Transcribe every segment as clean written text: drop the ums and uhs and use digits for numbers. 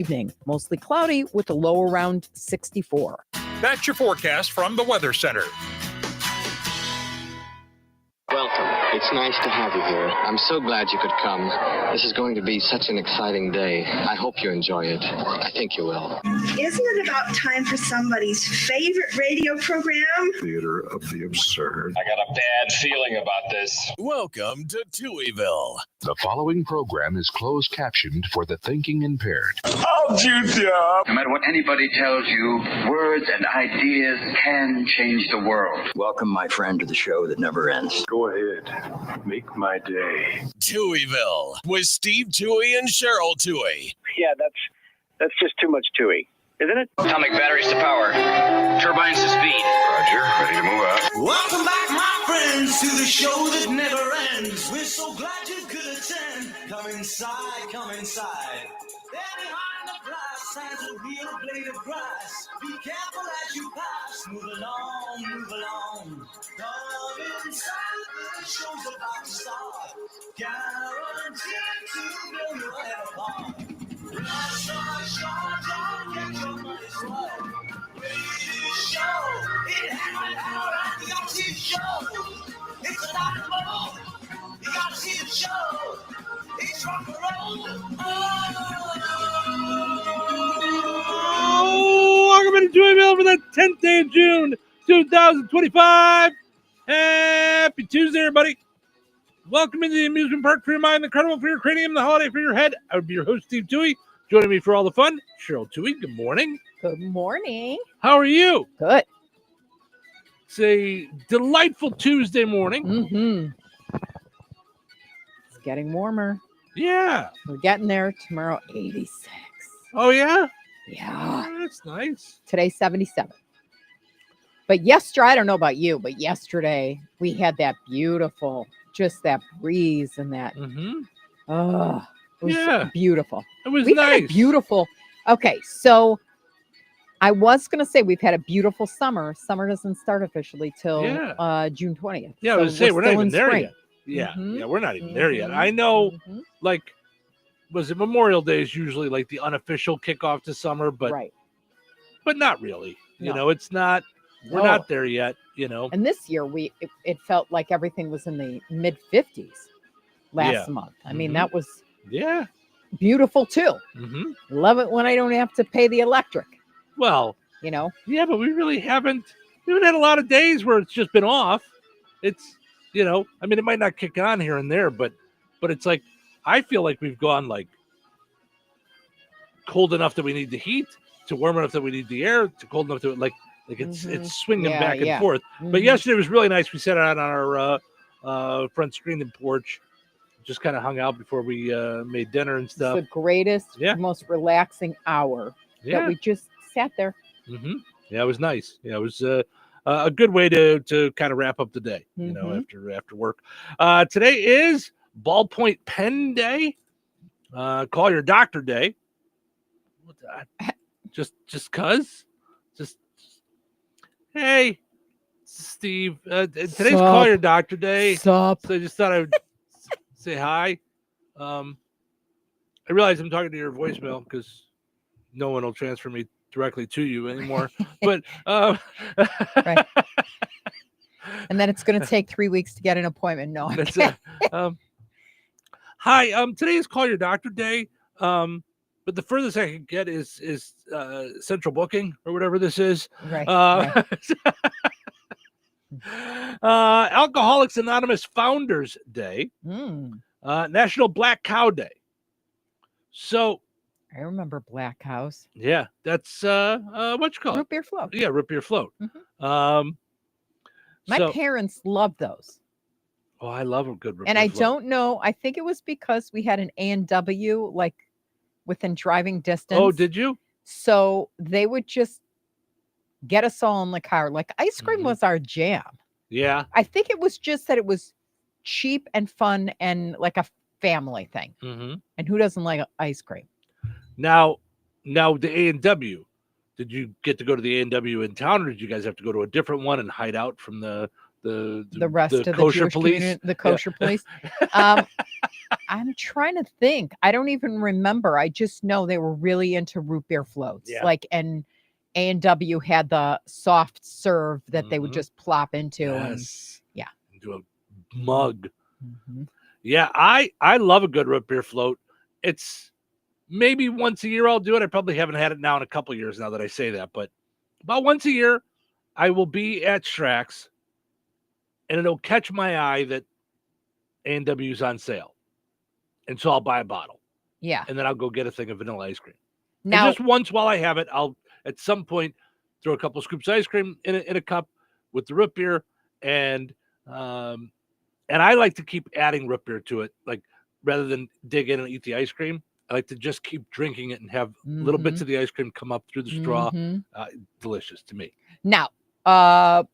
Evening, mostly cloudy with a low around 64. That's your forecast from the Weather Center. Welcome. It's nice to have you here. I'm so glad you could come. This is going to be such an exciting day. I hope you enjoy it. I think you will. Isn't it about time for somebody's favorite radio program? Theater of the absurd. I got a bad feeling about this. Welcome to Touhyville. The following program is closed captioned for the thinking impaired. I'll juice you up. No matter what anybody tells you, words and ideas can change the world. Welcome, my friend, to the show that never ends. Go ahead. Make my day. Touhyville with Steve Touhy and Cheryl Touhy. Yeah, that's just too much Touhy, isn't it? Atomic batteries to power. Turbines to speed. Roger, ready to move out. Welcome back, my friends, to the show that never ends. We're so glad you could attend. Come inside, come inside. There behind the glass stands a real blade of grass. Be careful as you pass. Move along, move along. Come inside, the show's about to start. Guaranteed to blow your head apart. Rush, rush, rush, don't get your money's worth. Radio show, it has power and you gotta see the show. It's a dynamo, you gotta see the show. It's rock and roll. Oh, welcome into Touhyville for the 10th day of June, 2025. Happy Tuesday, everybody. Welcome into the amusement park for your mind, the carnival for your cranium, the holiday for your head. I would be your host, Steve Touhy. Joining me for all the fun, Cheryl Touhy. Good morning. Good morning. How are you? Good. It's a delightful Tuesday morning. Mm-hmm. It's getting warmer. Yeah. We're getting there. Tomorrow, 86. Oh, yeah? Yeah. Oh, that's nice. Today's 77. But yesterday, I don't know about you, but yesterday we had that beautiful, just that breeze and that. Mm-hmm. Oh, it was beautiful. It was We've nice. Had a beautiful. Okay, so I was going to say we've had a beautiful summer. Summer doesn't start officially till June 20th. Yeah, so I was saying we're not even there spring. yet. Yeah, Mm-hmm. yeah, we're not even there yet. I know, like, was it Memorial Day is usually like the unofficial kickoff to summer, but not really. You know, it's not. We're not there yet. You know. And this year it felt like everything was in the mid 50s last month. I mean, that was beautiful too. Mm-hmm. Love it when I don't have to pay the electric. Well, you know. Yeah, but we really haven't. We haven't had a lot of days where it's just been off. It's. You know, I mean, it might not kick on here and there, but it's like, I feel like we've gone like cold enough that we need the heat to warm enough that we need the air to cold enough to like it's swinging back and forth. Mm-hmm. But yesterday was really nice. We sat out on our front screen and porch, just kind of hung out before we made dinner and stuff. It's the greatest, most relaxing hour that we just sat there. Mm-hmm. Yeah, it was nice. Yeah, it was a good way to kind of wrap up the day, you know, after work. Today is ballpoint pen day. Call your doctor day. Just hey, Steve. Today's call your doctor day. Sup? So I just thought I would say hi. I realize I'm talking to your voicemail because no one will transfer me directly to you anymore, but right. And then it's going to take 3 weeks to get an appointment. No, hi. Today is call your doctor day. But the furthest I can get is central booking or whatever this is. Right. Alcoholics Anonymous Founders Day. National Black Cow Day. So. I remember Black Cows. Yeah, that's what you call it? Root beer float. Yeah, root beer float. Mm-hmm. My parents loved those. Oh, I love a good root and beer I float. don't know. I think it was because we had an A&W like within driving distance. Oh, did you? So they would just get us all in the car. Like ice cream was our jam. Yeah. I think it was just that it was cheap and fun and like a family thing. Mm-hmm. And who doesn't like ice cream? Now the A&W, did you get to go to the A&W in town, or did you guys have to go to a different one and hide out from the rest of the kosher Jewish police, community, the kosher police. I'm trying to think. I don't even remember. I just know they were really into root beer floats. Yeah. Like, and A&W had the soft serve that they would just plop into. Yes. And into a mug. Yeah, I love a good root beer float. It's maybe once a year I'll do it. I probably haven't had it now in a couple of years now that I say that, but about once a year I will be at Strax, and it'll catch my eye that A&W's on sale. And so I'll buy a bottle. Yeah. And then I'll go get a thing of vanilla ice cream. Now, and just once while I have it, I'll at some point throw a couple scoops of ice cream in a cup with the root beer. And I like to keep adding root beer to it. Like, rather than dig in and eat the ice cream, I like to just keep drinking it and have little bits of the ice cream come up through the straw. Delicious to me. Now,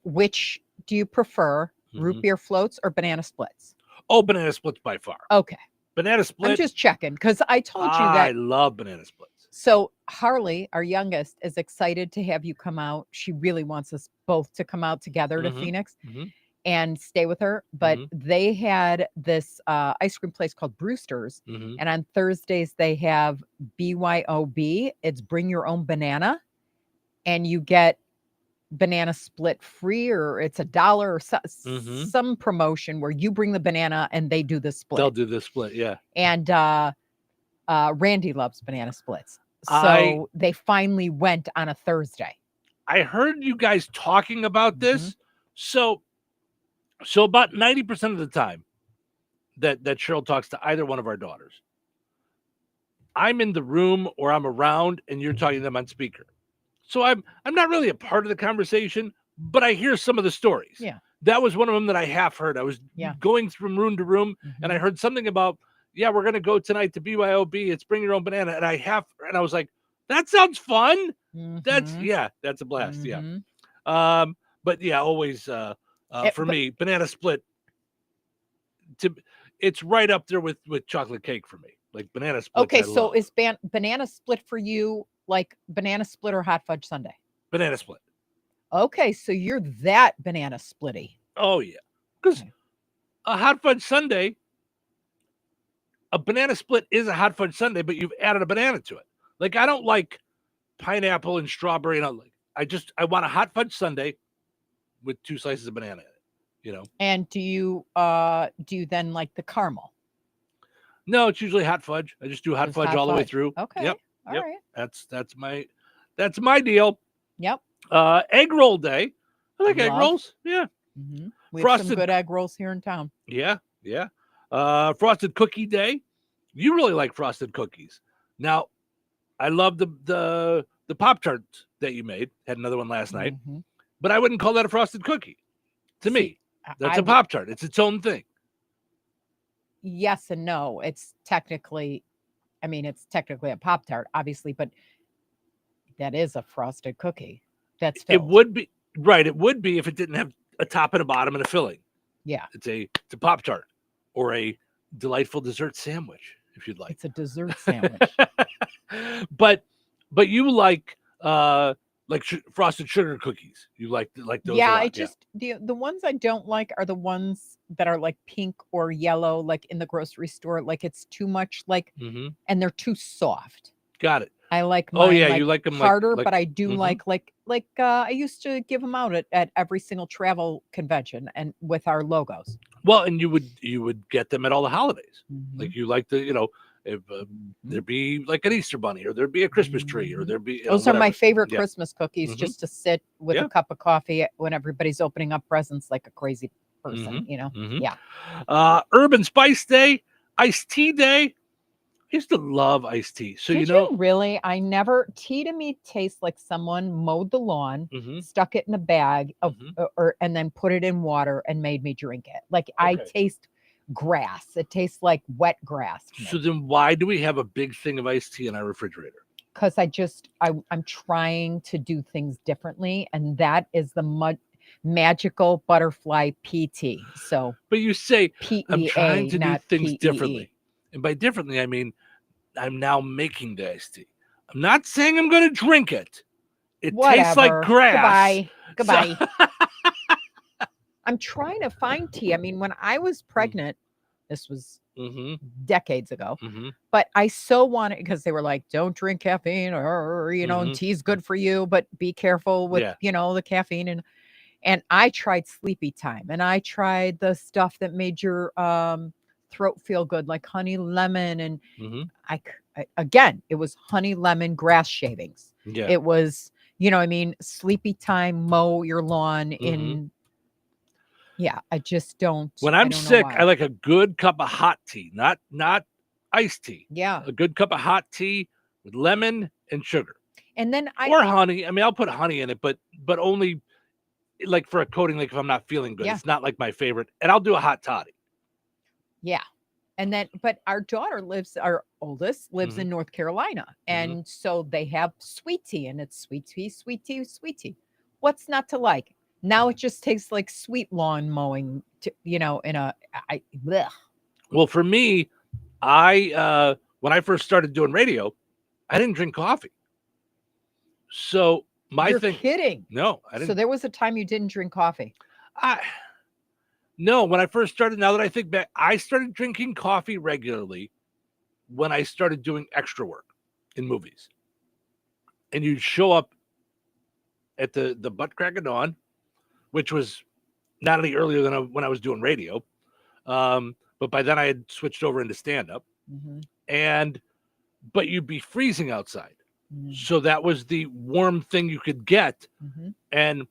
which do you prefer, root beer floats or banana splits? Oh, banana splits by far. Okay. Banana split. I'm just checking because I told you that. I love banana splits. So Harley, our youngest, is excited to have you come out. She really wants us both to come out together to Phoenix and stay with her. But they had this ice cream place called Brewster's. And on Thursdays, they have BYOB. It's bring your own banana. And you get banana split free, or it's $1 or some promotion where you bring the banana and they do the split. They'll do the split, yeah. And Randy loves banana splits. So they finally went on a Thursday. I heard you guys talking about this. So about 90% of the time that Cheryl talks to either one of our daughters, I'm in the room or I'm around and you're talking to them on speaker. So I'm not really a part of the conversation, but I hear some of the stories. Yeah. That was one of them that I half heard. I was going from room to room and I heard something about, we're going to go tonight to BYOB. It's bring your own banana. And I was like, that sounds fun. That's a blast. Yeah. But yeah, always for me, banana split, it's right up there with chocolate cake for me. Like banana split. Okay. So is banana split for you like banana split or hot fudge sundae? Banana split. Okay, so you're that banana splitty. Oh yeah, because a hot fudge sundae, a banana split is a hot fudge sundae, but you've added a banana to it. Like, I don't like pineapple and strawberry, and I want a hot fudge sundae with 2 slices of banana in it. And do you then like the caramel? No, it's usually hot fudge. I just do hot fudge all the way through. Okay. Yep. All right. That's my deal. Yep. Egg roll day. I like egg rolls. Yeah. We have some good egg rolls here in town. Yeah. Yeah. Frosted cookie day. You really like frosted cookies. Now, I love the Pop-Tarts that you made. Had another one last night. But I wouldn't call that a frosted cookie. To me, that's a Pop-Tart. It's its own thing. Yes and no. It's technically a Pop-Tart, obviously, but that is a frosted cookie. That's filled. It would be right. It would be if it didn't have a top and a bottom and a filling. Yeah. It's a Pop-Tart or a delightful dessert sandwich, if you'd like. It's a dessert sandwich. But you like frosted sugar cookies. You like those. Yeah, a lot. I just the ones I don't like are the ones that are like pink or yellow, like in the grocery store. Like it's too much, and they're too soft. Got it. I like mine, you like them harder, but I do like I used to give them out at every single travel convention and with our logos. Well, and you would get them at all the holidays. Like you like the if there'd be like an Easter bunny or there'd be a Christmas tree or there'd be those are my favorite Christmas cookies, just to sit with a cup of coffee when everybody's opening up presents like a crazy person. Yeah. Urban Spice Day, iced tea day. I used to love iced tea. So Did you really? I never. Tea to me tastes like someone mowed the lawn, stuck it in a bag and then put it in water and made me drink it. Like I taste grass. It tastes like wet grass. So then why do we have a big thing of iced tea in our refrigerator? Because I'm trying to do things differently, and that is the magical butterfly PT. So, but you say PEA, I'm trying to do things PEE. differently. And by differently, I mean, I'm now making the iced tea. I'm not saying I'm going to drink it. It tastes like grass. Goodbye. I'm trying to find tea. I mean, when I was pregnant, this was decades ago, but I so wanted, because they were like, don't drink caffeine, or and tea's good for you, but be careful with the caffeine. And I tried Sleepy Time, and I tried the stuff that made your throat feel good, like honey lemon, and I again, it was honey lemon grass shavings. It was, Sleepy Time, mow your lawn in. Yeah, I just don't. When I'm sick, I like a good cup of hot tea, not iced tea. Yeah, a good cup of hot tea with lemon and sugar, and then or honey. I mean, I'll put honey in it, but only like for a coating. Like if I'm not feeling good, it's not like my favorite. And I'll do a hot toddy. Yeah, and then, but our oldest lives in North Carolina, and so they have sweet tea, and it's sweet tea, sweet tea, sweet tea. What's not to like? Now it just tastes like sweet lawn mowing, blech. Well, for me, when I first started doing radio, I didn't drink coffee. So You're kidding. No, I didn't. So there was a time you didn't drink coffee. No, when I first started, now that I think back, I started drinking coffee regularly when I started doing extra work in movies. And you'd show up at the butt crack of dawn, which was not any earlier than when I was doing radio. But by then I had switched over into stand-up. But you'd be freezing outside. So that was the warm thing you could get. And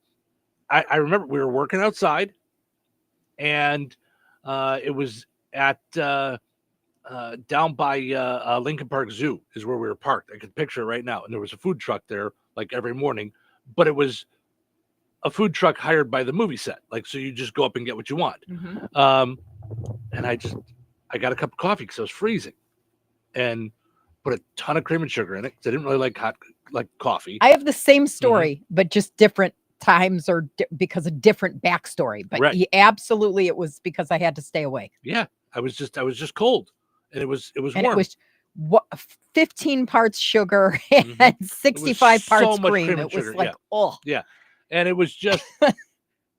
I remember we were working outside, and it was at down by Lincoln Park Zoo is where we were parked. I could picture it right now. And there was a food truck there like every morning, but it was a food truck hired by the movie set. Like, so you just go up and get what you want. And I got a cup of coffee because I was freezing, and put a ton of cream and sugar in it because I didn't really like coffee. I have the same story, but just different times or because of different backstory. But absolutely, it was because I had to stay awake. Yeah, I was just cold, and it was warm. It was 15 parts sugar and 65 parts cream. It was like, yeah. And it was just,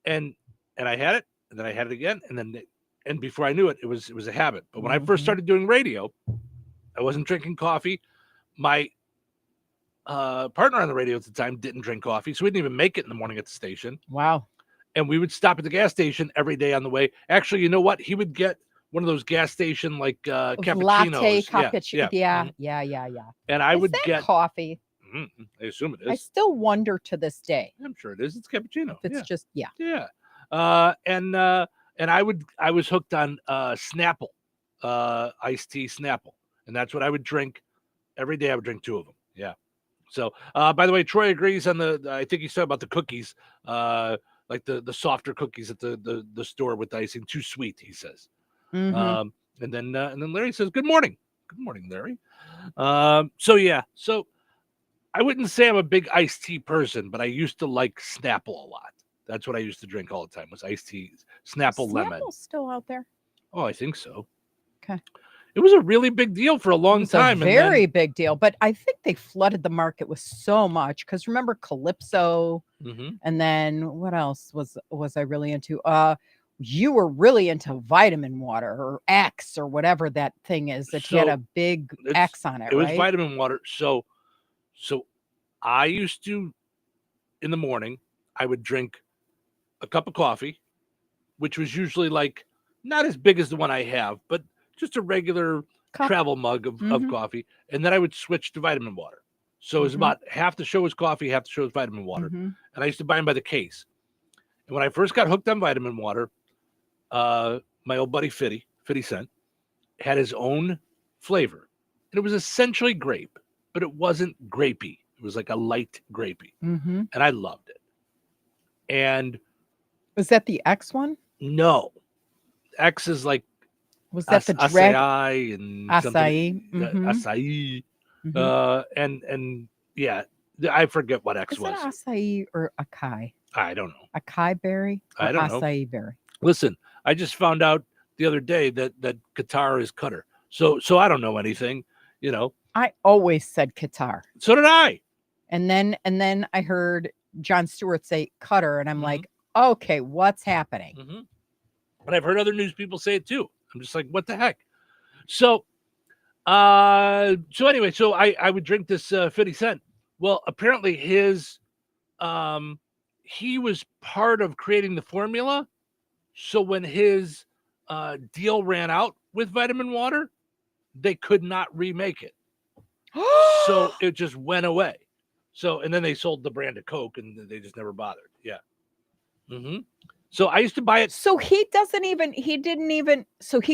and I had it, and then I had it again, and before I knew it, it was a habit. But when I first started doing radio, I wasn't drinking coffee. My partner on the radio at the time didn't drink coffee, so we didn't even make it in the morning at the station. Wow. And we would stop at the gas station every day on the way. Actually, you know what? He would get one of those gas station like cappuccinos. Latte cappuccino. Yeah. And I would get coffee. I assume it is. I still wonder to this day. I'm sure it is. It's cappuccino. If it's just Yeah. And I was hooked on Snapple, iced tea Snapple, and that's what I would drink every day. I would drink 2 of them. Yeah. So, by the way, Troy agrees on I think he's talking about the cookies, like the softer cookies at the store with the icing, too sweet, he says. And then Larry says, "Good morning." Good morning, Larry. So I wouldn't say I'm a big iced tea person, but I used to like Snapple a lot. That's what I used to drink all the time, was iced tea, Snapple lemon. Snapple's still out there? Oh, I think so. Okay. It was a really big deal for a long time. A very big deal, but I think they flooded the market with so much, because remember Calypso, and then what else was I really into? You were really into vitamin water or X or whatever that thing is that had a big X on it. It was vitamin water. So I used to, in the morning, I would drink a cup of coffee, which was usually like not as big as the one I have, but just a regular travel mug of coffee. And then I would switch to vitamin water. So it was about half the show was coffee, half the show was vitamin water. And I used to buy them by the case. And when I first got hooked on vitamin water, my old buddy Fitty Cent, had his own flavor. And it was essentially grape, but it wasn't grapey. It was like a light grapey. And I loved it. And was that the X one? No. X is like, was that the drag? Acai and acai. Acai. And yeah, I forget what X was. Is it acai or acai? I don't know. Acai berry? I don't know. Acai berry. Listen, I just found out the other day that Qatar is Qatar. So I don't know anything, you know. I always said Qatar. So did I. And then I heard Jon Stewart say Qatar, and I'm like, okay, what's happening? Mm-hmm. But I've heard other news people say it too. I'm just like, what the heck? So anyway, so I would drink this 50 Cent. Well, apparently his he was part of creating the formula. So when his deal ran out with Vitamin Water, they could not remake it. So it just went away. So, and then they sold the brand of Coke and they just never bothered. Yeah. Mm-hmm. So I used to buy it. So he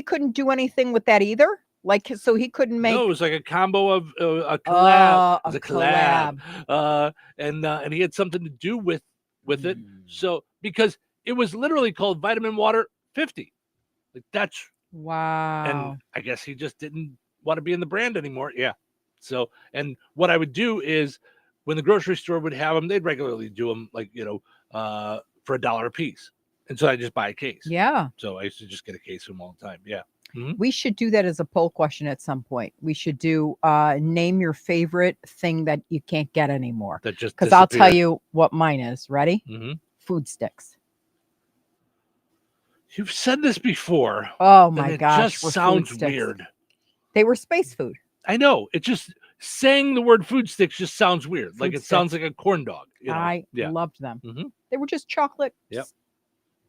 couldn't do anything with that either? Like, so he couldn't make. No, it was like a combo of a collab. It was a collab. And he had something to do with it. So, because it was literally called Vitamin Water 50. Like, that's. Wow. And I guess he just didn't want to be in the brand anymore. Yeah. So, and what I would do is when the grocery store would have them, they'd regularly do them like, for $1 a piece. And so I just buy a case. Yeah. So I used to just get a case of them all the time. Yeah. Mm-hmm. We should do that as a poll question at some point. We should do name your favorite thing that you can't get anymore. That just because I'll tell you what mine is. Ready? Mm-hmm. Food sticks. You've said this before. Oh my gosh. It just sounds weird. They were space food. I know. It just saying the word food sticks just sounds weird. Like it sounds like a corn dog. I loved them. Mm-hmm. They were just chocolate. Yep.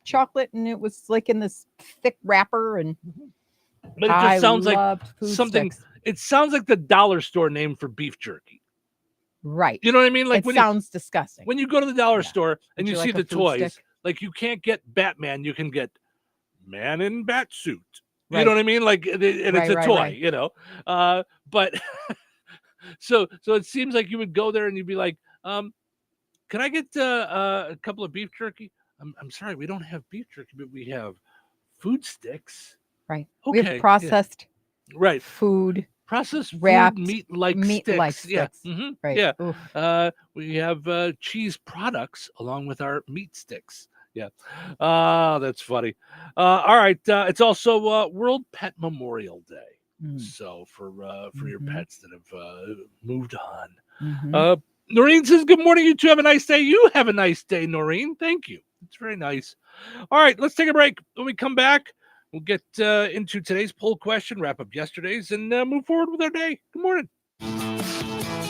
Chocolate, and it was like in this thick wrapper, and but it just sounds like something. Sticks. It sounds like the dollar store name for beef jerky. Right. You know what I mean? Like it sounds disgusting. When you go to the dollar store and you see like the toys, stick? like you can't get Batman, you can get man in bat suit. You know what I mean? Like, and it's a toy, but so it seems like you would go there and you'd be like, can I get a couple of beef jerky? I'm sorry, we don't have beef jerky, but we have food sticks. Right. Okay. We have processed food. Processed wrapped food, meat-like sticks. Yeah. Mm-hmm. Right. Yeah. We have cheese products along with our meat sticks. Yeah. That's funny. All right. It's also World Pet Memorial Day. So for your pets that have moved on. Noreen says, good morning. You two have a nice day. You have a nice day, Noreen. Thank you. It's very nice. All right. Let's take a break. When we come back, we'll get into today's poll question, wrap up yesterday's, and move forward with our day. Good morning.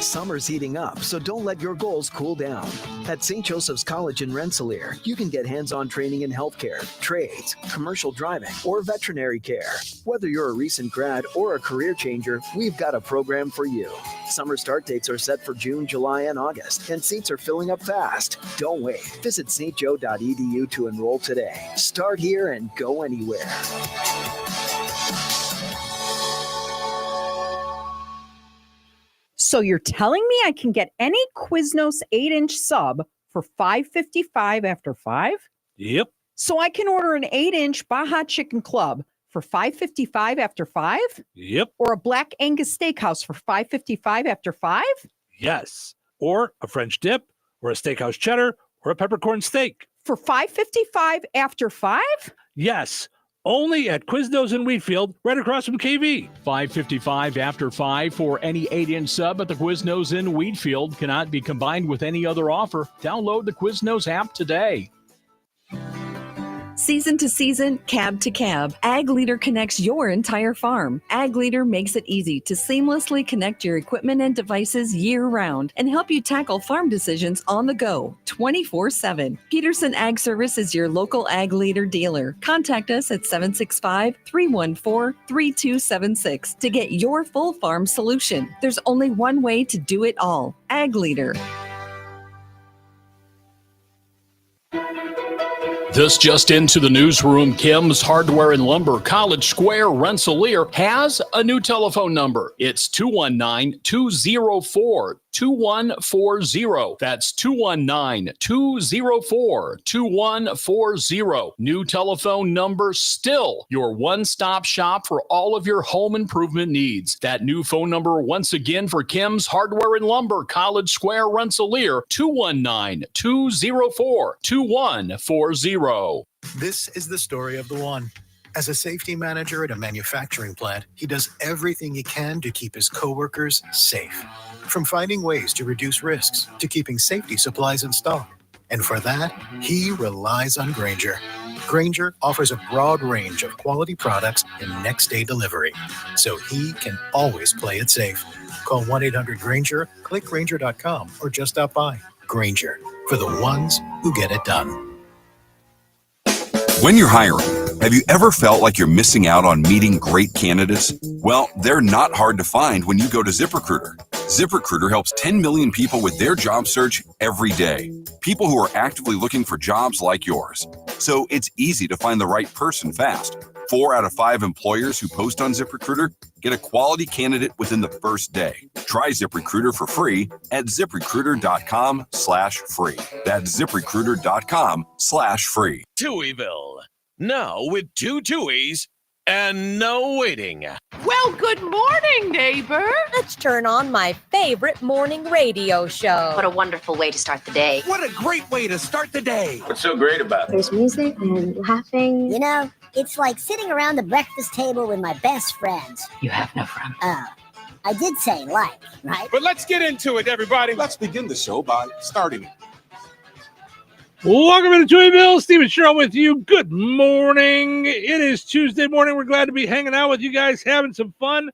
Summer's heating up, so don't let your goals cool down. At St. Joseph's College in Rensselaer, you can get hands-on training in healthcare, trades, commercial driving, or veterinary care. Whether you're a recent grad or a career changer, we've got a program for you. Summer start dates are set for June, July, and August, and seats are filling up fast. Don't wait. Visit stjo.edu to enroll today. Start here and go anywhere. So you're telling me I can get any Quiznos 8-inch sub for $5.55 after 5? Yep. So I can order an 8-inch Baja Chicken Club for $5.55 after 5? Yep. Or a Black Angus Steakhouse for $5.55 after 5? Yes. Or a French dip, or a steakhouse cheddar, or a peppercorn steak. For $5.55 after 5? Yes. Only at Quiznos in Wheatfield, right across from KV. $5.55 after 5 for any 8-inch sub at the Quiznos in Wheatfield. Cannot be combined with any other offer. Download the Quiznos app today. Season to season, cab to cab, Ag Leader connects your entire farm. Ag Leader makes it easy to seamlessly connect your equipment and devices year-round and help you tackle farm decisions on the go, 24/7. Peterson Ag Service is your local Ag Leader dealer. Contact us at 765-314-3276 to get your full farm solution. There's only one way to do it all. Ag Leader. This just into the newsroom. Kim's Hardware and Lumber, College Square, Rensselaer, has a new telephone number. It's 219-204-2140. That's 219-204-2140. New telephone number, still your one-stop shop for all of your home improvement needs. That new phone number, once again, for Kim's Hardware and Lumber, College Square, Rensselaer, 219-204-2140. This is the story of the one. As a safety manager at a manufacturing plant, he does everything he can to keep his coworkers safe. From finding ways to reduce risks to keeping safety supplies in stock. And for that, he relies on Grainger. Grainger offers a broad range of quality products and next-day delivery, so he can always play it safe. Call 1-800-GRAINGER, click Grainger.com, or just stop by. Grainger, for the ones who get it done. When you're hiring, have you ever felt like you're missing out on meeting great candidates? Well, they're not hard to find when you go to ZipRecruiter. ZipRecruiter helps 10 million people with their job search every day. People who are actively looking for jobs like yours. So it's easy to find the right person fast. 4 out of 5 employers who post on ZipRecruiter get a quality candidate within the first day. Try ZipRecruiter for free at ZipRecruiter.com/free. That's ZipRecruiter.com/free. Touhyville. Now with 2 Touhies and no waiting. Well, good morning, neighbor. Let's turn on my favorite morning radio show. What a wonderful way to start the day. What a great way to start the day. What's so great about it? There's music and laughing. You know, it's like sitting around the breakfast table with my best friends. You have no friends. Oh, I did say like, right? But let's get into it, everybody. Let's begin the show by starting it. Welcome to Touhyville. Steven Sherrill with you. Good morning. It is Tuesday morning. We're glad to be hanging out with you guys, having some fun.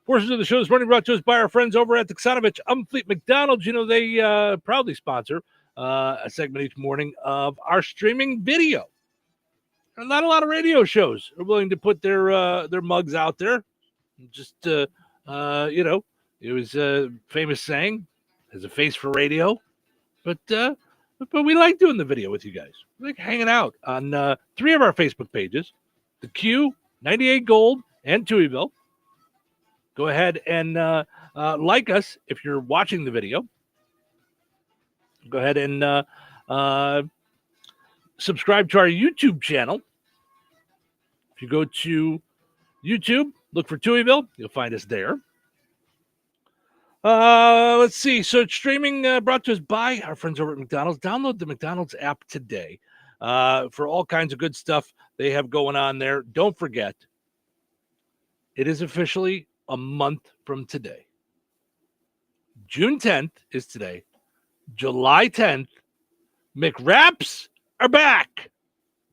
Portions of the show this morning brought to us by our friends over at the Ksanovich Umfleet McDonald's. You know, they proudly sponsor a segment each morning of our streaming video. And not a lot of radio shows are willing to put their mugs out there. Just, you know, it was a famous saying, has a face for radio. But we like doing the video with you guys. We like hanging out on 3 of our Facebook pages, the Q, 98 Gold, and Touhyville. Go ahead and like us if you're watching the video. Go ahead and subscribe to our YouTube channel. If you go to YouTube, look for Touhyville, you'll find us there. Let's see. So it's streaming brought to us by our friends over at McDonald's. Download the McDonald's app today for all kinds of good stuff they have going on there. Don't forget, it is officially a month from today. June 10th is today. July 10th, McWraps are back.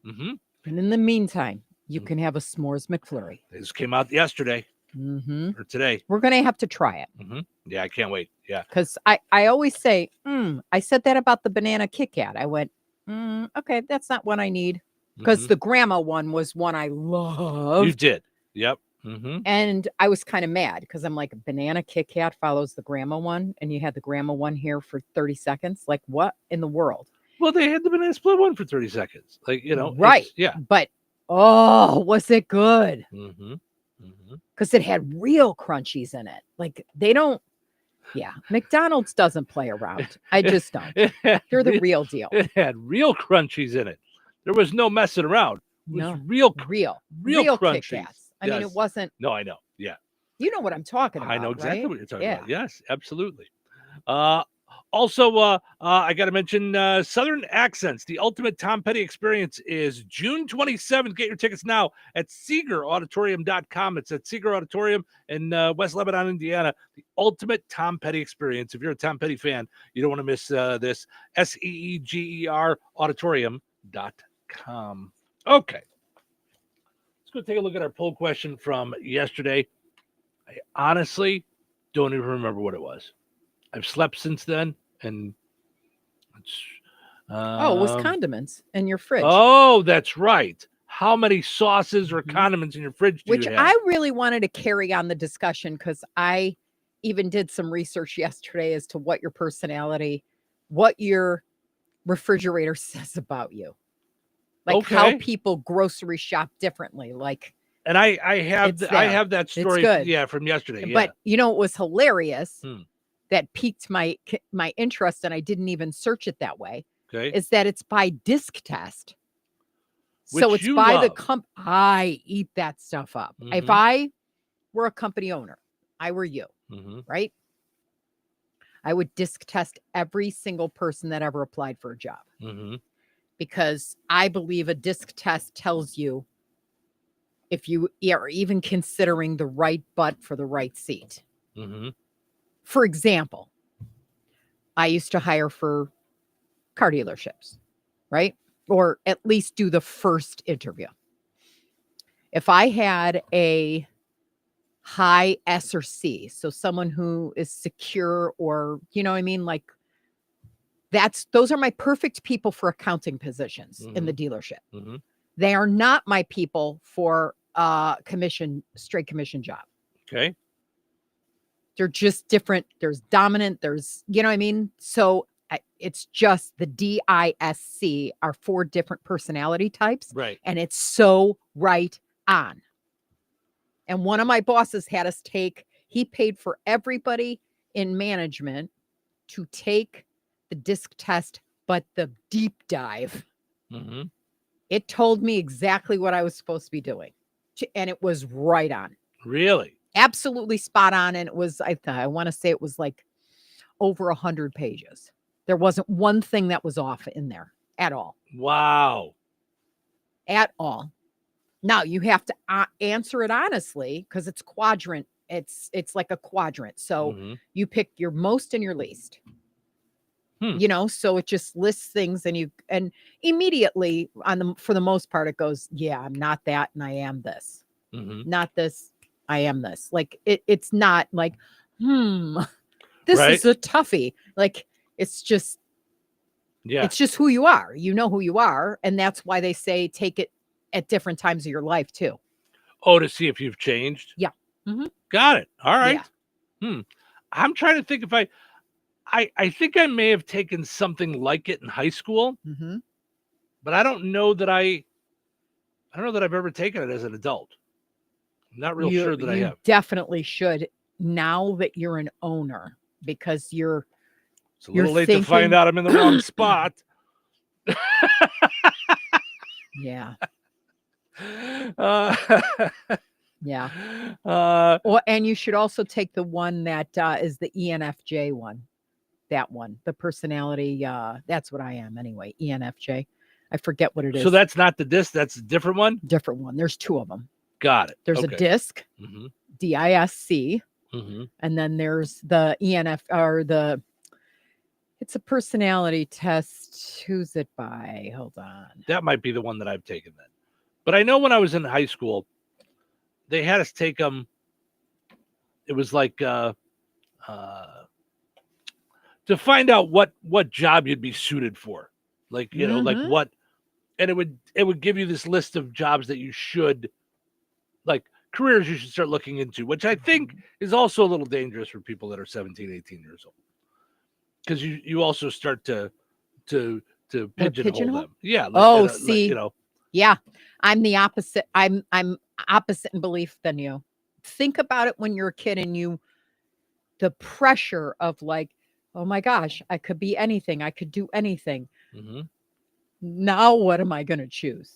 Mm-hmm. And in the meantime, you can have a s'mores McFlurry. This came out yesterday. Mm-hmm. Or today. We're going to have to try it. Mm-hmm. Yeah, I can't wait. Yeah. Because I always say, I said that about the banana Kit Kat. I went, okay, that's not one I need. Because the grandma one was one I loved. You did. Yep. Mm-hmm. And I was kind of mad because I'm like, banana Kit Kat follows the grandma one. And you had the grandma one here for 30 seconds. Like, what in the world? Well, they had the banana split one for 30 seconds. Like, you know. Right. Yeah. But, oh, was it good? Mm-hmm. Because it had real crunchies in it. Like, they don't. Yeah, McDonald's doesn't play around. I just don't. They're the real deal. It had real crunchies in it. There was no messing around. It was real crunchies. Kit Kats. I mean, it wasn't. No, I know. Yeah. You know what I'm talking about. I know exactly right? what you're talking about. Yes, absolutely. Also, I got to mention Southern Accents. The Ultimate Tom Petty Experience is June 27th. Get your tickets now at SeegerAuditorium.com. It's at Seeger Auditorium in West Lebanon, Indiana. The Ultimate Tom Petty Experience. If you're a Tom Petty fan, you don't want to miss this. SEEGER Auditorium.com. Okay. Let's go take a look at our poll question from yesterday. I honestly don't even remember what it was. I've slept since then, and it's, it was condiments in your fridge. Oh, that's right. How many sauces or condiments in your fridge do Which you have? I really wanted to carry on the discussion because I even did some research yesterday as to what your personality, what your refrigerator says about you. Like how people grocery shop differently. Like, and I have that story, from yesterday. But you know, it was hilarious. That piqued my interest, and I didn't even search it that way. Okay, is that it's by disc test, which so it's by love. the I eat that stuff up. If I were a company owner, I were you, right? I would disc test every single person that ever applied for a job, because I believe a disc test tells you if you are even considering the right butt for the right seat. For example, I used to hire for car dealerships, right? Or at least do the first interview. If I had a high S or C, so someone who is secure, or, you know what I mean? Like, those are my perfect people for accounting positions in the dealership. They are not my people for straight commission job. Okay. They're just different. There's dominant. There's, you know what I mean? So it's just the DISC are 4 different personality types. Right. And it's so right on. And one of my bosses had us he paid for everybody in management to take the disc test, but the deep dive. It told me exactly what I was supposed to be doing. And it was right on. Really? Absolutely spot on. And it was, I want to say it was like over 100 pages. There wasn't one thing that was off in there at all. Wow. At all. Now you have to answer it honestly, because it's quadrant. It's like a quadrant. So you pick your most and your least. You know, so it just lists things, and immediately for the most part, it goes, yeah, I'm not that, and I am this. Not this, I am this. Like it's not like, this is a toughie. Like it's just, it's just who you are. You know who you are, and that's why they say take it at different times of your life too. Oh, to see if you've changed? Yeah. Got it. All right. Yeah. I'm trying to think if I think I may have taken something like it in high school, but I don't know that I've ever taken it as an adult. I'm not real sure that I have. Definitely should now that you're an owner, because it's a little late to find out I'm in the wrong spot. Yeah. Yeah. And you should also take the one that is the ENFJ one. That one, the personality. That's what I am anyway. ENFJ. I forget what it is. So that's not the disc. That's a different one. Different one. There's 2 of them. Got it. There's a disc, DISC, and then there's the ENF, or it's a personality test. Who's it by? Hold on. That might be the one that I've taken then. But I know when I was in high school, they had us take them. It was like to find out what job you'd be suited for, like, you know, like what, and it would give you this list of jobs that you should, like, careers you should start looking into, which I think is also a little dangerous for people that are 17, 18 years old, because you also start to pigeonhole them. Yeah. Like, see, you know. Yeah, I'm the opposite. I'm opposite in belief than you. Think about it when you're a kid and the pressure of like, oh my gosh, I could be anything. I could do anything. Now what am I going to choose?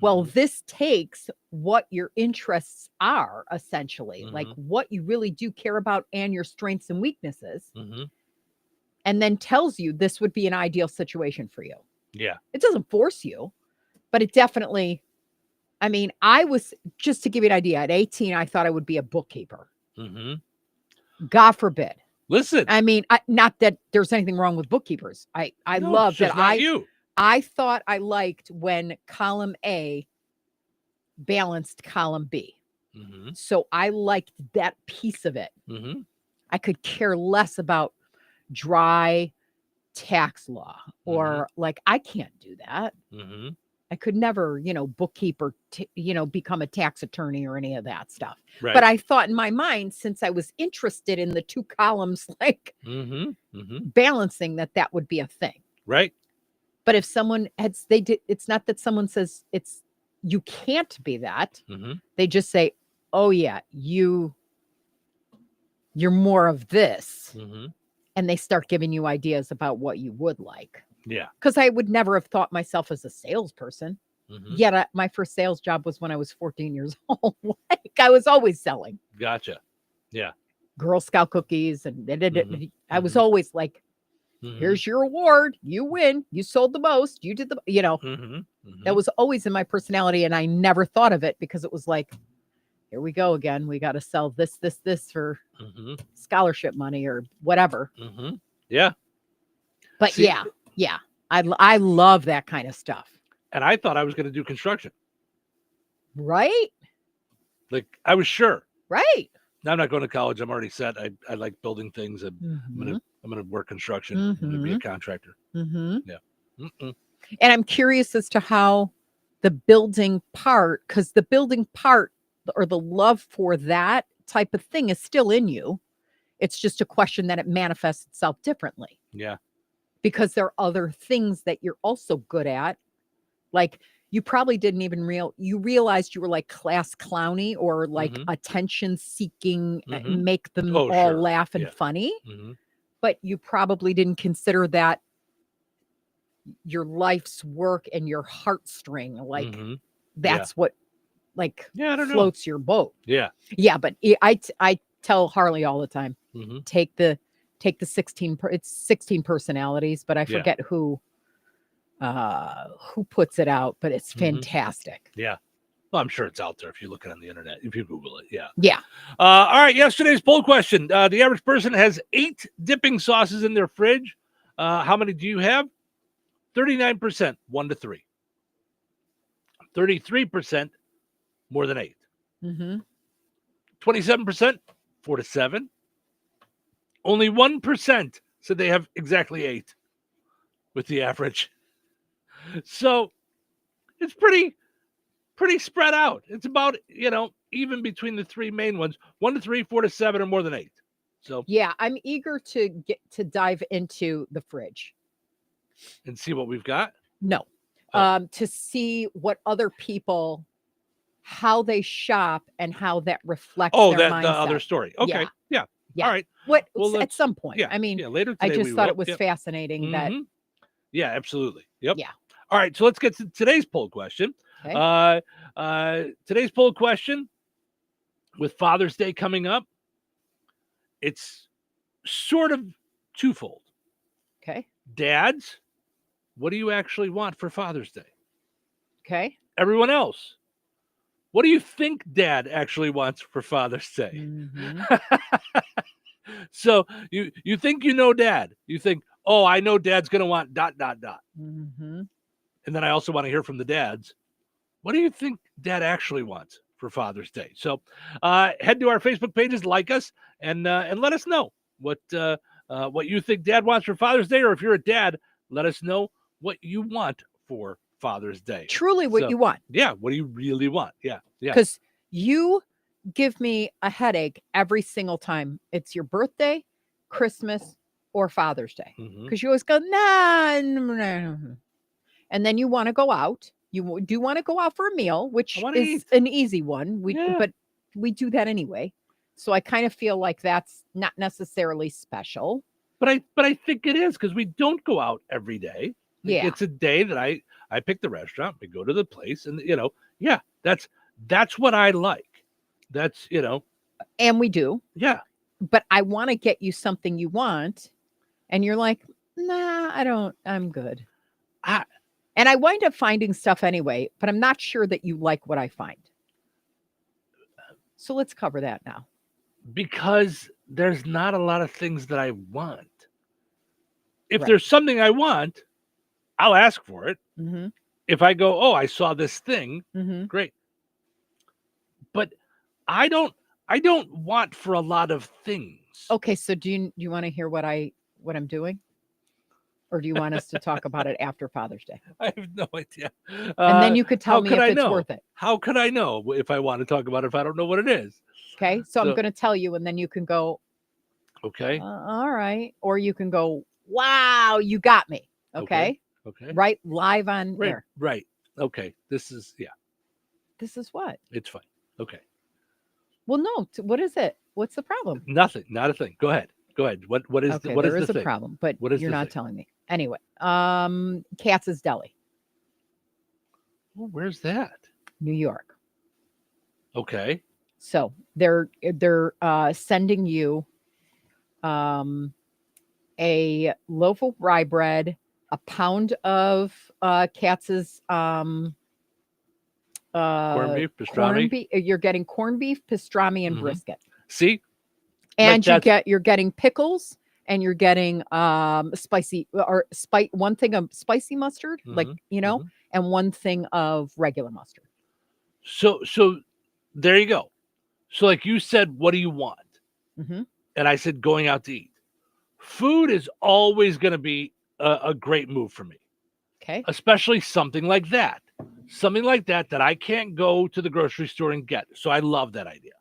Well, this takes what your interests are, essentially, like what you really do care about and your strengths and weaknesses, and then tells you this would be an ideal situation for you. Yeah. It doesn't force you, but it definitely, I mean, just to give you an idea, at 18, I thought I would be a bookkeeper. God forbid. Listen, I mean, not that there's anything wrong with bookkeepers. I love that. I thought I liked when column A balanced column B. So I liked that piece of it. I could care less about dry tax law or like, I can't do that. I could never, bookkeeper, become a tax attorney or any of that stuff. Right. But I thought in my mind, since I was interested in the 2 columns, like balancing that would be a thing. Right. But if someone it's not that someone says you can't be that. They just say, oh yeah, you're more of this. And they start giving you ideas about what you would like. Yeah. Because I would never have thought myself as a salesperson. Yet my first sales job was when I was 14 years old. Like, I was always selling. Gotcha. Yeah. Girl Scout cookies. And I was always like, here's your award. You win. You sold the most. You did that was always in my personality. And I never thought of it because it was like, here we go again. We got to sell this for scholarship money or whatever. Yeah. But yeah. I love that kind of stuff. And I thought I was going to do construction. Right? Like, I was sure. Right. Now I'm not going to college. I'm already set. I like building things. I'm gonna work construction. I'm gonna be a contractor. Mm-hmm. Yeah. Mm-mm. And I'm curious as to how the building part, because the building part or the love for that type of thing is still in you. It's just a question that it manifests itself differently. Yeah. Because there are other things that you're also good at. Like, you probably didn't even realized you were like class clowny or like attention seeking, make them all laugh and funny. But you probably didn't consider that your life's work and your heartstring. Like, that's what like floats your boat. Yeah. Yeah. But I tell Harley all the time, take the 16, it's 16 personalities, but I forget who puts it out, but it's fantastic. Yeah. Well, I'm sure it's out there if you look it on the internet, if you Google it. Yeah. Yeah. All right. Yesterday's poll question. The average person has 8 dipping sauces in their fridge. How many do you have? 39%, 1 to 3. 33%, more than 8. 27%, 4 to 7. Only 1% said they have exactly 8 with the average. So it's pretty spread out. It's about, even between the 3 main ones, 1 to 3, 4 to 7, or more than 8. So yeah, I'm eager to get to dive into the fridge and see what we've got. No, to see what other people, how they shop and how that reflects. Their mindset. The other story. Okay, yeah. All right. What? Well, at some point. Yeah. I mean, later today I just thought it was fascinating that. Yeah, absolutely. Yep. Yeah. All right, so let's get to today's poll question. Okay. Today's poll question, with Father's Day coming up, it's sort of twofold. Okay. Dads, what do you actually want for Father's Day? Okay. Everyone else, what do you think Dad actually wants for Father's Day? So you think Dad. You think, oh, I know Dad's going to want ... And then I also want to hear from the dads. What do you think Dad actually wants for Father's Day? So head to our Facebook pages, like us, and let us know what you think Dad wants for Father's Day. Or if you're a dad, let us know what you want for Father's Day. Truly what you want. Yeah, what do you really want? Yeah. Because you give me a headache every single time it's your birthday, Christmas, or Father's Day. Because you always go, nah. And then you want to go out. You do want to go out for a meal, which is an easy one. But we do that anyway. So I kind of feel like that's not necessarily special. But I think it is, because we don't go out every day. Yeah. It's a day that I pick the restaurant, we go to the place, and that's what I like. That's and we do. Yeah. But I want to get you something you want, and you're like, nah, I don't, I'm good. And I wind up finding stuff anyway, but I'm not sure that you like what I find. So let's cover that now. Because there's not a lot of things that I want. If there's something I want, I'll ask for it. If I go, oh, I saw this thing, great. But I don't want for a lot of things. Okay, so do you want to hear what I'm doing? Or do you want us to talk about it after Father's Day? I have no idea. And then you could tell me if it's worth it. How could I know if I want to talk about it if I don't know what it is? Okay, so I'm going to tell you, and then you can go, okay. All right. Or you can go, wow, you got me. Okay. Right? Live on air. Right. Okay. This is what? It's fine. Okay. Well, no. What is it? What's the problem? Nothing. Not a thing. Go ahead. What is okay, what there is a thing? problem, but what is you're not telling me. Anyway, Katz's Deli. Oh, where's that? New York. Okay. So they're sending you a loaf of rye bread, a pound of Katz's corned beef, pastrami. You're getting corned beef, pastrami, and brisket. See? And you're getting pickles, and you're getting spicy or one thing of spicy mustard, like, and one thing of regular mustard. So there you go. So like you said, what do you want? Mm-hmm. And I said, going out to eat. Food is always going to be a great move for me. Okay. Especially something like that. Something like that I can't go to the grocery store and get. So I love that idea.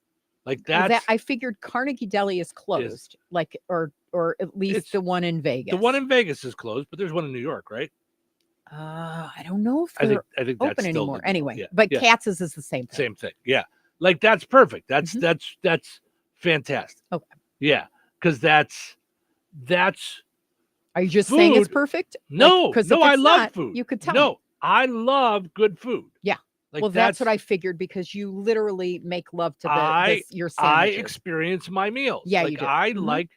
Like that. I figured Carnegie Deli is closed, like, or at least the one in Vegas. The one in Vegas is closed, but there's one in New York, right? I don't know if they're I think open that's still anymore. the- Anyway, yeah, but yeah. Katz's is the same thing. Same thing. Yeah. Like that's perfect. That's fantastic. Okay. Yeah. Because that's Are you just food. saying it's perfect? No, Because no, I love food. You could tell. No, I love good food. Yeah. Like Well, that's what I figured, because you literally make love to your I sandwiches. experience my meals. Yeah, like, you do. I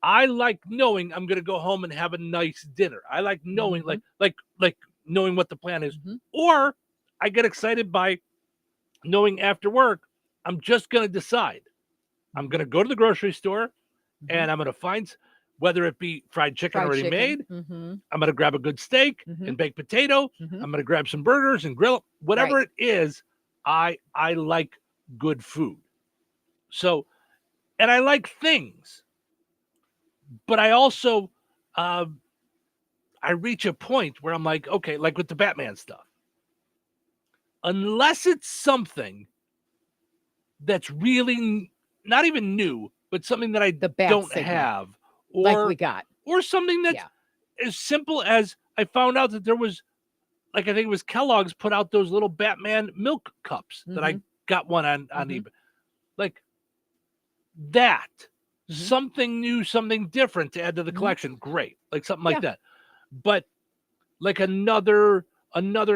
I like knowing I'm gonna go home and have a nice dinner. I like knowing like knowing what the plan is. Or I get excited by knowing after work, I'm just gonna decide. I'm gonna go to the grocery store and I'm gonna find, whether it be fried chicken already made, Mm-hmm. I'm going to grab a good steak and baked potato. I'm going to grab some burgers and grill, whatever it is. I like good food. So, and I like things, but I also, I reach a point where I'm like, okay, like with the Batman stuff, unless it's something that's really not even new, but something that I don't have, or like we got, or something that's as simple as I found out that there was, like, I think it was Kellogg's put out those little Batman milk cups that I got one on eBay. Like that, something new, something different to add to the collection. Great. Like something like that. But like another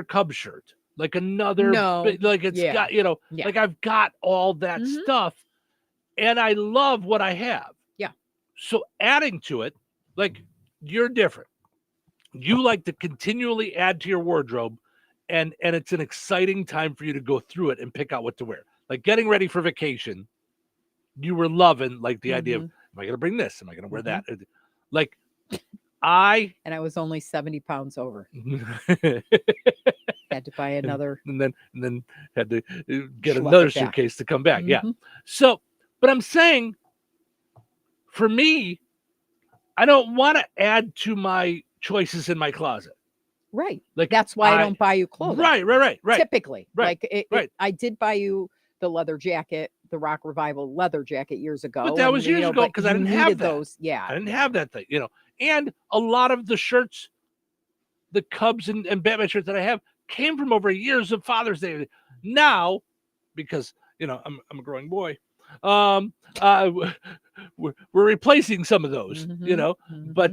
Cub shirt, like another, like it's got, like I've got all that stuff and I love what I have. So adding to it, like, you're different. You like to continually add to your wardrobe, and it's an exciting time for you to go through it and pick out what to wear. Like getting ready for vacation, you were loving like the idea of, am I going to bring this? Am I going to wear that? Like and I was only 70 pounds over. Had to buy another, and then had to get another suitcase to come back. Yeah. So, but I'm saying, for me, I don't want to add to my choices in my closet. Right. Like that's why I don't buy you clothes. Right. Typically. Right. Like I did buy you the leather jacket, the Rock Revival leather jacket years ago. But that was years ago because I didn't have that. Those. Yeah. I didn't have that thing, And a lot of the shirts, the Cubs and Batman shirts that I have came from over years of Father's Day. Now, because, I'm a growing boy, we're replacing some of those, but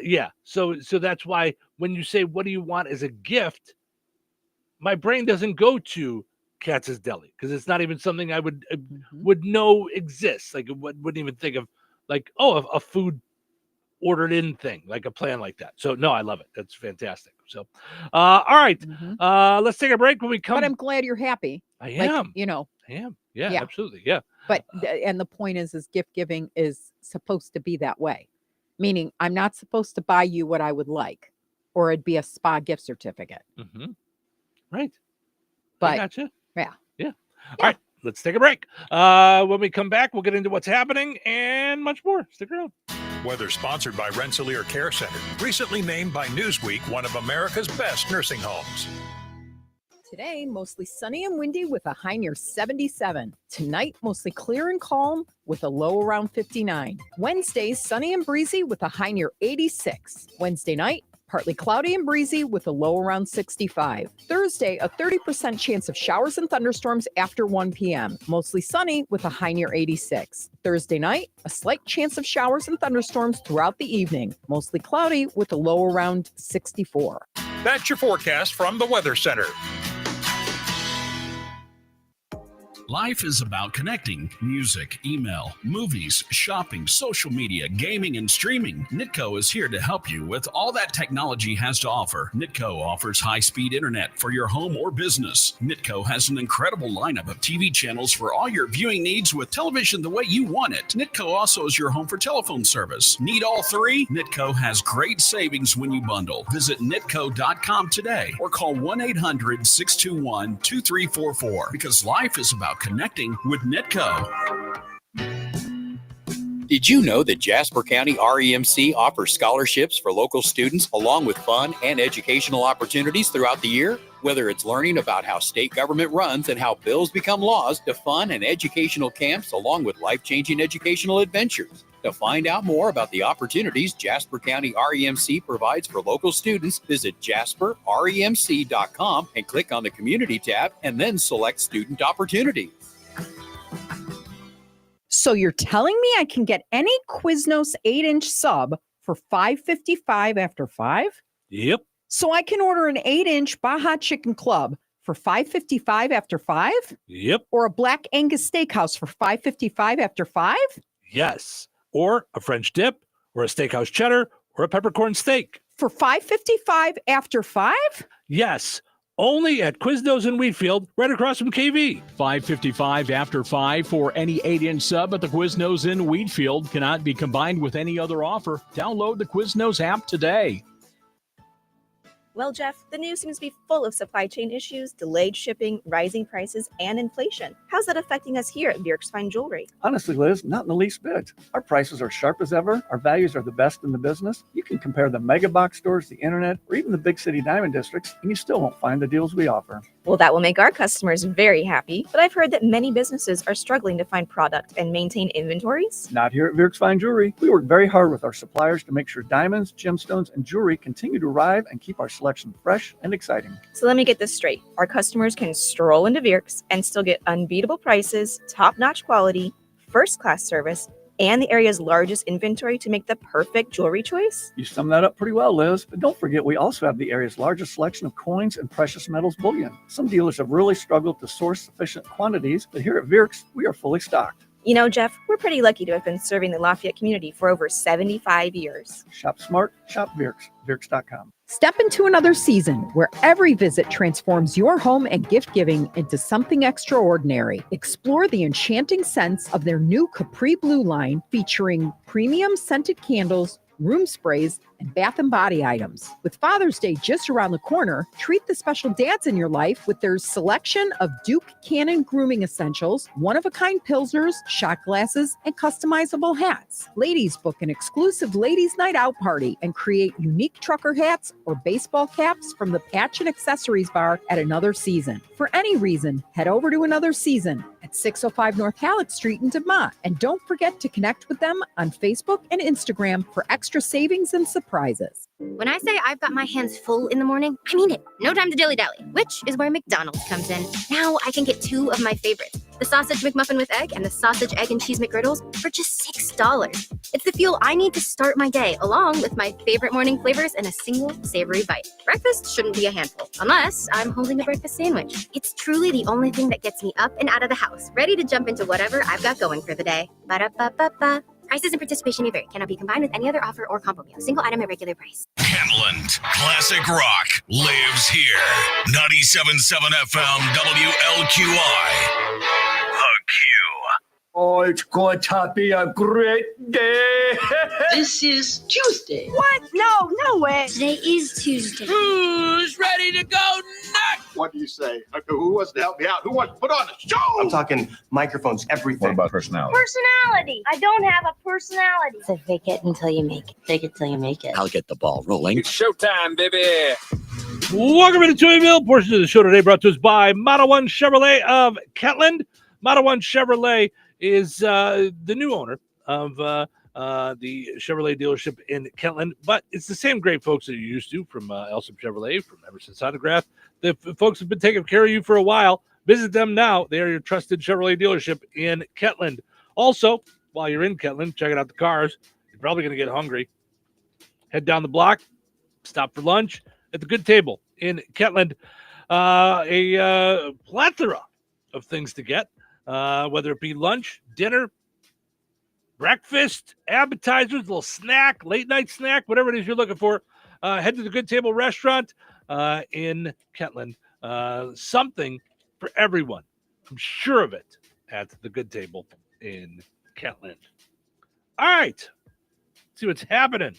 yeah. So that's why when you say, what do you want as a gift? My brain doesn't go to Katz's Deli because it's not even something I would know exists. Like, wouldn't even think of like, a food ordered in thing, like a plan like that. So no, I love it. That's fantastic. So, all right, let's take a break. When we come, but I'm glad you're happy. I am. I am. Yeah, absolutely. Yeah. But and the point is gift giving is supposed to be that way. Meaning I'm not supposed to buy you what I would like, or it'd be a spa gift certificate. Right. But I gotcha. Yeah. All right, let's take a break. When we come back, we'll get into what's happening and much more. Stick around. Weather sponsored by Rensselaer Care Center, recently named by Newsweek one of America's best nursing homes. Today, mostly sunny and windy with a high near 77. Tonight, mostly clear and calm with a low around 59. Wednesday, sunny and breezy with a high near 86. Wednesday night, partly cloudy and breezy with a low around 65. Thursday, a 30% chance of showers and thunderstorms after 1 p.m. Mostly sunny with a high near 86. Thursday night, a slight chance of showers and thunderstorms throughout the evening. Mostly cloudy with a low around 64. That's your forecast from the Weather Center. Life is about connecting. Music, email, movies, shopping, social media, gaming, and streaming. Nitco is here to help you with all that technology has to offer. Nitco offers high-speed internet for your home or business. Nitco has an incredible lineup of TV channels for all your viewing needs with television the way you want it. Nitco also is your home for telephone service. Need all three? Nitco has great savings when you bundle. Visit nitco.com today or call 1-800-621-2344 because life is about connecting with Nitco. Did you know that Jasper County REMC offers scholarships for local students along with fun and educational opportunities throughout the year? Whether it's learning about how state government runs and how bills become laws, to fun and educational camps along with life-changing educational adventures. To find out more about the opportunities Jasper County REMC provides for local students, visit jasperremc.com and click on the Community tab and then select Student Opportunities. So you're telling me I can get any Quiznos 8-inch sub for $5.55 after 5? Yep. So I can order an 8-inch Baja Chicken Club for $5.55 after 5? Yep. Or a Black Angus Steakhouse for $5.55 after 5? Yes. Or a French dip, or a steakhouse cheddar, or a peppercorn steak. For $5.55 after 5? Yes. Only at Quiznos in Wheatfield, right across from KV. $5.55 after 5 for any 8-inch sub at the Quiznos in Wheatfield. Cannot be combined with any other offer. Download the Quiznos app today. Well, Jeff, the news seems to be full of supply chain issues, delayed shipping, rising prices, and inflation. How's that affecting us here at Bjork's Fine Jewelry? Honestly, Liz, not in the least bit. Our prices are sharp as ever. Our values are the best in the business. You can compare the mega box stores, the internet, or even the big city diamond districts, and you still won't find the deals we offer. Well, that will make our customers very happy, but I've heard that many businesses are struggling to find product and maintain inventories. Not here at Bjork's Fine Jewelry. We work very hard with our suppliers to make sure diamonds, gemstones, and jewelry continue to arrive and keep our selection fresh and exciting. So let me get this straight. Our customers can stroll into Bjork's and still get unbeatable prices, top-notch quality, first-class service, and the area's largest inventory to make the perfect jewelry choice? You summed that up pretty well, Liz. But don't forget, we also have the area's largest selection of coins and precious metals bullion. Some dealers have really struggled to source sufficient quantities, but here at Bjork's, we are fully stocked. You know, Jeff, we're pretty lucky to have been serving the Lafayette community for over 75 years. Shop smart, shop Bjork's, Bjork's.com. Step into another season where every visit transforms your home and gift giving into something extraordinary. Explore the enchanting scents of their new Capri Blue line featuring premium scented candles, room sprays, and bath and body items. With Father's Day just around the corner, treat the special dads in your life with their selection of Duke Cannon grooming essentials, one-of-a-kind pilsners, shot glasses, and customizable hats. Ladies, book an exclusive ladies' night out party and create unique trucker hats or baseball caps from the Patch and Accessories Bar at Another Season. For any reason, head over to Another Season at 605 North Halleck Street in DeMont. And don't forget to connect with them on Facebook and Instagram for extra savings and surprises. When I say I've got my hands full in the morning, I mean it. No time to dilly-dally, which is where McDonald's comes in. Now I can get two of my favorites, the Sausage McMuffin with egg and the Sausage, Egg, and Cheese McGriddles for just $6. It's the fuel I need to start my day, along with my favorite morning flavors and a single savory bite. Breakfast shouldn't be a handful, unless I'm holding a breakfast sandwich. It's truly the only thing that gets me up and out of the house, ready to jump into whatever I've got going for the day. Ba-da-ba-ba-ba. Prices and participation may vary. Cannot be combined with any other offer or combo meal. Single item at regular price. Kentland Classic Rock lives here. 97.7 FM WLQI. The Q. Oh, it's going to be a great day. This is Tuesday. What? No way. Today is Tuesday. Who's ready to go nuts? What do you say? Who wants to help me out? Who wants to put on a show? I'm talking microphones, everything. What about personality? Personality. I don't have a personality. So fake it until you make it. Fake it till you make it. I'll get the ball rolling. It's showtime, baby. Welcome to Touhyville. Portion of the show today brought to us by Model 1 Chevrolet of Kentland. Model 1 Chevrolet is the new owner of the Chevrolet dealership in Kentland, but it's the same great folks that you're used to from Elsom Chevrolet, from Emerson's Autograph. The folks have been taking care of you for a while. Visit them now. They are your trusted Chevrolet dealership in Kentland. Also, while you're in Kentland, checking out the cars, you're probably going to get hungry. Head down the block, stop for lunch at the Good Table in Kentland. A plethora of things to get. whether it be lunch, dinner, breakfast, appetizers, little snack, late night snack, whatever it is you're looking for. Head to the Good Table Restaurant in Kentland. Something for everyone. I'm sure of it at the Good Table in Kentland. All right. Let's see what's happening.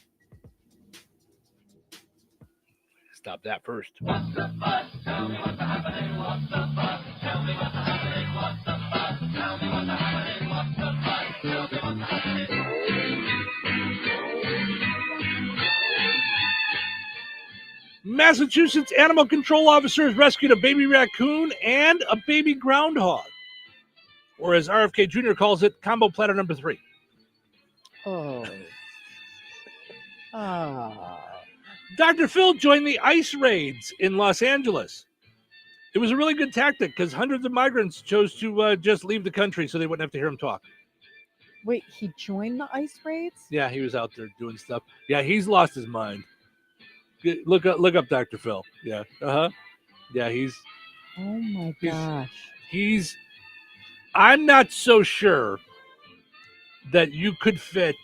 Stop that first. What's the fuss? Tell me what's happening. What's the fuss? Tell me what's happening. What's the fuss? Tell me what's happening. What's the fuss? Tell me what's happening. Massachusetts animal control officers rescued a baby raccoon and a baby groundhog, or as RFK Jr. calls it, combo platter number 3. Oh. Dr. Phil joined the ICE raids in Los Angeles. It was a really good tactic because hundreds of migrants chose to just leave the country so they wouldn't have to hear him talk. Wait, he joined the ICE raids? Yeah, he was out there doing stuff. Yeah, he's lost his mind. Look up Dr. Phil. Yeah. Yeah, he's... Oh, my gosh. I'm not so sure that you could fit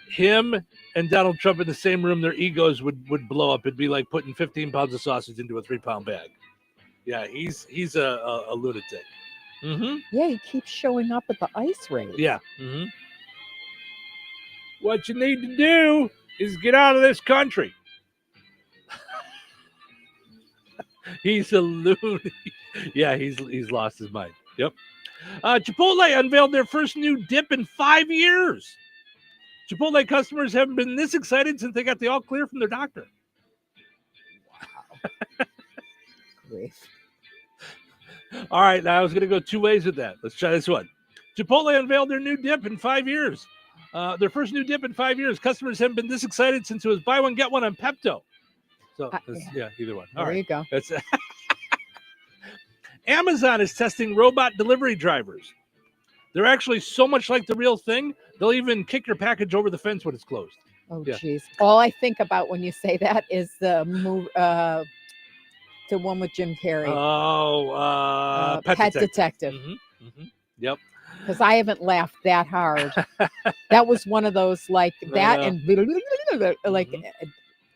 him and Donald Trump in the same room. Their egos would blow up. It'd be like putting 15 pounds of sausage into a 3-pound bag. Yeah, he's a lunatic. Mm-hmm. Yeah, he keeps showing up at the ICE raid. Yeah. Mm-hmm. What you need to do is get out of this country. He's a lunatic. Yeah, he's lost his mind. Yep. Chipotle unveiled their first new dip in 5 years. Chipotle customers haven't been this excited since they got the all clear from their doctor. Wow. Great. All right, now I was going to go 2 ways with that. Let's try this one. Chipotle unveiled their new dip in 5 years. Their first new dip in 5 years. Customers haven't been this excited since it was buy one, get one on Pepto. So, yeah, either one. All there right. You go. That's Amazon is testing robot delivery drivers. They're actually so much like the real thing, they'll even kick your package over the fence when it's closed. Oh, jeez. Yeah. All I think about when you say that is the one with Jim Carrey. Oh, Pet Detective. Mm-hmm. Mm-hmm. Yep. Because I haven't laughed that hard. That was one of those like that and like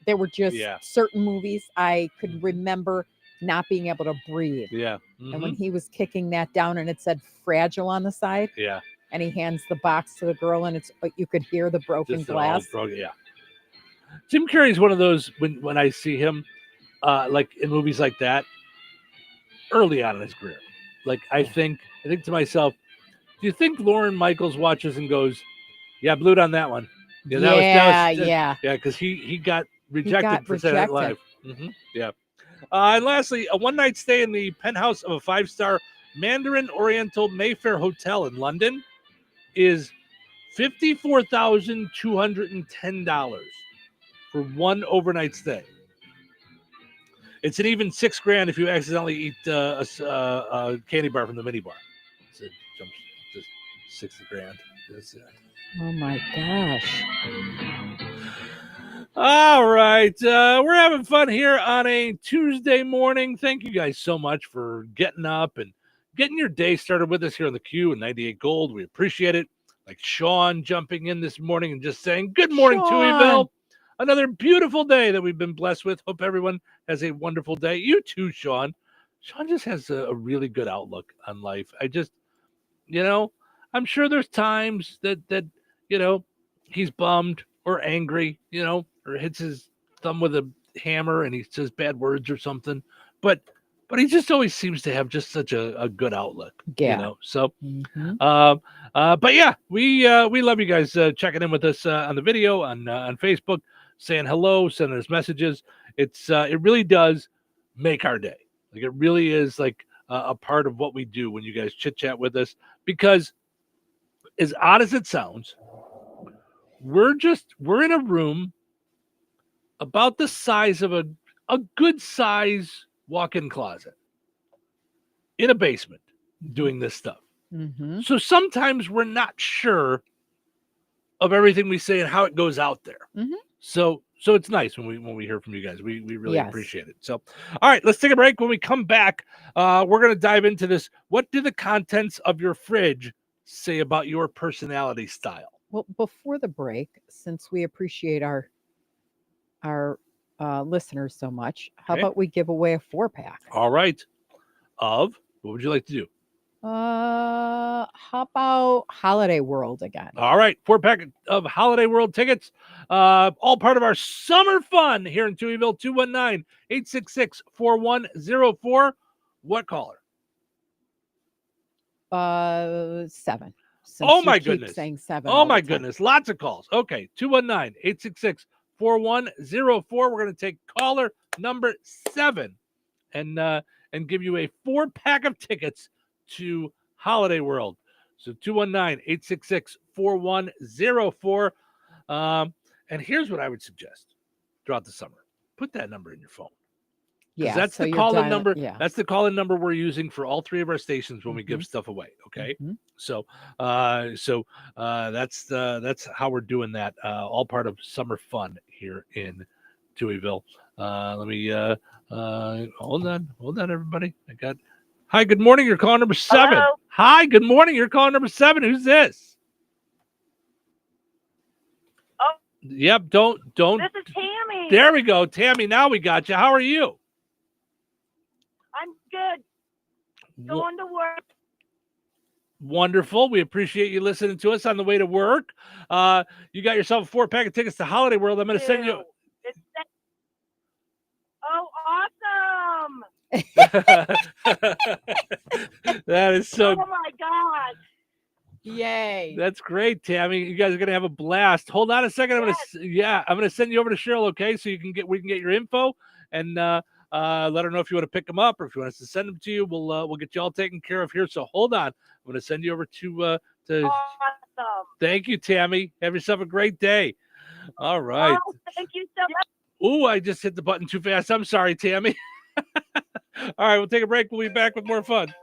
there were just certain movies I could remember not being able to breathe. Yeah. Mm-hmm. And when he was kicking that down and it said fragile on the side. Yeah. And he hands the box to the girl and you could hear the broken glass. Yeah. Jim Carrey is one of those when I see him like in movies like that early on in his career. Like I think to myself, do you think Lauren Michaels watches and goes, yeah, blew it on that one? Yeah, that was because he got rejected for Saturday Night Live. Mm-hmm. Yeah. And lastly, a one-night stay in the penthouse of a 5-star Mandarin Oriental Mayfair Hotel in London is $54,210 for one overnight stay. It's an even $6,000 if you accidentally eat a candy bar from the mini bar. So it jumps to $60,000. Oh my gosh. All right. We're having fun here on a Tuesday morning. Thank you guys so much for getting up and getting your day started with us here on the Q and 98 Gold. We appreciate it. Like Sean jumping in this morning and just saying, good morning, Touhyville. Another beautiful day that we've been blessed with. Hope everyone has a wonderful day. You too, Sean. Sean just has a really good outlook on life. I just, I'm sure there's times that he's bummed or angry, or hits his thumb with a hammer and he says bad words or something. But he just always seems to have just such a good outlook. Yeah. So, but yeah, we love you guys checking in with us on the video on Facebook, saying hello, sending us messages. It really does make our day. Like it really is like a part of what we do when you guys chit chat with us, because as odd as it sounds, we're in a room about the size of a good size walk-in closet in a basement doing this stuff. Mm-hmm. So sometimes we're not sure of everything we say and how it goes out there. Mm-hmm. So So it's nice when we hear from you guys. We really Yes. appreciate it. So, all right, let's take a break. When we come back, we're going to dive into this. What do the contents of your fridge say about your personality style? Well, before the break, since we appreciate our listeners so much, how Okay. about we give away a 4-pack? All right. What would you like to do? How about Holiday World again? All right, 4-pack of Holiday World tickets, all part of our summer fun here in Touhyville. 219-866-4104. What caller? 7. Oh, Since my you keep goodness. saying 7 Oh, all my the time. goodness. Lots of calls. Okay, 219-866-4104. We're going to take caller number 7 and give you a 4-pack of tickets to Holiday World. So 219-866-4104. And here's what I would suggest throughout the summer. Put that number in your phone. Yeah, That's so the you're call-in dialing- number. yeah. That's the call-in number we're using for all 3 of our stations when we give stuff away. Okay. So that's how we're doing that. All part of summer fun here in Touhyville. Let me hold on, everybody. Hi, good morning. You're calling number 7. Hello? Hi, good morning. You're calling number 7. Who's this? Oh. Yep. Don't. This is Tammy. There we go, Tammy. Now we got you. How are you? I'm good. Going to work. Wonderful. We appreciate you listening to us on the way to work. You got yourself a 4-pack of tickets to Holiday World. I'm going to send you. Oh, awesome. That is so. Oh, my God. Yay. That's great, Tammy. You guys are going to have a blast. Hold on a second. I'm going to send you over to Cheryl, okay? So we can get your info and let her know if you want to pick them up or if you want us to send them to you. We'll get you all taken care of here. So hold on. I'm going to send you over to Awesome. Thank you, Tammy. Have yourself a great day. All right. Oh, thank you so much. Ooh, I just hit the button too fast. I'm sorry, Tammy. All right, we'll take a break. We'll be back with more fun.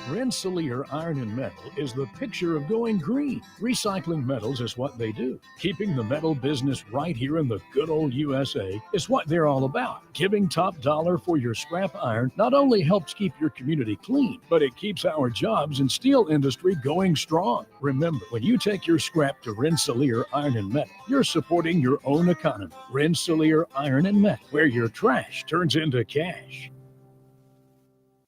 Rensselaer Iron and Metal is the picture of going green. Recycling metals is what they do. Keeping the metal business right here in the good old USA is what they're all about. Giving top dollar for your scrap iron not only helps keep your community clean, but it keeps our jobs and steel industry going strong. Remember, when you take your scrap to Rensselaer Iron and Metal, you're supporting your own economy. Rensselaer Iron and Metal, where your trash turns into cash.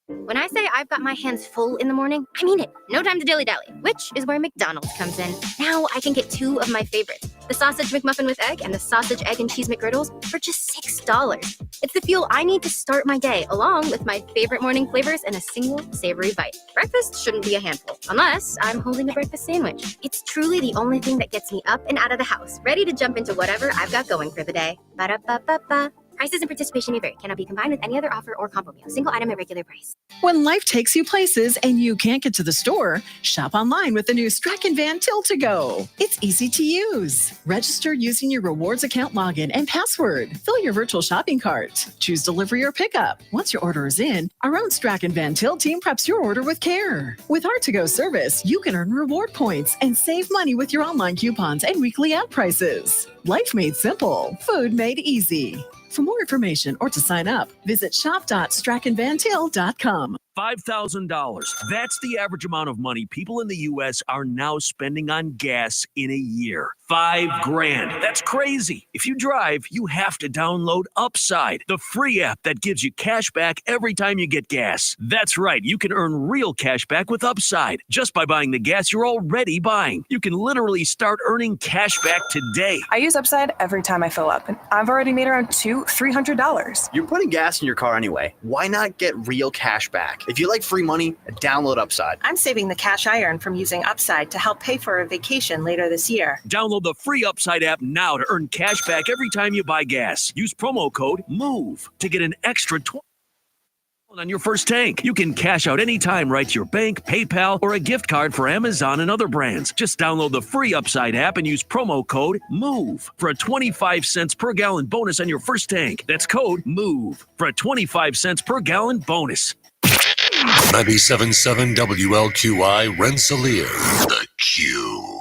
When I say I've got my hands full in the morning, I mean it. No time to dilly-dally, which is where McDonald's comes in. Now I can get 2 of my favorites, the sausage McMuffin with egg and the sausage, egg, and cheese McGriddles for just $6. It's the fuel I need to start my day, along with my favorite morning flavors and a single savory bite. Breakfast shouldn't be a handful, unless I'm holding a breakfast sandwich. It's truly the only thing that gets me up and out of the house, ready to jump into whatever I've got going for the day. Ba-da-ba-ba-ba. Prices and participation may vary. Cannot be combined with any other offer or combo meal. Single item at regular price. When life takes you places and you can't get to the store, shop online with the new Strachan Van Til to Go. It's easy to use. Register using your rewards account login and password. Fill your virtual shopping cart. Choose delivery or pickup. Once your order is in, our own Strachan Van Til team preps your order with care. With our to-go service, you can earn reward points and save money with your online coupons and weekly ad prices. Life made simple. Food made easy. For more information or to sign up, visit shop.strachanvantil.com. $5,000. That's the average amount of money people in the U.S. are now spending on gas in a year. $5,000. That's crazy. If you drive, you have to download Upside, the free app that gives you cash back every time you get gas. That's right. You can earn real cash back with Upside just by buying the gas you're already buying. You can literally start earning cash back today. I use Upside every time I fill up, and I've already made around $200-$300. You're putting gas in your car anyway. Why not get real cash back? If you like free money, download Upside. I'm saving the cash I earn from using Upside to help pay for a vacation later this year. Download the free Upside app now to earn cash back every time you buy gas. Use promo code MOVE to get an extra $20 on your first tank. You can cash out anytime right to your bank, PayPal, or a gift card for Amazon and other brands. Just download the free Upside app and use promo code MOVE for a 25 cents per gallon bonus on your first tank. That's code MOVE for a 25 cents per gallon bonus. 97.7 WLQI Rensselaer, The Q.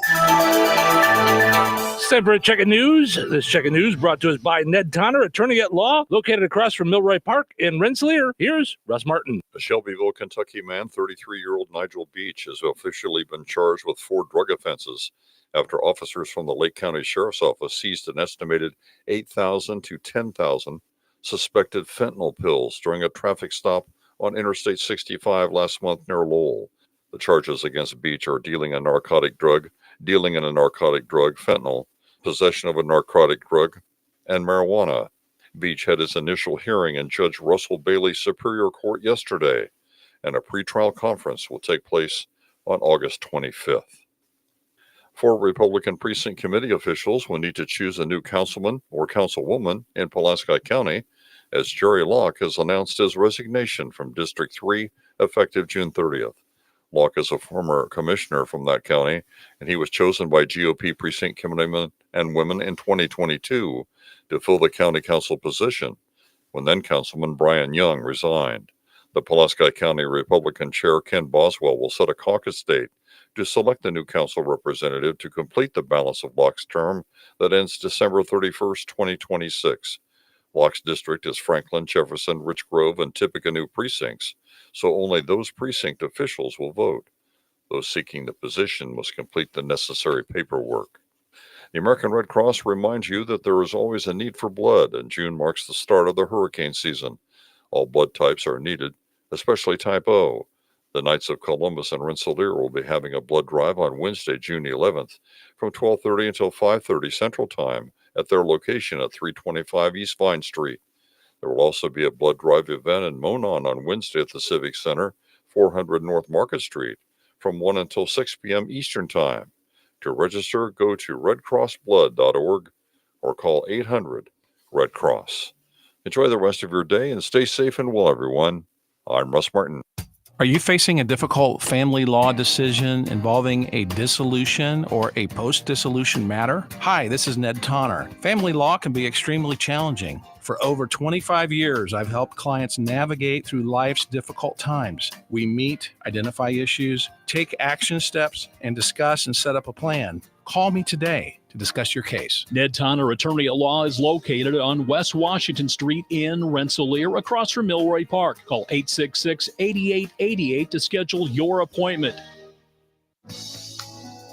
It's time for a check of news. This check of news brought to us by Ned Tonner, attorney at law, located across from Milroy Park in Rensselaer. Here's Russ Martin. A Shelbyville, Kentucky man, 33-year-old Nigel Beach, has officially been charged with 4 drug offenses after officers from the Lake County Sheriff's Office seized an estimated 8,000 to 10,000 suspected fentanyl pills during a traffic stop on Interstate 65 last month near Lowell. The charges against Beach are dealing in a narcotic drug, fentanyl, possession of a narcotic drug, and marijuana. Beach had his initial hearing in Judge Russell Bailey's Superior Court yesterday, and a pretrial conference will take place on August 25th. 4 Republican precinct committee officials will need to choose a new councilman or councilwoman in Pulaski County, as Jerry Locke has announced his resignation from District 3 effective June 30th. Locke is a former commissioner from that county, and he was chosen by GOP precinct committeemen and women in 2022 to fill the county council position, when then Councilman Brian Young resigned. The Pulaski County Republican Chair Ken Boswell will set a caucus date to select a new council representative to complete the balance of Locke's term that ends December 31st, 2026. Locke's district is Franklin, Jefferson, Rich Grove, and Tippecanoe precincts, so only those precinct officials will vote. Those seeking the position must complete the necessary paperwork. The American Red Cross reminds you that there is always a need for blood, and June marks the start of the hurricane season. All blood types are needed, especially type O. The Knights of Columbus and Rensselaer will be having a blood drive on Wednesday, June 11th, from 12:30 until 5:30 Central Time at their location at 325 East Vine Street. There will also be a blood drive event in Monon on Wednesday at the Civic Center, 400 North Market Street, from 1 until 6 p.m. Eastern Time. To register, go to redcrossblood.org or call 800-RED-CROSS. Enjoy the rest of your day and stay safe and well, everyone. I'm Russ Martin. Are you facing a difficult family law decision involving a dissolution or a post-dissolution matter? Hi, this is Ned Tonner. Family law can be extremely challenging. For over 25 years, I've helped clients navigate through life's difficult times. We meet, identify issues, take action steps, and discuss and set up a plan. Call me today to discuss your case. Ned Tonner, attorney at law, is located on West Washington Street in Rensselaer, across from Milroy Park. Call 866-8888 to schedule your appointment.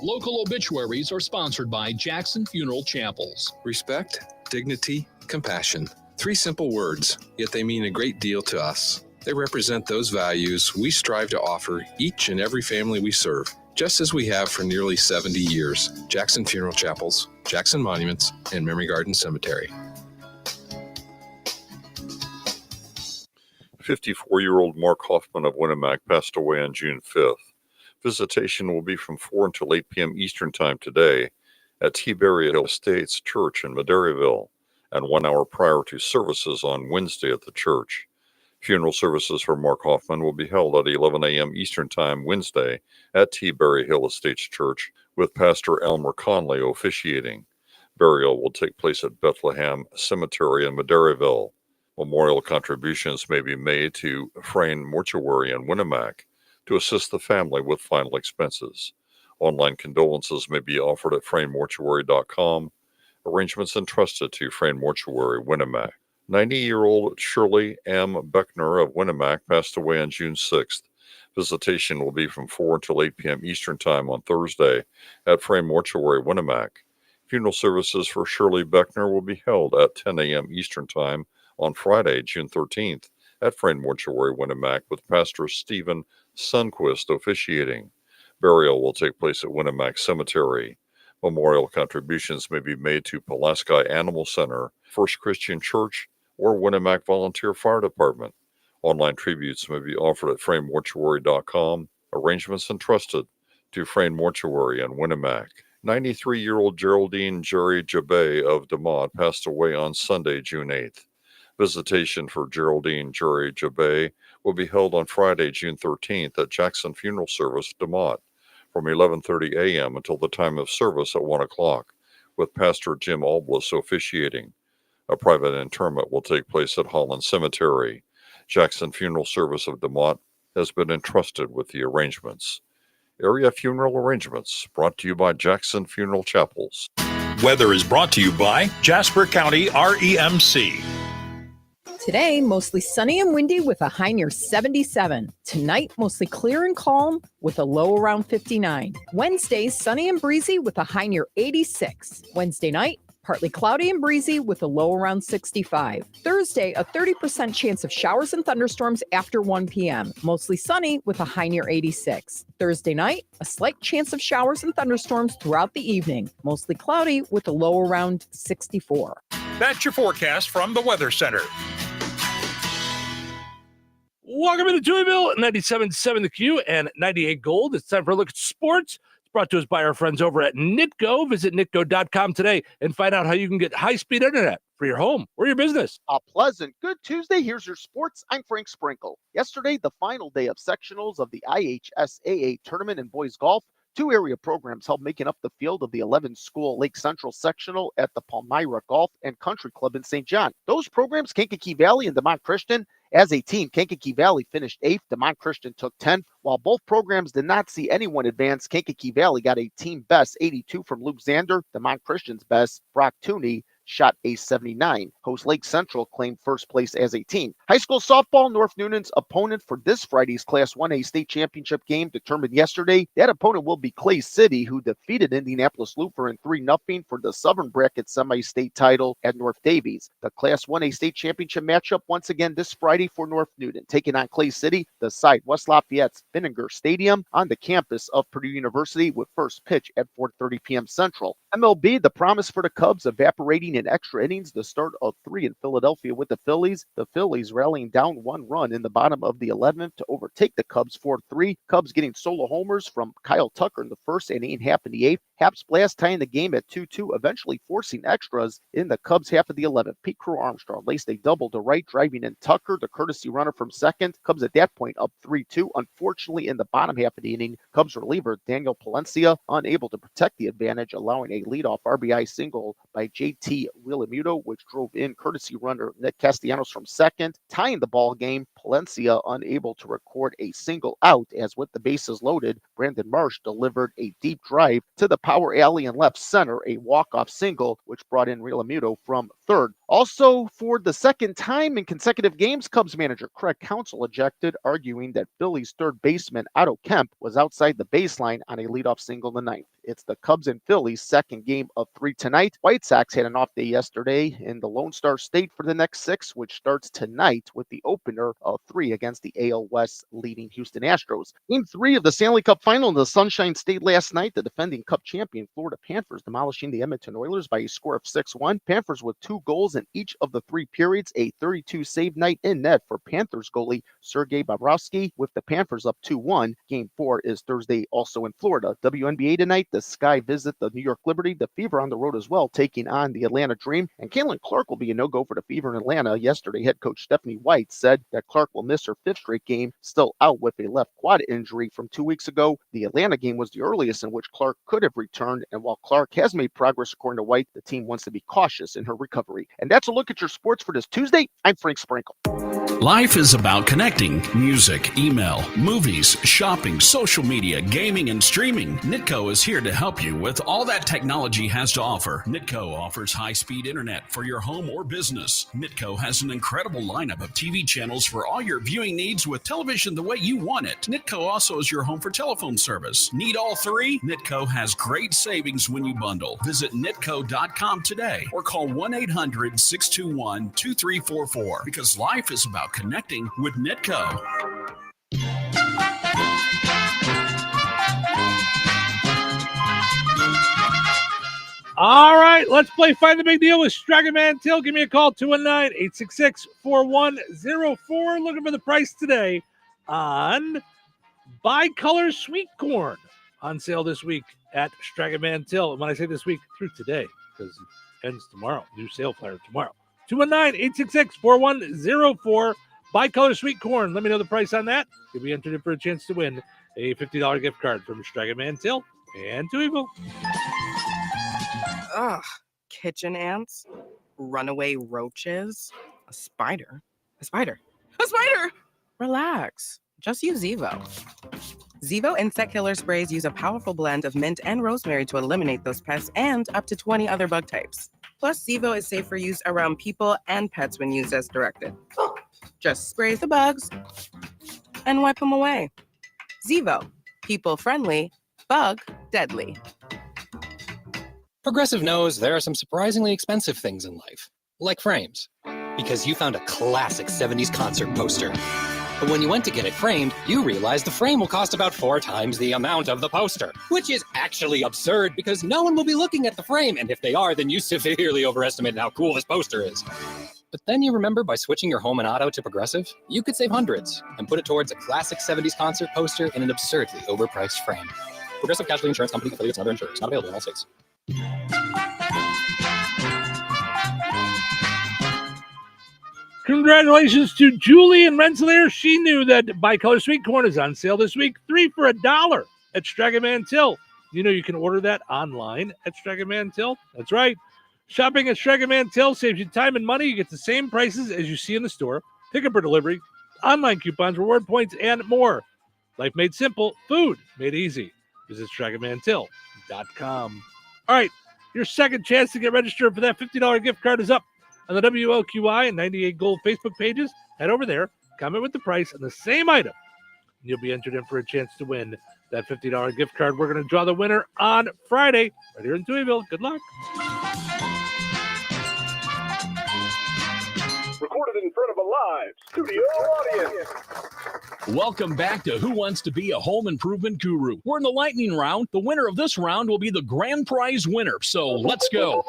Local obituaries are sponsored by Jackson Funeral Chapels. Respect, dignity, compassion. 3 simple words, yet they mean a great deal to us. They represent those values we strive to offer each and every family we serve, just as we have for nearly 70 years. Jackson Funeral Chapels, Jackson Monuments, and Memory Garden Cemetery. 54-year-old Mark Hoffman of Winnemac passed away on June 5th. Visitation will be from 4 until 8 p.m. Eastern Time today at Touhyville Estates Church in Maderaville, and 1 hour prior to services on Wednesday at the church. Funeral services for Mark Hoffman will be held at 11 a.m. Eastern Time Wednesday at T-Berry Hill Estates Church, with Pastor Elmer Conley officiating. Burial will take place at Bethlehem Cemetery in Maderaville. Memorial contributions may be made to Frayne Mortuary in Winnemac to assist the family with final expenses. Online condolences may be offered at fraynemortuary.com. Arrangements entrusted to Frayne Mortuary, Winnemac. 90-year-old Shirley M. Beckner of Winnemac passed away on June 6th. Visitation will be from 4 until 8 p.m. Eastern Time on Thursday at Frayne Mortuary, Winnemac. Funeral services for Shirley Beckner will be held at 10 a.m. Eastern Time on Friday, June 13th at Frayne Mortuary, Winnemac, with Pastor Stephen Sundquist officiating. Burial will take place at Winnemac Cemetery. Memorial contributions may be made to Pulaski Animal Center, First Christian Church, or Winnemac Volunteer Fire Department. Online tributes may be offered at fraynemortuary.com. Arrangements entrusted to Frayne Mortuary in Winnemac. 93-year-old Geraldine Jerry Jabay of DeMott passed away on Sunday, June 8th. Visitation for Geraldine Jerry Jabay will be held on Friday, June 13th at Jackson Funeral Service, DeMott, from 11:30 a.m. until the time of service at 1 o'clock, with Pastor Jim Alblas officiating. A private interment will take place at Holland Cemetery. Jackson Funeral Service of DeMott has been entrusted with the arrangements. Area funeral arrangements brought to you by Jackson Funeral Chapels. Weather is brought to you by Jasper County REMC. Today, mostly sunny and windy with a high near 77. Tonight, mostly clear and calm with a low around 59. Wednesday, sunny and breezy with a high near 86. Wednesday night, partly cloudy and breezy with a low around 65. Thursday, a 30% chance of showers and thunderstorms after 1 p.m. Mostly sunny with a high near 86. Thursday night, a slight chance of showers and thunderstorms throughout the evening. Mostly cloudy with a low around 64. That's your forecast from the Weather Center. Welcome to Touhyville, 97.7 The Q and 98 Gold. It's time for a look at sports. It's brought to us by our friends over at Nitco. Visit nitco.com today and find out how you can get high-speed internet for your home or your business. A pleasant good Tuesday. Here's your sports. I'm Frank Sprinkle. Yesterday, the final day of sectionals of the IHSAA tournament in boys golf. 2 area programs held making up the field of the 11-school Lake Central sectional at the Palmyra Golf and Country Club in St. John. Those programs, Kankakee Valley and DeMont Christian. As a team, Kankakee Valley finished 8th, DeMont Christian took 10th. While both programs did not see anyone advance, Kankakee Valley got a team best 82 from Luke Zander. DeMont Christian's best, Brock Tooney, shot a 79. Host Lake Central claimed first place as a team. High school softball, North Noonan's opponent for this Friday's Class 1A state championship game determined yesterday. That opponent will be Clay City, who defeated Indianapolis Lutheran 3-0 for the Southern Bracket semi-state title at North Davies. The Class 1A state championship matchup once again this Friday for North Newton. Taking on Clay City, the site West Lafayette's Vinegar Stadium on the campus of Purdue University with first pitch at 4:30 p.m. Central. MLB, the promise for the Cubs evaporating in extra innings, the start of 3 in Philadelphia with the Phillies. The Phillies rallying down 1 run in the bottom of the 11th to overtake the Cubs 4-3. Cubs getting solo homers from Kyle Tucker in the first and Ian Happ in the 8th. Happ's blast tying the game at 2-2, eventually forcing extras in the Cubs half of the 11th. Pete Crow Armstrong laced a double to right, driving in Tucker, the courtesy runner from second. Cubs at that point up 3-2. Unfortunately, in the bottom half of the inning, Cubs reliever Daniel Palencia unable to protect the advantage, allowing a leadoff RBI single by JT Realmuto, which drove in courtesy runner Nick Castellanos from second. Tying the ball game, Palencia unable to record a single out, as with the bases loaded, Brandon Marsh delivered a deep drive to the power alley in left center, a walk-off single, which brought in Realmuto from third. Also, for the second time in consecutive games, Cubs manager Craig Counsell ejected, arguing that Phillies third baseman Otto Kemp was outside the baseline on a leadoff single in the 9th. It's the Cubs and Phillies' second game of 3 tonight. White Sox had an off day yesterday in the Lone Star State for the next 6, which starts tonight with the opener of 3 against the AL West leading Houston Astros. Game 3 of the Stanley Cup Final in the Sunshine State last night, the defending Cup champion Florida Panthers demolishing the Edmonton Oilers by a score of 6-1. Panthers with 2 goals in each of the 3 periods, a 32-save night in net for Panthers goalie Sergei Bobrovsky, with the Panthers up 2-1. Game 4 is Thursday, also in Florida. WNBA tonight, the Sky visit the New York Liberty. The Fever on the road as well, taking on the Atlanta Dream. And Caitlin Clark will be a no-go for the Fever in Atlanta. Yesterday, head coach Stephanie White said that Clark will miss her 5th straight game, still out with a left quad injury from 2 weeks ago. The Atlanta game was the earliest in which Clark could have returned, and while Clark has made progress according to White, the team wants to be cautious in her recovery. And that's a look at your sports for this Tuesday. I'm Frank Sprinkle. Life is about connecting. Music, email, movies, shopping, social media, gaming, and streaming. Nitco is here to help you with all that technology has to offer. Nitco offers high-speed internet for your home or business. Nitco has an incredible lineup of TV channels for all your viewing needs with television the way you want it. Nitco also is your home for telephone service. Need all 3? Nitco has great savings when you bundle. Visit nitco.com today or call 1-800-621-2344 because life is about connecting with Nitco. All right, let's play Find the Big Deal with Dragon Man Till. Give me a call, 219-866-4104. Looking for the price today on Bicolor Sweet Corn, on sale this week at Dragon Man Till. And when I say this week, through today, because it ends tomorrow. New sale flyer tomorrow. 219-866-4104. Bicolor Sweet Corn. Let me know the price on that. You'll be entered in for a chance to win a $50 gift card from Dragon Man Till and Touhyville. Ugh, kitchen ants, runaway roaches, a spider. Relax, just use Evo. Zevo insect killer sprays use a powerful blend of mint and rosemary to eliminate those pests and up to 20 other bug types. Plus, Zevo is safe for use around people and pets when used as directed. Just spray the bugs and wipe them away. Zevo, people friendly, bug deadly. Progressive knows there are some surprisingly expensive things in life, like frames, because you found a classic 70s concert poster. But when you went to get it framed, you realized the frame will cost about 4 times the amount of the poster, which is actually absurd because no one will be looking at the frame, and if they are, then you severely overestimated how cool this poster is. But then you remember by switching your home and auto to Progressive, you could save hundreds and put it towards a classic 70s concert poster in an absurdly overpriced frame. Progressive Casualty Insurance Company, affiliates, and other insurers. Not available in all states. Congratulations to Julie in Rensselaer. She knew that Bicolor Sweet Corn is on sale this week. 3 for $1 at Strega Mantell. You know you can order that online at Strega Mantell. That's right. Shopping at Strega Mantell saves you time and money. You get the same prices as you see in the store. Pickup or delivery, online coupons, reward points, and more. Life made simple, food made easy. Visit StragaMantell.com. All right, your second chance to get registered for that $50 gift card is up on the WLQI and 98 Gold Facebook pages. Head over there, comment with the price on the same item, and you'll be entered in for a chance to win that $50 gift card. We're going to draw the winner on Friday right here in Touhyville. Good luck. Recorded in front of a live studio audience. Welcome back to Who Wants to Be a Home Improvement Guru. We're in the lightning round. The winner of this round will be the grand prize winner. So let's go.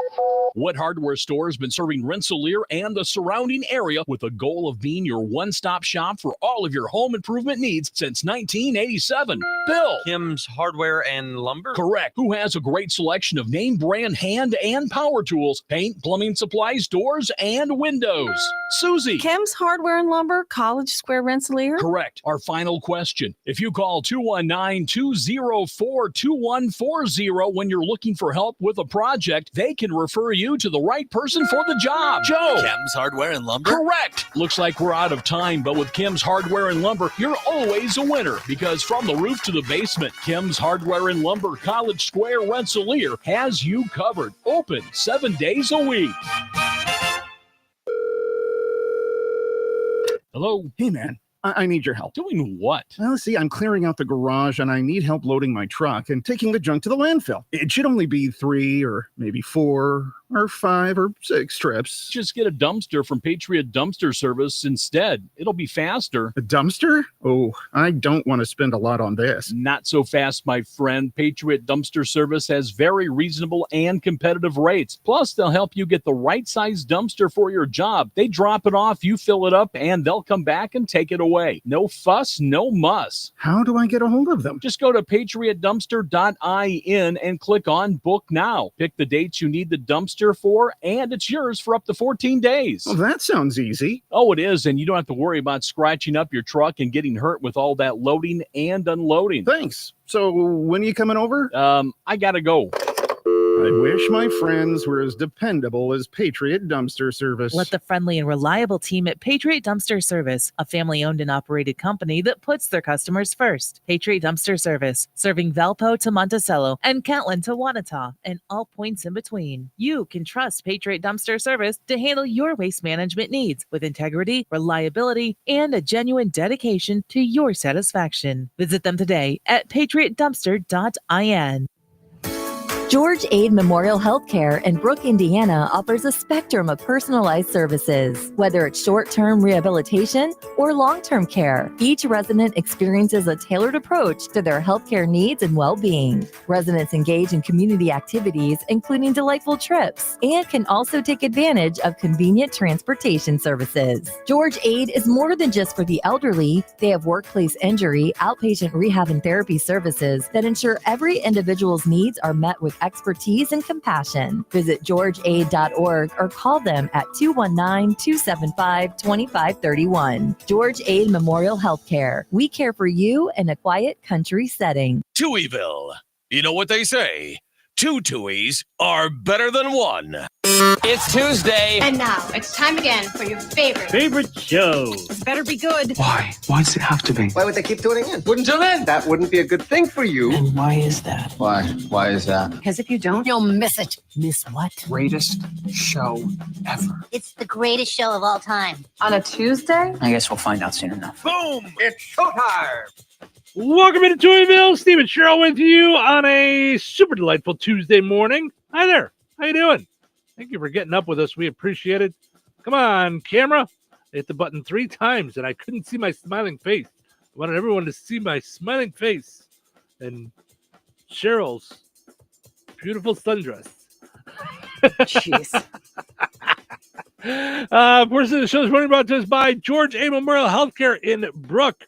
What hardware store has been serving Rensselaer and the surrounding area with the goal of being your one-stop shop for all of your home improvement needs since 1987? Bill. Kim's Hardware and Lumber? Correct. Who has a great selection of name brand hand and power tools, paint, plumbing supplies, doors, and windows? Susie. Kim's Hardware and Lumber, College Square, Rensselaer. Correct. Our final question. If you call 219-204-2140 when you're looking for help with a project, they can refer you to the right person for the job. Joe. Kim's Hardware and Lumber? Correct. Looks like we're out of time, but with Kim's Hardware and Lumber, you're always a winner because from the roof to the basement, Kim's Hardware and Lumber, College Square, Rensselaer has you covered. Open 7 days a week. Hello? Hey, man. I need your help. Doing what? Well, see, I'm clearing out the garage and I need help loading my truck and taking the junk to the landfill. It should only be 3 or maybe 4 or 5 or 6 trips. Just get a dumpster from Patriot Dumpster Service instead. It'll be faster. A dumpster? Oh, I don't want to spend a lot on this. Not so fast, my friend. Patriot Dumpster Service has very reasonable and competitive rates. Plus, they'll help you get the right size dumpster for your job. They drop it off, you fill it up, and they'll come back and take it away. No fuss, no muss. How do I get a hold of them? Just go to patriotdumpster.in and click on Book Now. Pick the dates you need the dumpster for, and it's yours for up to 14 days. Well, that sounds easy. Oh, it is, and you don't have to worry about scratching up your truck and getting hurt with all that loading and unloading. Thanks. So when are you coming over? I gotta go. I wish my friends were as dependable as Patriot Dumpster Service. Let the friendly and reliable team at Patriot Dumpster Service, a family-owned and operated company that puts their customers first. Patriot Dumpster Service, serving Valpo to Monticello and Catlin to Wanata and all points in between. You can trust Patriot Dumpster Service to handle your waste management needs with integrity, reliability, and a genuine dedication to your satisfaction. Visit them today at patriotdumpster.in. George Aid Memorial Healthcare in Brook, Indiana offers a spectrum of personalized services. Whether it's short-term rehabilitation or long-term care, each resident experiences a tailored approach to their healthcare needs and well-being. Residents engage in community activities, including delightful trips, and can also take advantage of convenient transportation services. George Aid is more than just for the elderly. They have workplace injury, outpatient rehab and therapy services that ensure every individual's needs are met with expertise and compassion. Visit georgeaid.org or call them at 219-275-2531. George Aid Memorial Healthcare. We care for you in a quiet country setting. Touhyville. You know what they say? 2 Touhies are better than one. It's Tuesday. And now it's time again for your Favorite show. This better be good. Why? Why does it have to be? Why would they keep tuning in? Wouldn't tune in. That wouldn't be a good thing for you. And why is that? Why? Why is that? Because if you don't, you'll miss it. Miss what? Greatest show ever. It's the greatest show of all time. On a Tuesday? I guess we'll find out soon enough. Boom! It's showtime. Welcome into Touhyville. Steve and Cheryl with you on a super delightful Tuesday morning. Hi there. How you doing? Thank you for getting up with us. We appreciate it. Come on, camera. I hit the button 3 times, and I couldn't see my smiling face. I wanted everyone to see my smiling face and Cheryl's beautiful sundress. Jeez. Portion of the show is running brought to us by George A. Memorial Healthcare in Brook.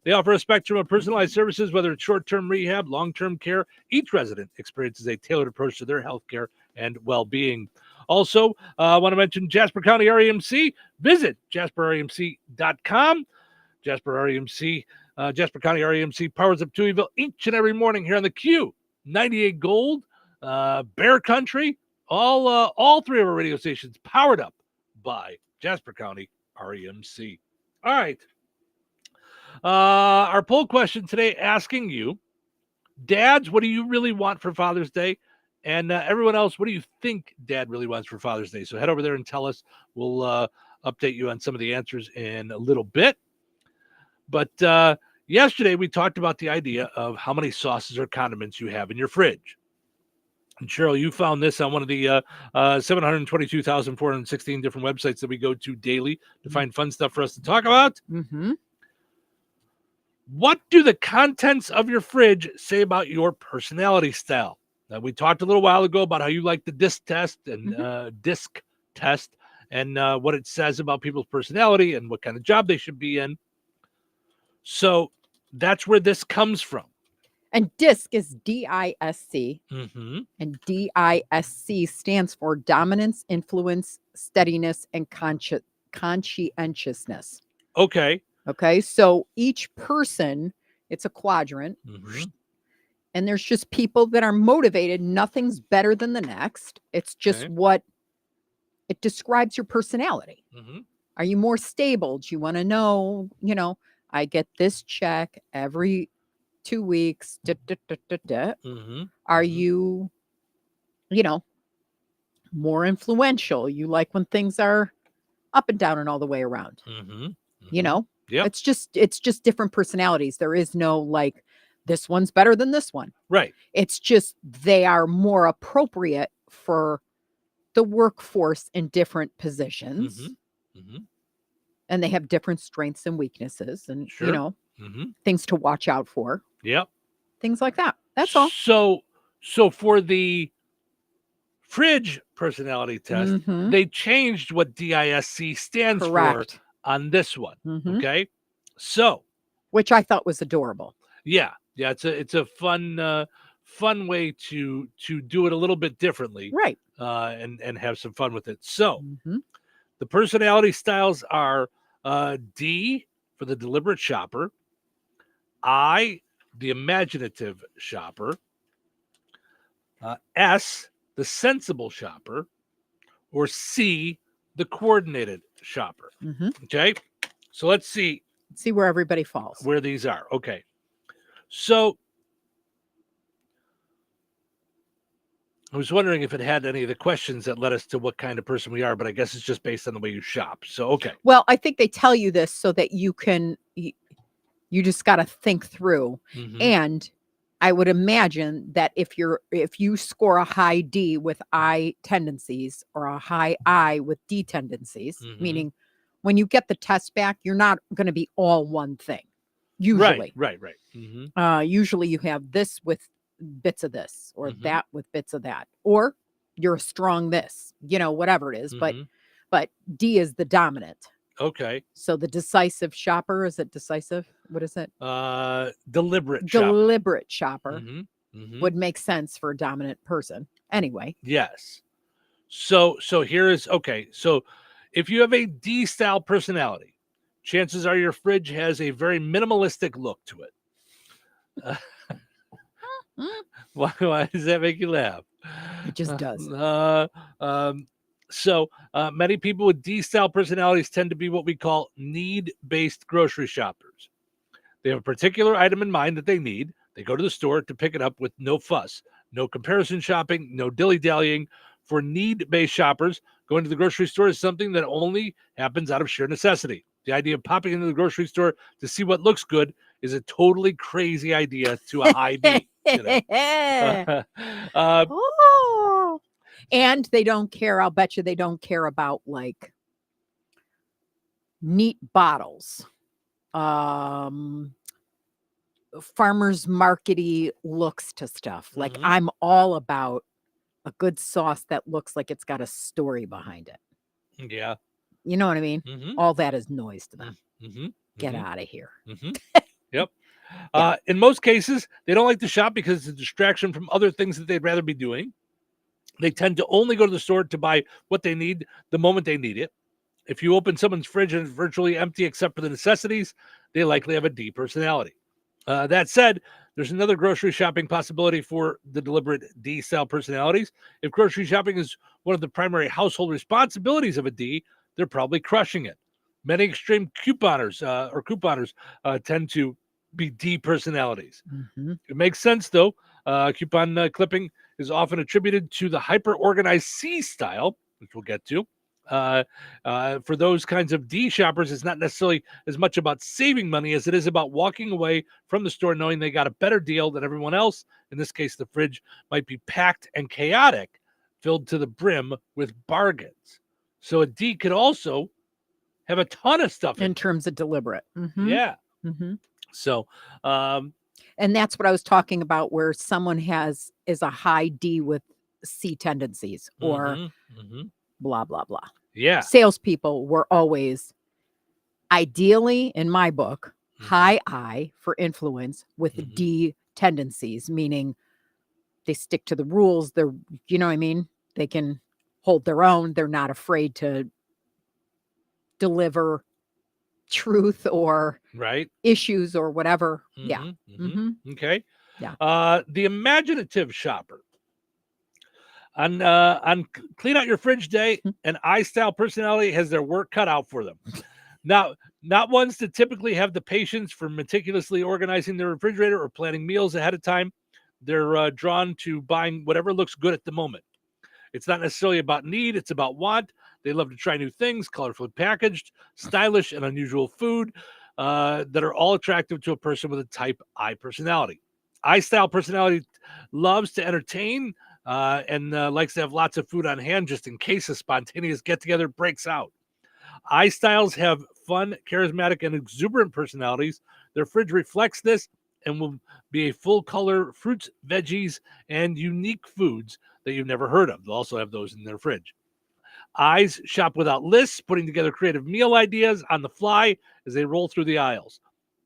They offer a spectrum of personalized services, whether it's short-term rehab, long-term care. Each resident experiences a tailored approach to their health care and well-being. Also, I want to mention Jasper County REMC. Visit jasperremc.com. Jasper County REMC powers up Touhyville each and every morning here on the Q. 98 Gold, Bear Country, all 3 of our radio stations powered up by Jasper County REMC. All right. Our poll question today asking you, dads, what do you really want for Father's Day? And everyone else, what do you think Dad really wants for Father's Day? So head over there and tell us. We'll update you on some of the answers in a little bit. But yesterday we talked about the idea of how many sauces or condiments you have in your fridge. And Cheryl, you found this on one of the 722,416 different websites that we go to daily to find fun stuff for us to talk about. Mm-hmm. What do the contents of your fridge say about your personality style? Now, we talked a little while ago about how you like the DISC test and what it says about people's personality and what kind of job they should be in. So that's where this comes from. And DISC is D-I-S-C. Mm-hmm. And D-I-S-C stands for dominance, influence, steadiness, and conscientiousness. Okay. Okay. So each person, it's a quadrant. Mm-hmm. And there's just people that are motivated. Nothing's better than the next. It's just what it describes your personality. Mm-hmm. Are you more stable? Do you want to know, I get this check every 2 weeks. Mm-hmm. Are you, more influential? You like when things are up and down and all the way around. Mm-hmm. Yep. It's just different personalities. There is no like, this one's better than this one. Right. It's just they are more appropriate for the workforce in different positions. Mm-hmm. Mm-hmm. And they have different strengths and weaknesses and, Mm-hmm. things to watch out for. Yep. Things like that. That's all. So for the fridge personality test, Mhm. they changed what DISC stands Correct. for on this one. Mhm. Okay. So, Which I thought was adorable. yeah, it's a fun way to do it a little bit differently. Right. And have some fun with it. So, Mhm. the personality styles are D for the deliberate shopper, I, the imaginative shopper, S, the sensible shopper, or C, the coordinated shopper. Mhm. Okay. So let's see where everybody falls. Where these are. Okay. So I was wondering if it had any of the questions that led us to what kind of person we are, but I guess it's just based on the way you shop. So, okay. Well, I think they tell you this so that you you just got to think through. Mhm. And I would imagine that if you score a high D with I tendencies or a high I with D tendencies, Mhm. meaning when you get the test back, you're not going to be all one thing. Usually. Right. Mm-hmm. Usually you have this with bits of this or Mhm. that with bits of that, or you're a strong this, whatever it is. Mhm. But D is the dominant. Okay. So the decisive shopper, is it decisive? What is it? Deliberate shopper. Deliberate shopper Mhm. Mhm. would make sense for a dominant person. Anyway. Yes. So here is okay. So if you have a D style personality, chances are your fridge has a very minimalistic look to it. Why does that make you laugh? It just does. So many people with D-style personalities tend to be what we call need-based grocery shoppers. They have a particular item in mind that they need. They go to the store to pick it up with no fuss, no comparison shopping, no dilly-dallying. For need-based shoppers, going to the grocery store is something that only happens out of sheer necessity. The idea of popping into the grocery store to see what looks good is a totally crazy idea to a high D. And they don't care. I'll bet you they don't care about like neat bottles, farmers markety looks to stuff. Like I'm all about a good sauce that looks like it's got a story behind it. Yeah. You know what I mean? All that is noise to them. Get out of here. Yep. In most cases, they don't like to shop because it's a distraction from other things that they'd rather be doing. They tend to only go to the store to buy what they need the moment they need it. If you open someone's fridge and it's virtually empty except for the necessities, they likely have a D personality. That said, there's another grocery shopping possibility for the deliberate D-style personalities. If grocery shopping is one of the primary household responsibilities of a D, they're probably crushing it. Many extreme couponers tend to be D personalities. It makes sense, though. Coupon clipping is often attributed to the hyper-organized C style, which we'll get to. For those kinds of D shoppers, it's not necessarily as much about saving money as it is about walking away from the store knowing they got a better deal than everyone else. In this case, the fridge might be packed and chaotic, filled to the brim with bargains. So a D could also have a ton of stuff in terms of deliberate. Yeah. So, and that's what I was talking about, where someone is a high D with C tendencies or blah, blah, blah. Yeah. Salespeople were always, ideally, in my book, high I for influence with D tendencies, meaning they stick to the rules. They're, you know what I mean? They can hold their own. They're not afraid to deliver truth or issues or whatever. Yeah. Okay. Yeah. The imaginative shopper. On Clean Out Your Fridge Day, an I-style personality has their work cut out for them. Now, not ones that typically have the patience for meticulously organizing their refrigerator or planning meals ahead of time. They're drawn to buying whatever looks good at the moment. It's not necessarily about need, it's about want. They love to try new things, colorfully packaged, stylish, and unusual food that are all attractive to a person with a type I personality. I-style personality loves to entertain and likes to have lots of food on hand just in case a spontaneous get-together breaks out. I-styles have fun, charismatic, and exuberant personalities. Their fridge reflects this and will be a full-color fruits, veggies, and unique foods that you've never heard of. They'll also have those in their fridge. Eyes shop without lists, putting together creative meal ideas on the fly as they roll through the aisles.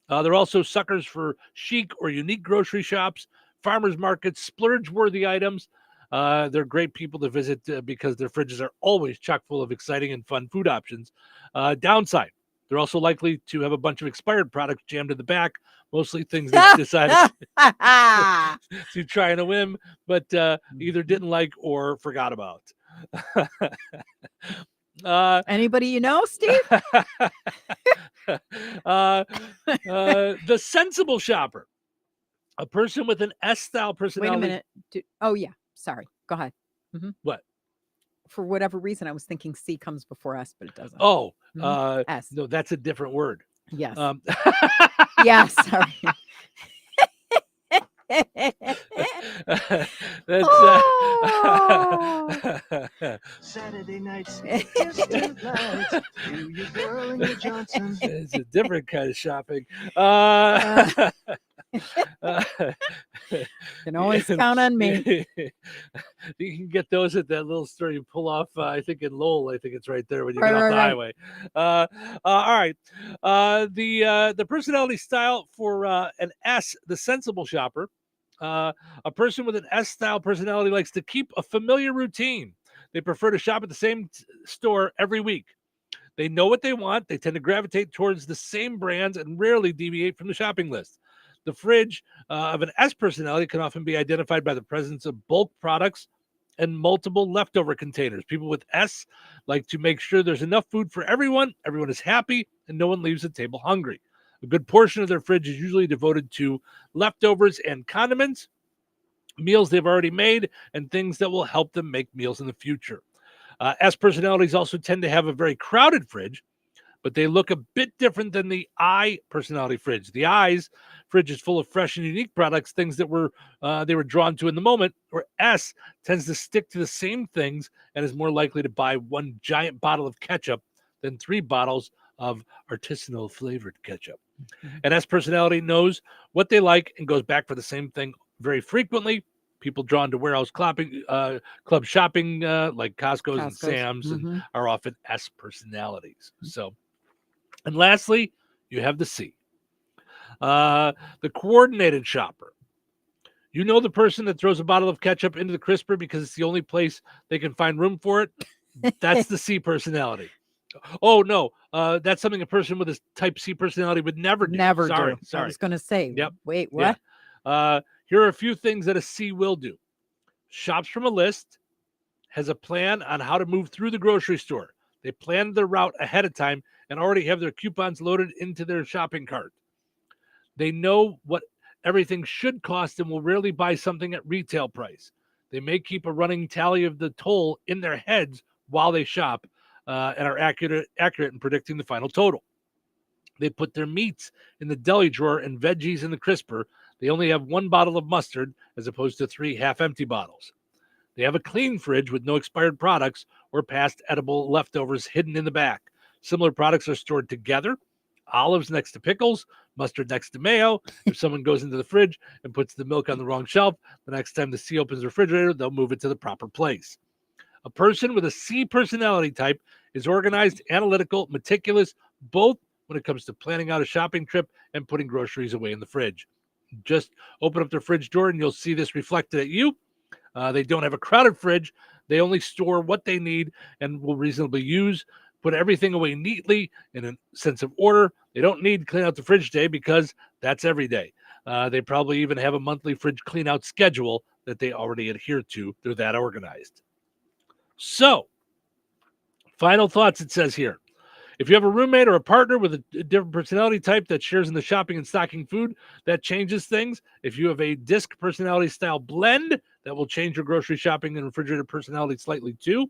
They're also suckers for chic or unique grocery shops, farmers markets, splurge-worthy items. They're great people to visit because their fridges are always chock full of exciting and fun food options. Downside, they're also likely to have a bunch of expired products jammed in the back, mostly things they've decided to try on a whim, but either didn't like or forgot about. Anybody you know, Steve? The sensible shopper, a person with an S-style personality. Wait a minute. Oh, yeah. Sorry. Go ahead. What? For whatever reason, I was thinking C comes before S, but it doesn't. Oh, S. No, that's a different word. Yes. Yeah, sorry. That's Saturday nights, distant lights, you, your girl, and your Johnson. It's a different kind of shopping. Can always count on me. You can get those at that little store you pull off. I think in Lowell. I think it's right there when you get off the highway. All right. The personality style for an S, the sensible shopper. A person with an S-style personality likes to keep a familiar routine. They prefer to shop at the same store every week. They know what they want. They tend to gravitate towards the same brands and rarely deviate from the shopping list. The fridge of an S personality can often be identified by the presence of bulk products and multiple leftover containers. People with S like to make sure there's enough food for everyone is happy, and no one leaves the table hungry. A good portion of their fridge is usually devoted to leftovers and condiments, meals they've already made, and things that will help them make meals in the future. S personalities also tend to have a very crowded fridge, but they look a bit different than the I personality fridge. The I's fridge is full of fresh and unique products, things that they were drawn to in the moment, or S tends to stick to the same things and is more likely to buy one giant bottle of ketchup than 3 bottles of artisanal flavored ketchup. An S personality knows what they like and goes back for the same thing very frequently. People drawn to warehouse club shopping like Costco's and Sam's and are often S personalities. So, and lastly, you have the C, the coordinated shopper. You know the person that throws a bottle of ketchup into the crisper because it's the only place they can find room for it? That's the C personality. Oh, no, that's something a person with a type C personality would never do. Never Sorry. do. I was going to say, Yep. Wait, what? Yeah. Here are a few things that a C will do. Shops from a list, has a plan on how to move through the grocery store. They plan their route ahead of time and already have their coupons loaded into their shopping cart. They know what everything should cost and will rarely buy something at retail price. They may keep a running tally of the toll in their heads while they shop and are accurate in predicting the final total. They put their meats in the deli drawer and veggies in the crisper. They only have 1 bottle of mustard as opposed to 3 half-empty bottles. They have a clean fridge with no expired products or past edible leftovers hidden in the back. Similar products are stored together. Olives next to pickles, mustard next to mayo. If someone goes into the fridge and puts the milk on the wrong shelf, the next time the C opens the refrigerator, they'll move it to the proper place. A person with a C personality type is organized, analytical, meticulous, both when it comes to planning out a shopping trip and putting groceries away in the fridge. Just open up their fridge door and you'll see this reflected at you. They don't have a crowded fridge. They only store what they need and will reasonably use. Put everything away neatly in a sense of order. They don't need to clean out the fridge day because that's every day. They probably even have a monthly fridge clean out schedule that they already adhere to. They're that organized. So, final thoughts, it says here. If you have a roommate or a partner with a different personality type that shares in the shopping and stocking food, that changes things. If you have a disc personality style blend, that will change your grocery shopping and refrigerator personality slightly too.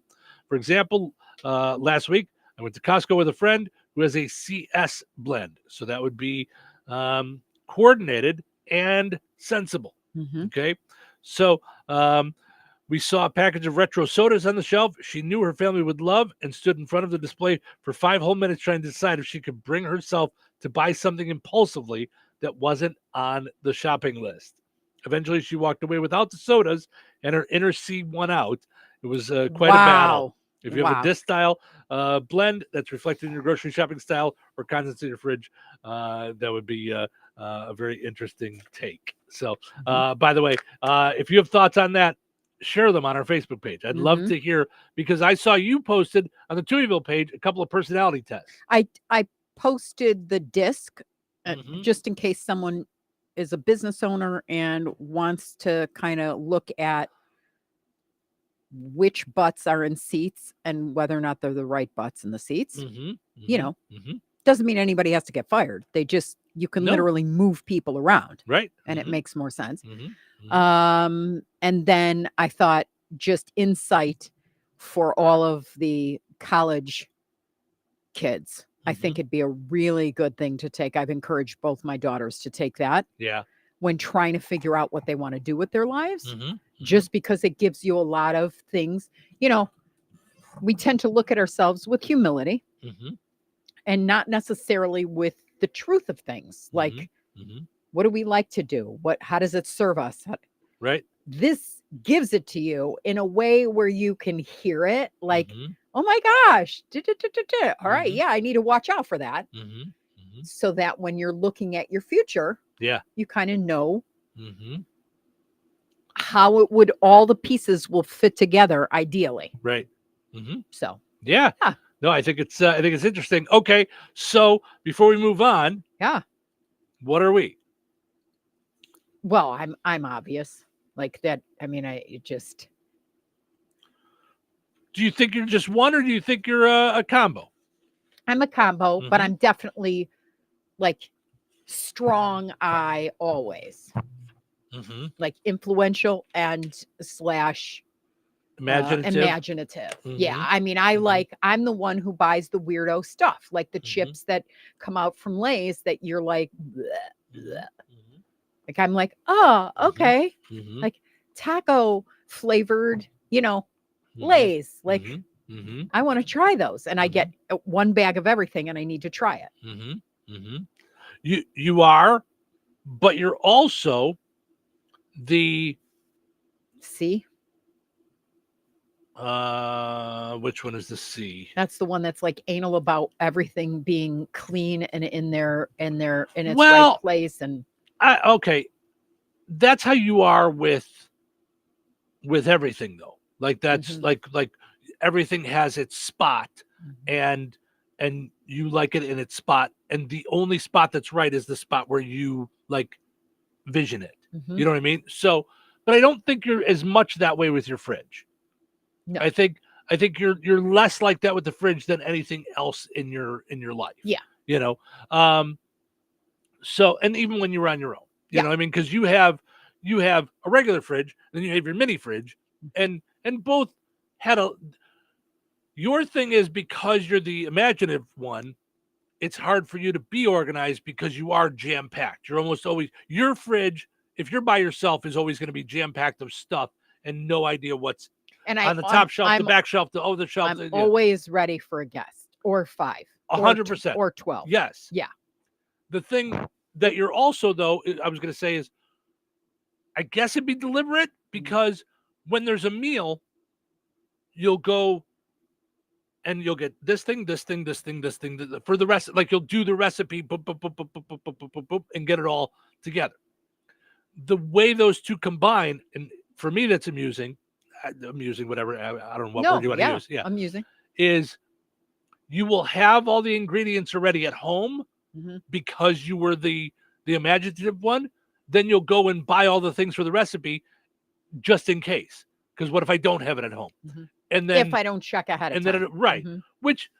For example, last week, I went to Costco with a friend who has a CS blend. So that would be coordinated and sensible. Okay. So we saw a package of retro sodas on the shelf she knew her family would love and stood in front of the display for 5 whole minutes trying to decide if she could bring herself to buy something impulsively that wasn't on the shopping list. Eventually, she walked away without the sodas and her inner C won out. It was quite a battle. If you have a disc style blend that's reflected in your grocery shopping style or contents in your fridge, that would be a very interesting take. So, by the way, if you have thoughts on that, share them on our Facebook page. I'd love to hear, because I saw you posted on the Touhyville page a couple of personality tests. I posted the disc just in case someone is a business owner and wants to kind of look at which butts are in seats and whether or not they're the right butts in the seats. You know, doesn't mean anybody has to get fired. You can literally move people around. Right. And it makes more sense. And then I thought, just insight for all of the college kids. I think it'd be a really good thing to take. I've encouraged both my daughters to take that. Yeah. When trying to figure out what they want to do with their lives, just because it gives you a lot of things. You know, we tend to look at ourselves with humility and not necessarily with the truth of things. Like, what do we like to do? How does it serve us? Right. This gives it to you in a way where you can hear it. Like, oh my gosh. All right. Yeah, I need to watch out for that. So that when you're looking at your future, you kind of know how all the pieces will fit together ideally. Right. So yeah. No, I think it's interesting. Okay. So before we move on, what are we? Well, I'm obvious like that. I mean, Do you think you're just one, or do you think you're a combo? I'm a combo, but I'm definitely like strong eye always. Like influential and slash imaginative. Yeah. I mean, I'm the one who buys the weirdo stuff, like the chips that come out from Lay's that you're like, bleh, bleh. Like, I'm like, oh, okay. Like taco flavored, Lay's. Like, I want to try those. And I get one bag of everything and I need to try it. You are, but you're also the C. Which one is the C? That's the one that's like anal about everything being clean and in its right place. And okay, that's how you are with everything though. Like that's like everything has its spot, and you like it in its spot, and the only spot that's right is the spot where you like vision it. You know what I mean? So, but I don't think you're as much that way with your fridge. No. I think you're less like that with the fridge than anything else in your life. Yeah. So, and even when you're on your own, you know what I mean? Because you have a regular fridge, then you have your mini fridge, and both had your thing is because you're the imaginative one, it's hard for you to be organized because you are jam-packed. You're almost always, your fridge, if you're by yourself, is always going to be jam-packed of stuff and no idea what's on the top shelf, the back shelf, the other shelf. I'm always ready for a guest or 5. 100%. Or 12. Yes. Yeah. The thing that you're also, though, I was going to say is, I guess it'd be deliberate because when there's a meal, you'll go and you'll get this thing for the rest. Like you'll do the recipe, boop, boop, boop, boop, boop, boop, boop, boop, boop, and get it all together. The way those two combine, and for me, that's amusing, whatever. I don't know what word you want to use. Yeah, amusing is you will have all the ingredients already at home because you were the imaginative one. Then you'll go and buy all the things for the recipe just in case. Because what if I don't have it at home? And then if I don't check ahead of time. And then right, which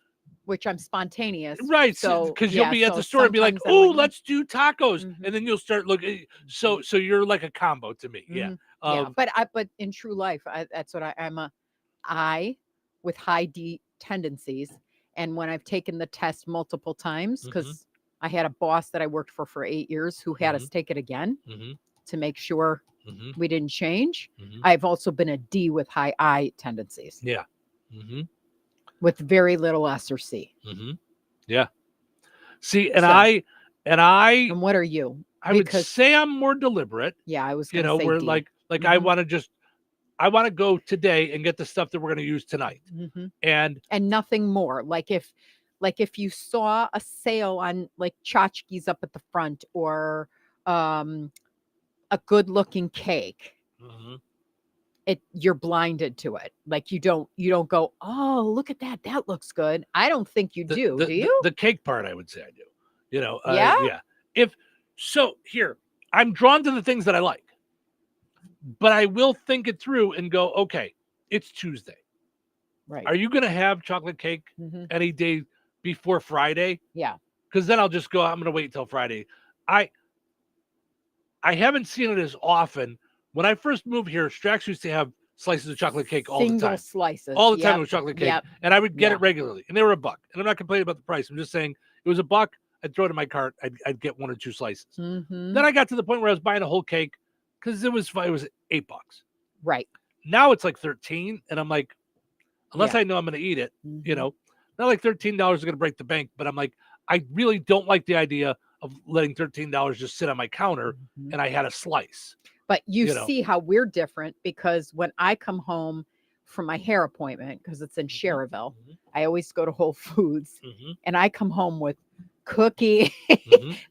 I'm spontaneous. Right. So because you'll be at the store and be like, oh, let's do tacos. And then you'll start looking. So you're like a combo to me. Yeah. Yeah. But in true life, that's what I'm I with high D tendencies. And when I've taken the test multiple times, because I had a boss that I worked for 8 years who had us take it again to make sure we didn't change. I've also been a D with high I tendencies. Yeah. With very little S or C. Yeah. See, and what are you? I would say I'm more deliberate. Yeah, I was going to say where D. like I want to go today and get the stuff that we're going to use tonight. And nothing more. Like if you saw a sale on like tchotchkes up at the front or a good looking cake, you're blinded to it. Like you don't go, oh, look at that. That looks good. I don't think you do. Do you? The cake part, I would say I do. Yeah. Yeah. Here, I'm drawn to the things that I like, but I will think it through and go, okay, it's Tuesday. Right. Are you going to have chocolate cake any day before Friday? Yeah. Because then I'll just go, I'm going to wait until Friday. I haven't seen it as often. When I first moved here, Strax used to have slices of chocolate cake all the time. Single slices. All the time it was chocolate cake. And I would get it regularly. And they were $1. And I'm not complaining about the price. I'm just saying it was $1. I'd throw it in my cart. I'd get 1 or 2 slices. Then I got to the point where I was buying a whole cake because it was $8. Right. Now it's like 13. And I'm like, unless I know I'm going to eat it, not like $13 is going to break the bank. But I'm like, I really don't like the idea of letting $13 just sit on my counter and I had a slice. But you see how we're different because when I come home from my hair appointment, because it's in Cherville, I always go to Whole Foods and I come home with cookie.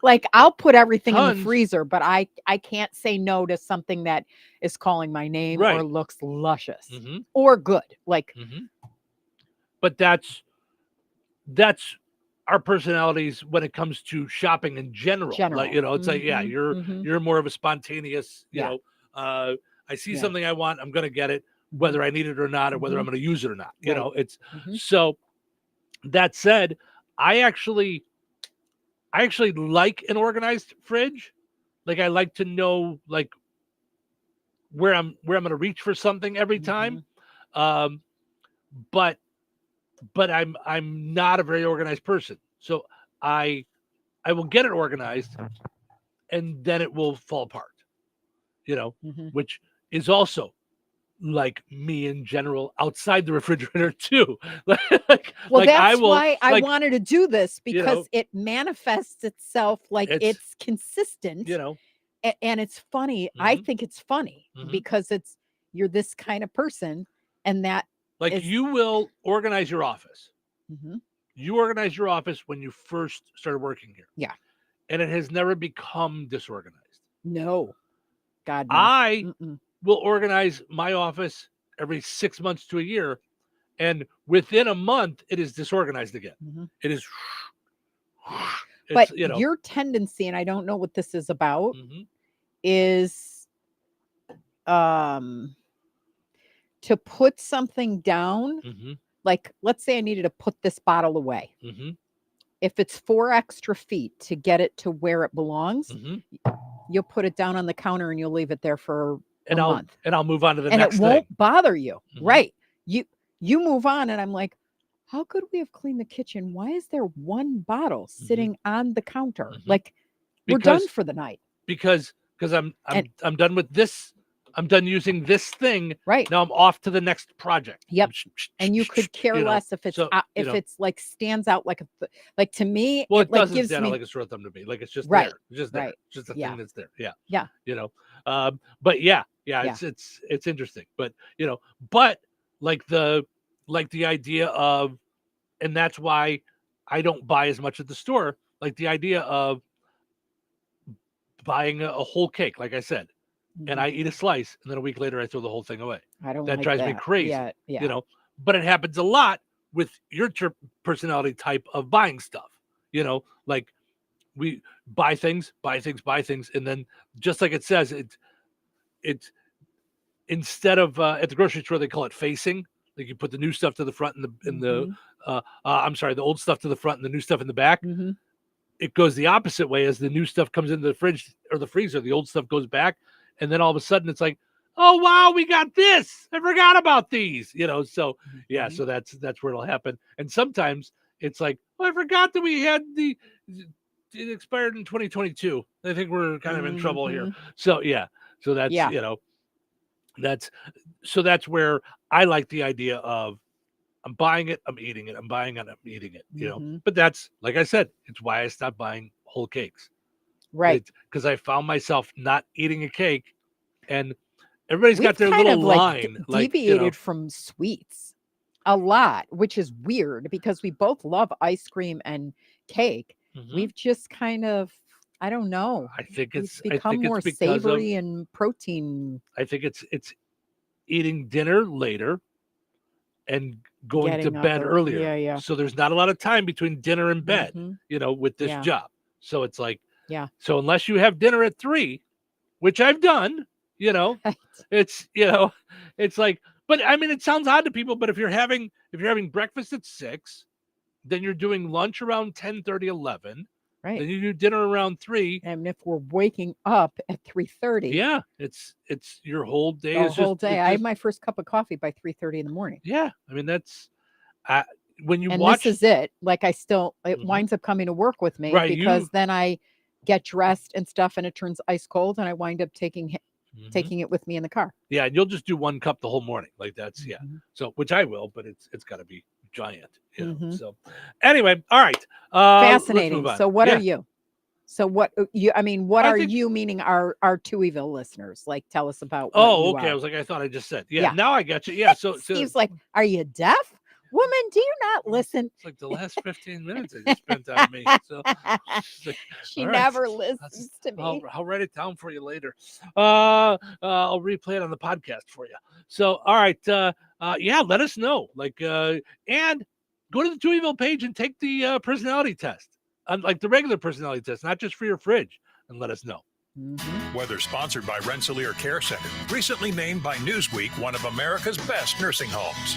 Like I'll put everything in the freezer, but I can't say no to something that is calling my name or looks luscious or good. Like, but that's our personalities when it comes to shopping in general. Like, it's like, yeah, you're more of a spontaneous, you know, I see something I want, I'm going to get it, whether I need it or not, or whether I'm going to use it or not. You know, it's so that said, I actually like an organized fridge. Like, I like to know like where I'm going to reach for something every time. But I'm not a very organized person. So I will get it organized and then it will fall apart, you know, which is also like me in general outside the refrigerator too. Like, that's why I wanted to do this, because it manifests itself like it's consistent, you know, and it's funny. I think it's funny because you're this kind of person, and that like you will organize your office. You organized your office when you first started working here. Yeah. And it has never become disorganized. No. God, no. I will organize my office every 6 months to a year. And within a month, it is disorganized again. It is. But your tendency, and I don't know what this is about, is to put something down. Like, let's say I needed to put this bottle away. If it's 4 extra feet to get it to where it belongs, you'll put it down on the counter and you'll leave it there for a month. And I'll move on to the and next it thing. won't bother you. Right. You move on, and I'm like, how could we have cleaned the kitchen? Why is there 1 bottle sitting on the counter? Like, we're done for the night. Because I'm done with this. I'm done using this thing. Right. Now I'm off to the next project. Yep. And you could care less if it's it's like stands out like like to me. Well, it like doesn't stand out like a sore thumb to me. Like, it's just right. there. It's just there. Right. It's just a thing that's there. Yeah. Yeah. You know. But yeah. It's interesting. But but like the idea of, and that's why I don't buy as much at the store. Like the idea of buying a whole cake, like I said. And I eat a slice, and then a week later I throw the whole thing away. I don't. That like drives me crazy. Yeah. But it happens a lot with your personality type of buying stuff. Like we buy things, and then just like it says, it's instead of at the grocery store they call it facing. Like you put the new stuff to the front and the old stuff to the front and the new stuff in the back. It goes the opposite way. As the new stuff comes into the fridge or the freezer, the old stuff goes back. And then all of a sudden it's like, oh, wow, we got this. I forgot about these, so yeah, so that's where it'll happen. And sometimes it's like, oh, I forgot that we had it expired in 2022. I think we're kind of in trouble here. So, yeah, so that's, that's where I like the idea of I'm buying it, I'm eating it, I'm buying it, I'm eating it, but that's, like I said, it's why I stopped buying whole cakes. Right. Because I found myself not eating a cake, and everybody's got their little line. Deviated from sweets a lot, which is weird because we both love ice cream and cake. We've just kind of, I don't know. I think it's become more savory and protein. I think it's eating dinner later and going to bed earlier. Yeah. So there's not a lot of time between dinner and bed, with this job. So it's like, so unless you have dinner at 3, which I've done, it's, it's like, but I mean, it sounds odd to people, but if you're having breakfast at 6, then you're doing lunch around 10:30, 11. Right. Then you do dinner around 3. And if we're waking up at 3:30. Yeah. It's your whole day. I had my first cup of coffee by 3:30 in the morning. Yeah. I mean, that's, when you and watch. This is it. Like it winds up coming to work with me because then I get dressed and stuff and it turns ice cold and I wind up taking it with me in the car. Yeah. And you'll just do 1 cup the whole morning. Like that's, So, which I will, but it's got to be giant. So anyway, all right. Fascinating. So what are you? So what are you, meaning our Touhyville listeners? Like, tell us about what you okay. are. I was like, I thought I just said. Yeah. Now I got you. Yeah. So Steve's like, are you deaf? Woman, do you not listen? It's like the last 15 minutes I just spent on me. So she never listens to me. I'll write it down for you later. I'll replay it on the podcast for you. So, all right. Let us know. Like, and go to the Touhyville page and take the personality test, like the regular personality test, not just for your fridge, and let us know. Weather sponsored by Rensselaer Care Center, recently named by Newsweek one of America's best nursing homes.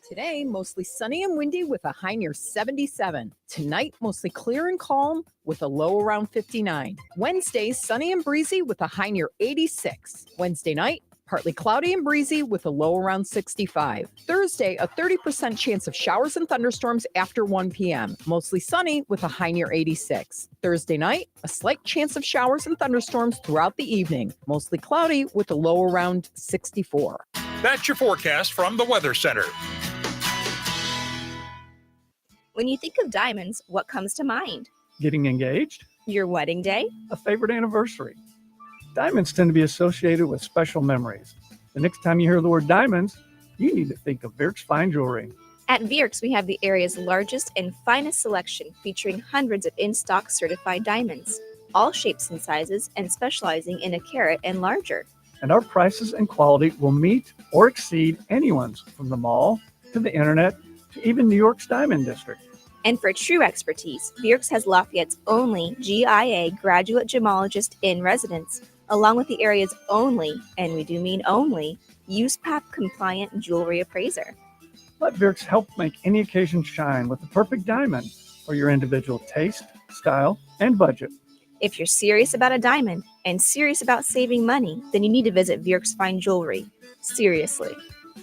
Today, mostly sunny and windy with a high near 77. Tonight, mostly clear and calm with a low around 59. Wednesday, sunny and breezy with a high near 86. Wednesday night, partly cloudy and breezy with a low around 65. Thursday, a 30% chance of showers and thunderstorms after 1 p.m. Mostly sunny with a high near 86. Thursday night, a slight chance of showers and thunderstorms throughout the evening. Mostly cloudy with a low around 64. That's your forecast from the Weather Center. When you think of diamonds, what comes to mind? Getting engaged? Your wedding day? A favorite anniversary? Diamonds tend to be associated with special memories. The next time you hear the word diamonds, you need to think of Vierk's Fine Jewelry. At Vierk's, we have the area's largest and finest selection, featuring hundreds of in-stock certified diamonds, all shapes and sizes, and specializing in a carat and larger. And our prices and quality will meet or exceed anyone's, from the mall to the internet to even New York's Diamond District. And for true expertise, Vierk's has Lafayette's only GIA graduate gemologist in residence, along with the area's only, and we do mean only, USPAP compliant jewelry appraiser. Let Vierk's help make any occasion shine with the perfect diamond for your individual taste, style, and budget. If you're serious about a diamond and serious about saving money, then you need to visit Vierk's Fine Jewelry. Seriously.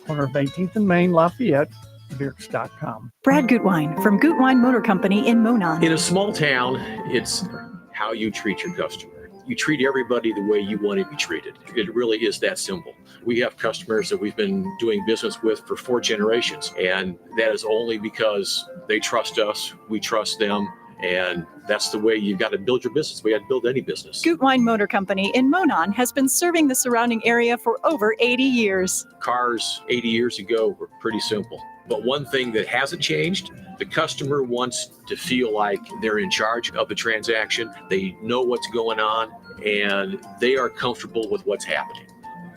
Corner of 18th and Main, Lafayette, Vierks.com. Brad Gutwein from Gutwein Motor Company in Monon. In a small town, it's how you treat your customer. You treat everybody the way you want to be treated. It really is that simple. We have customers that we've been doing business with for 4 generations, and that is only because they trust us, we trust them, and that's the way you've got to build your business. We got to build any business. Gutwein Motor Company in Monon has been serving the surrounding area for over 80 years. Cars 80 years ago were pretty simple. But one thing that hasn't changed, the customer wants to feel like they're in charge of the transaction. They know what's going on, and they are comfortable with what's happening.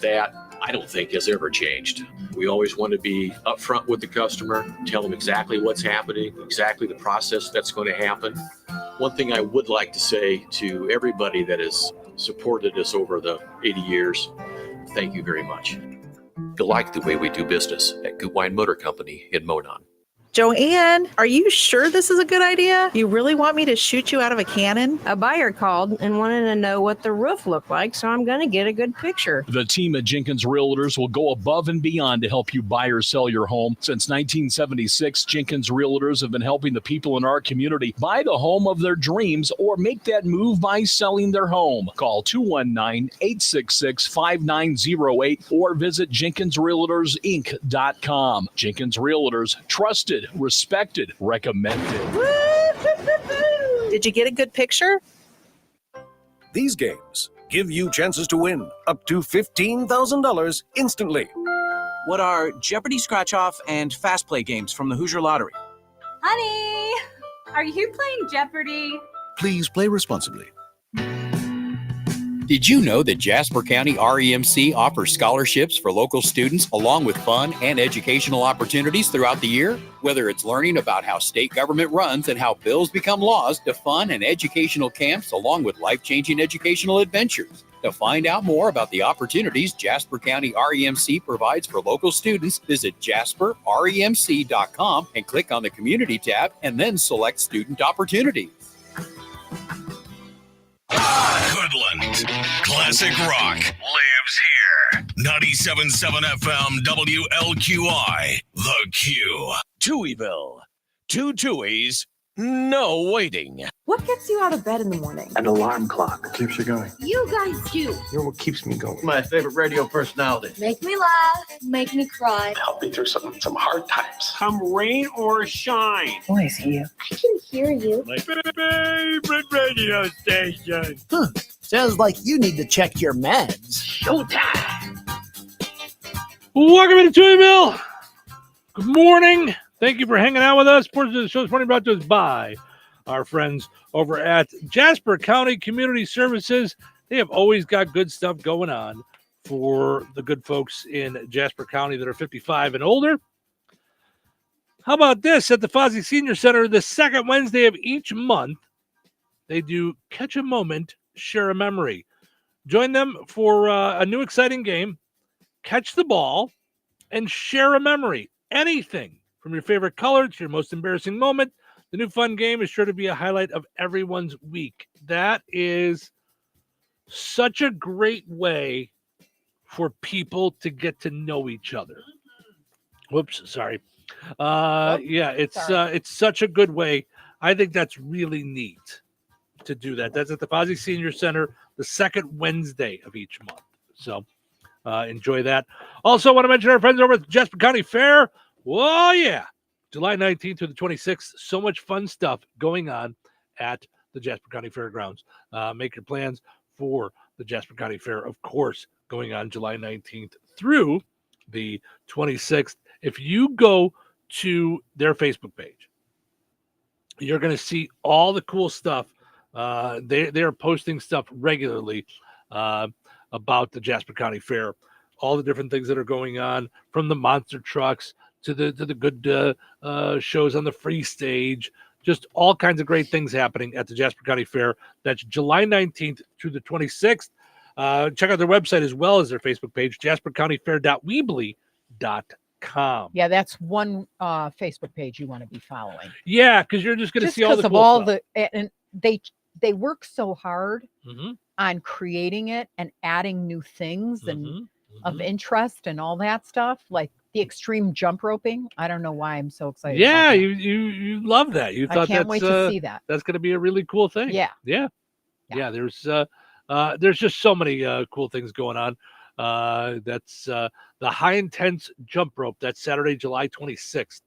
That, I don't think, has ever changed. We always want to be upfront with the customer, tell them exactly what's happening, exactly the process that's going to happen. One thing I would like to say to everybody that has supported us over the 80 years, thank you very much. You'll like the way we do business at Gutwein Motor Company in Monon. Joanne, are you sure this is a good idea? You really want me to shoot you out of a cannon? A buyer called and wanted to know what the roof looked like, so I'm going to get a good picture. The team at Jenkins Realtors will go above and beyond to help you buy or sell your home. Since 1976, Jenkins Realtors have been helping the people in our community buy the home of their dreams or make that move by selling their home. Call 219-866-5908 or visit JenkinsRealtorsInc.com. Jenkins Realtors, trusted, respected, recommended. Did you get a good picture? These games give you chances to win up to $15,000 instantly. What are Jeopardy Scratch Off and Fast Play games from the Hoosier Lottery? Honey, are you playing Jeopardy? Please play responsibly. Did you know that Jasper County REMC offers scholarships for local students along with fun and educational opportunities throughout the year? Whether it's learning about how state government runs and how bills become laws, to fun and educational camps along with life-changing educational adventures. To find out more about the opportunities Jasper County REMC provides for local students, visit jasperremc.com and click on the Community tab and then select Student Opportunities. Hoodland. Classic rock lives here. 97.7 FM WLQI. The Q. Touhyville. 2 Touhies. No waiting. What gets you out of bed in the morning? An alarm clock. Keeps you going. You guys do. You're what keeps me going. My favorite radio personality. Make me laugh, make me cry. Help me through some hard times. Come rain or shine. Who is here? I can hear you. My favorite radio station. Sounds like you need to check your meds. Showtime. Welcome into Touhyville. Good morning. Thank you for hanging out with us. Portion of the show is brought to us by our friends over at Jasper County Community Services. They have always got good stuff going on for the good folks in Jasper County that are 55 and older. How about this? At the Fozzie Senior Center, the second Wednesday of each month, they do Catch a Moment, Share a Memory. Join them for a new exciting game, Catch the Ball, and Share a Memory. Anything from your favorite color to your most embarrassing moment. The new fun game is sure to be a highlight of everyone's week. That is such a great way for people to get to know each other. Whoops, sorry. Yeah, it's such a good way. I think that's really neat to do that. That's at the Fozzie Senior Center, the second Wednesday of each month. So enjoy that. Also, want to mention our friends over at the Jasper County Fair. Oh, yeah. July 19th through the 26th. So much fun stuff going on at the Jasper County Fairgrounds. Make your plans for the Jasper County Fair, of course, going on July 19th through the 26th. If you go to their Facebook page, you're going to see all the cool stuff. They're posting stuff regularly about the Jasper County Fair, all the different things that are going on, from the monster trucks to the good shows on the free stage, just all kinds of great things happening at the Jasper County Fair. That's July 19th through the 26th. Check out their website as well as their Facebook page, jaspercountyfair.weebly.com. Yeah, that's one Facebook page you want to be following. Yeah, because you're just going to see all the cool all stuff. And they work so hard on creating it and adding new things and of interest and all that stuff, like the extreme jump roping. I don't know why I'm so excited. Yeah, about that. you love that. You thought I can't wait to see that. That's going to be a really cool thing. Yeah. There's just so many cool things going on. That's the high intense jump rope. That's Saturday, July 26th.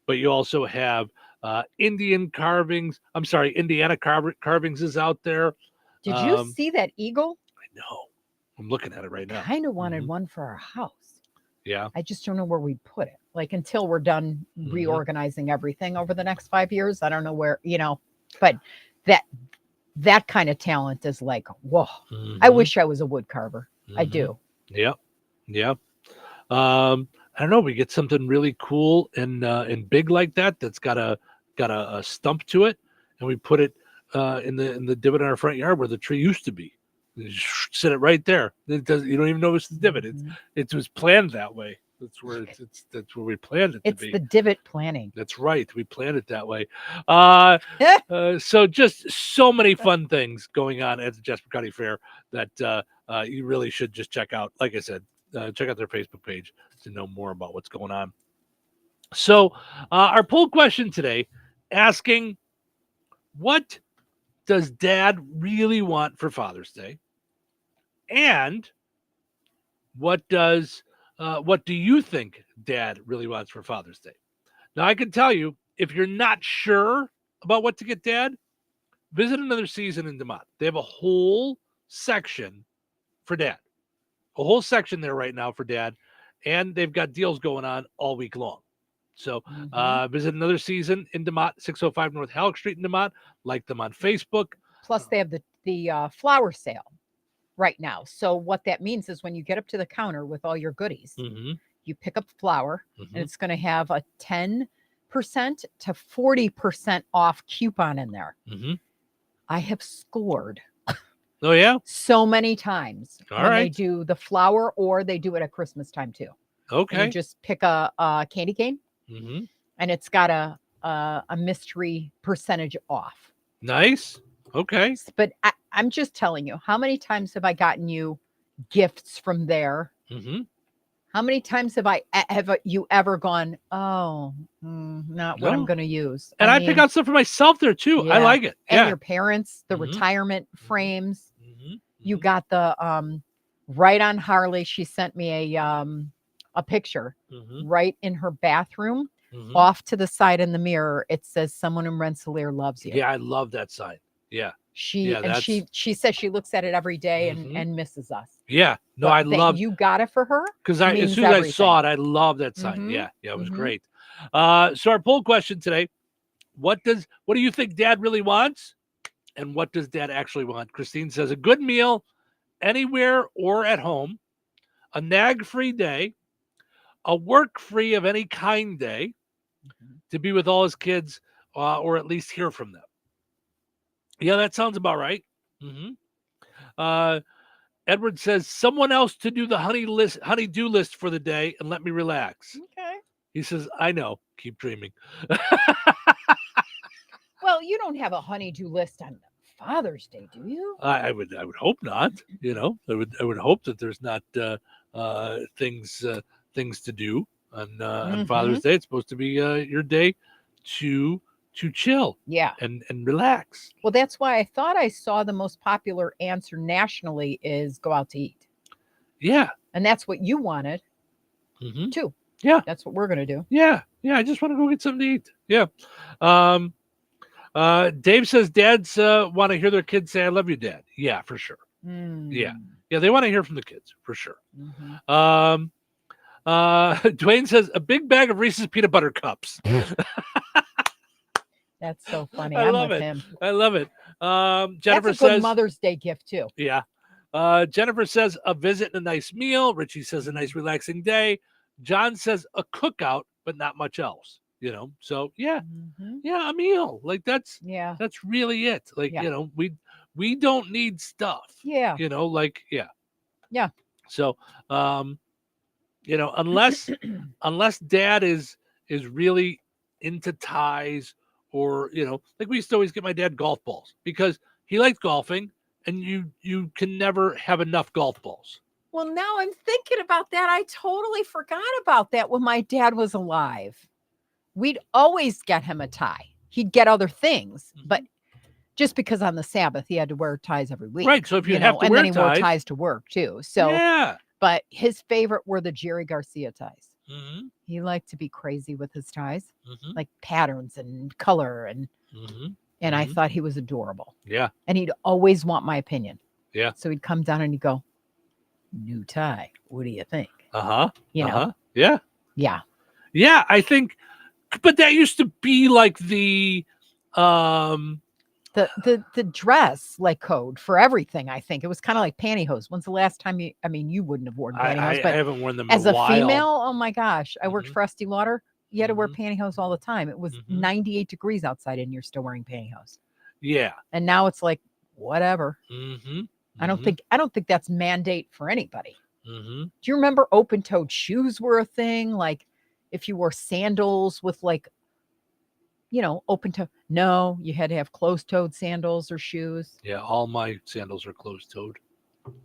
But you also have Indiana carvings is out there. Did you see that eagle? I know. I'm looking at it right now. Kind of wanted one for our house. Yeah. I just don't know where we'd put it. Like, until we're done reorganizing everything over the next 5 years, I don't know where, but that kind of talent is like, whoa. I wish I was a wood carver. I do. Yep. I don't know. We get something really cool and big like that. That's got a stump to it, and we put it in the divot in our front yard where the tree used to be. You just sit it right there. You don't even notice the divot. It was planned that way. That's where that's where we planned it to be. It's the divot planning. That's right. We planned it that way. So just so many fun things going on at the Jasper County Fair that you really should just check out. Like I said, check out their Facebook page to know more about what's going on. So our poll question today, asking, what does Dad really want for Father's Day? And what do you think Dad really wants for Father's Day? Now, I can tell you, if you're not sure about what to get Dad, visit Another Season in DeMont. They have a whole section for Dad. A whole section there right now for Dad. And they've got deals going on all week long. So visit Another Season in DeMont, 605 North Halleck Street in DeMont. Like them on Facebook. Plus, they have the flower sale right now. So what that means is when you get up to the counter with all your goodies, you pick up the flower, and it's going to have a 10% to 40% off coupon in there. I have scored. Oh, yeah? So many times All when right. they do the flower, or they do it at Christmas time too. Okay. And you just pick a candy cane, and it's got a mystery percentage off. Nice. Okay. But I'm just telling you, how many times have I gotten you gifts from there? How many times have you ever gone, not what I'm going to use? And I pick out stuff for myself there too. I like it. And your parents, the retirement frames. You got the right on Harley. She sent me a picture right in her bathroom, off to the side in the mirror. It says, "Someone in Rensselaer loves you." Yeah, I love that sign. Yeah. She says she looks at it every day and misses us. Yeah. No, But I that love you got it for her because as means soon as I everything. saw it, I love that sign. Yeah, it was great. So our poll question today: what do you think Dad really wants, and what does Dad actually want? Christine says a good meal, anywhere or at home, a nag-free day, a work free of any kind day to be with all his kids, or at least hear from them. Yeah, that sounds about right. Edward says, someone else to do the honey-do list for the day and let me relax. Okay. He says, I know. Keep dreaming. Well, you don't have a honey-do list on Father's Day, do you? I would hope not. I would hope that there's not things to do on Father's Day. It's supposed to be your day to chill. Yeah. And relax. Well, that's why I thought I saw the most popular answer nationally is go out to eat. Yeah. And that's what you wanted too. Yeah. That's what we're going to do. Yeah. Yeah. I just want to go get something to eat. Yeah. Dave says dads want to hear their kids say, I love you, Dad. Yeah, for sure. Yeah. Yeah. They want to hear from the kids for sure. Dwayne says a big bag of Reese's peanut butter cups. That's so funny. I I'm love with it. him. I love it. Jennifer That's a good says Mother's Day gift too. Yeah. Jennifer says a visit and a nice meal. Richie says a nice relaxing day. John says a cookout, but not much else. So yeah, a meal. Like that's really it. Like we don't need stuff. Yeah. Yeah. So unless Dad is really into ties, or like we used to always get my dad golf balls because he liked golfing, and you can never have enough golf balls. Well, now I'm thinking about that. I totally forgot about that when my dad was alive. We'd always get him a tie. He'd get other things, but just because on the Sabbath he had to wear ties every week. Right. So if you have to and wear then he wore ties to work too. So yeah. But his favorite were the Jerry Garcia ties. He liked to be crazy with his ties, like patterns and color, and I thought he was adorable. Yeah. And he'd always want my opinion. Yeah. So he'd come down and he'd go, new tie. What do you think? Yeah. Yeah. Yeah. I think, but that used to be like the dress like code for everything. I think it was kind of like pantyhose. When's the last time you wouldn't have worn pantyhose, but I haven't worn them as in a while. female, oh my gosh, I worked for Estee Lauder. You had to wear pantyhose all the time. It was 98 degrees outside and you're still wearing pantyhose. Yeah. And now it's like, whatever. I don't think that's mandate for anybody. Do you remember open-toed shoes were a thing? Like if you wore sandals with like, open toe. No, you had to have closed-toed sandals or shoes. Yeah, all my sandals are closed-toed.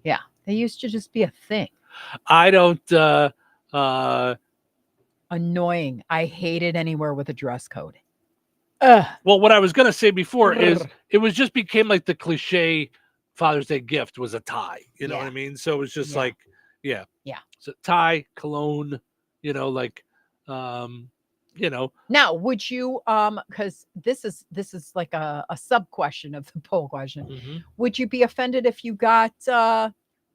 Yeah, they used to just be a thing. I don't. Annoying. I hated anywhere with a dress code. Well, what I was gonna say before is it was just became like the cliche Father's Day gift was a tie. You know what I mean? So it was just like, yeah. So tie, cologne. Now, would you because this is like a sub question of the poll question. Would you be offended if you got a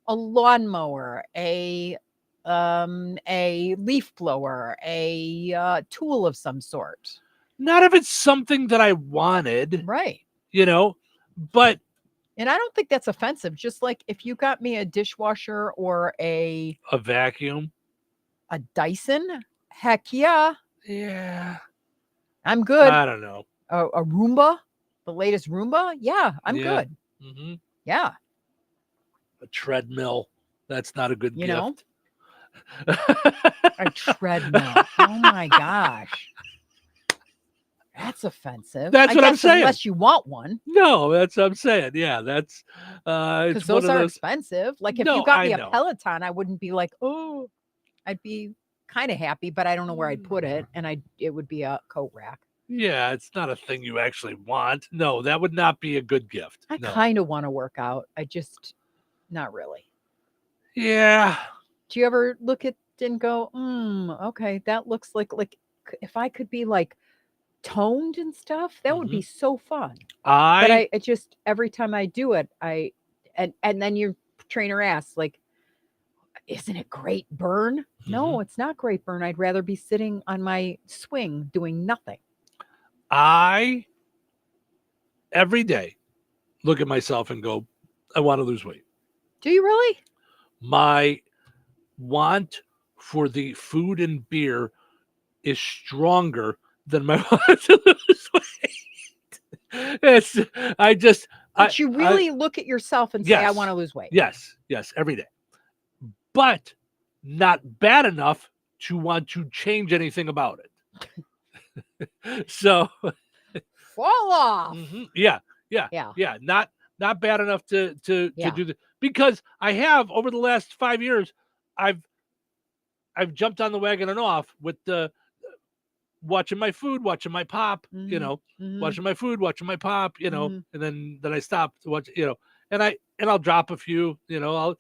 lawnmower, a leaf blower, a tool of some sort? Not if it's something that I wanted. Right. But and I don't think that's offensive. Just like if you got me a dishwasher or a vacuum, a Dyson, heck yeah. Yeah. I'm good. I don't know. A Roomba, the latest Roomba. Yeah, I'm good. Yeah. A treadmill. That's not a good gift. A treadmill. Oh my gosh. That's offensive. That's what I'm saying. Unless you want one. No, that's what I'm saying. Yeah, that's because those are expensive. Like if you got me a Peloton, I wouldn't be like, oh, I'd be kind of happy, but I don't know where I'd put it, and it would be a coat rack. Yeah, it's not a thing you actually want. No, that would not be a good gift. I kind of want to work out. I just not really. Yeah. Do you ever look at and go, okay, that looks like if I could be like toned and stuff, that would be so fun. But I just every time I do it, and then your trainer asks like, isn't it great burn? No, it's not great burn. I'd rather be sitting on my swing doing nothing. I every day look at myself and go, I want to lose weight. Do you really? My want for the food and beer is stronger than my want to lose weight. But you really look at yourself and say, I want to lose weight. Yes, every day. But not bad enough to want to change anything about it. So fall off. Yeah. Not bad enough to do the, because I have over the last 5 years, I've jumped on the wagon and off with the watching my food, watching my pop, watching my food, watching my pop, and then I stopped watching, and I'll drop a few, I'll,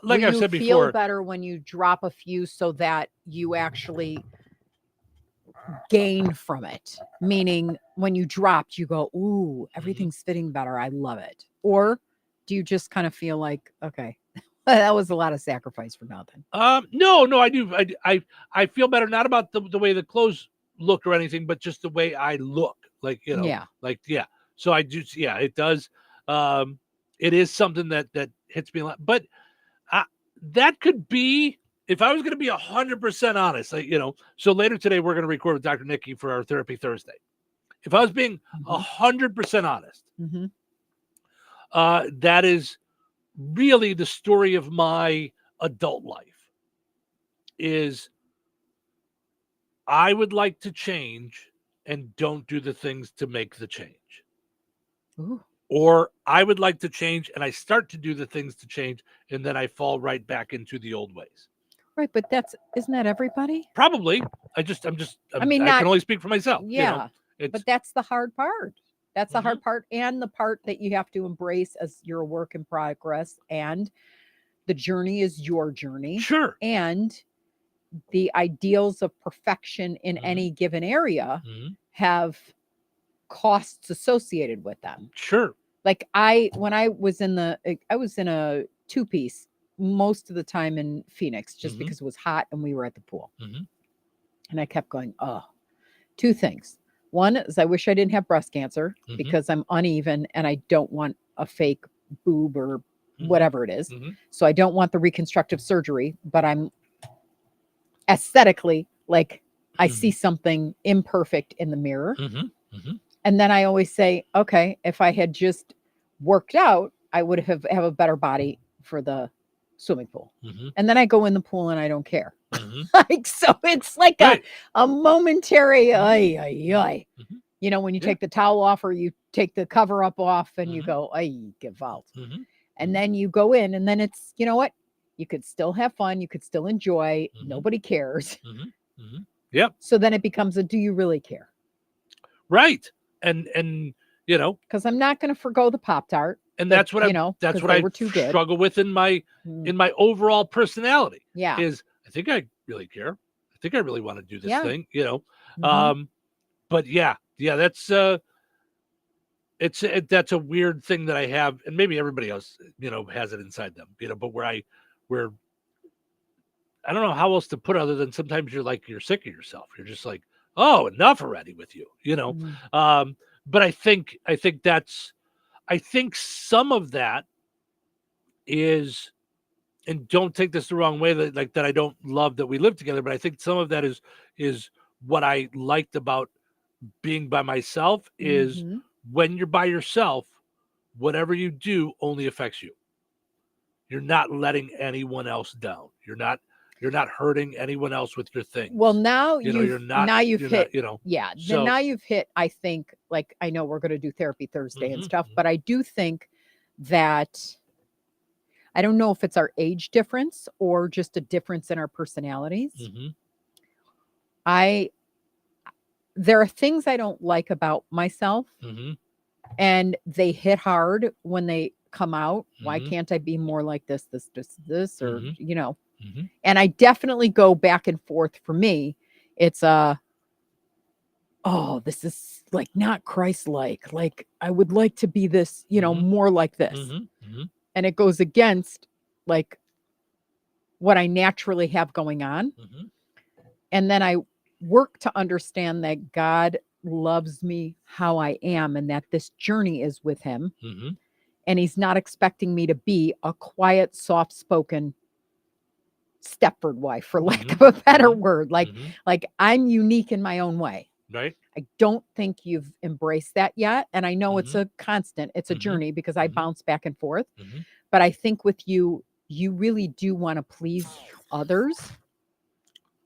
like I've said before, feel better when you drop a few so that you actually gain from it. Meaning when you dropped, you go, ooh, everything's fitting better. I love it. Or do you just kind of feel like, okay, that was a lot of sacrifice for nothing? No, I do. I feel better, not about the way the clothes look or anything, but just the way I look. So I do. Yeah, it does. It is something that hits me a lot, but that could be, if I was going to be 100% honest, so later today, we're going to record with Dr. Nikki for our Therapy Thursday. If I was being 100% honest, that is really the story of my adult life. Is I would like to change and don't do the things to make the change. Ooh. Or I would like to change and I start to do the things to change and then I fall right back into the old ways. Right, but isn't that everybody? Probably. I can only speak for myself. Yeah, but that's the hard part. That's the hard part, and the part that you have to embrace as you're a work in progress, and the journey is your journey. Sure. And the ideals of perfection in any given area have costs associated with them. Sure. Like when I was in a 2-piece most of the time in Phoenix, just because it was hot and we were at the pool. And I kept going, two things. One is I wish I didn't have breast cancer because I'm uneven and I don't want a fake boob or whatever it is. So I don't want the reconstructive surgery, but I'm aesthetically like I see something imperfect in the mirror. And then I always say, okay, if I had just worked out, I would have a better body for the swimming pool. And then I go in the pool and I don't care. Like, so it's like a momentary, when you take the towel off or you take the cover up off and you go, give out. And then you go in and then it's, you know what? You could still have fun. You could still enjoy. Nobody cares. Yep. So then it becomes do you really care? Right. And because I'm not going to forgo the Pop-Tart. And that's what I struggle with in my overall personality. Yeah. Is I think I really care. I think I really want to do this thing, but that's that's a weird thing that I have, and maybe everybody else, has it inside them, but where I don't know how else to put it other than sometimes you're sick of yourself. You're just like, oh, enough already with you, but I think some of that is, and don't take this the wrong way, that I don't love that we live together, but I think some of that is what I liked about being by myself is when you're by yourself, whatever you do only affects you. You're not letting anyone else down. You're not hurting anyone else with your thing. Well, now you've hit, So now you've hit, I think, like, I know we're going to do Therapy Thursday and stuff, but I do think that, I don't know if it's our age difference or just a difference in our personalities. There are things I don't like about myself, and they hit hard when they come out. Why can't I be more like this, or, and I definitely go back and forth. For me, it's this is like not Christ-like. Like I would like to be this, more like this. And it goes against like what I naturally have going on. And then I work to understand that God loves me how I am and that this journey is with him. And he's not expecting me to be a quiet, soft-spoken Stepford wife, for lack of a better word. Like I'm unique in my own way. Right. I don't think you've embraced that yet. And I know it's a constant, it's a journey because I bounce back and forth. But I think with you, you really do want to please others.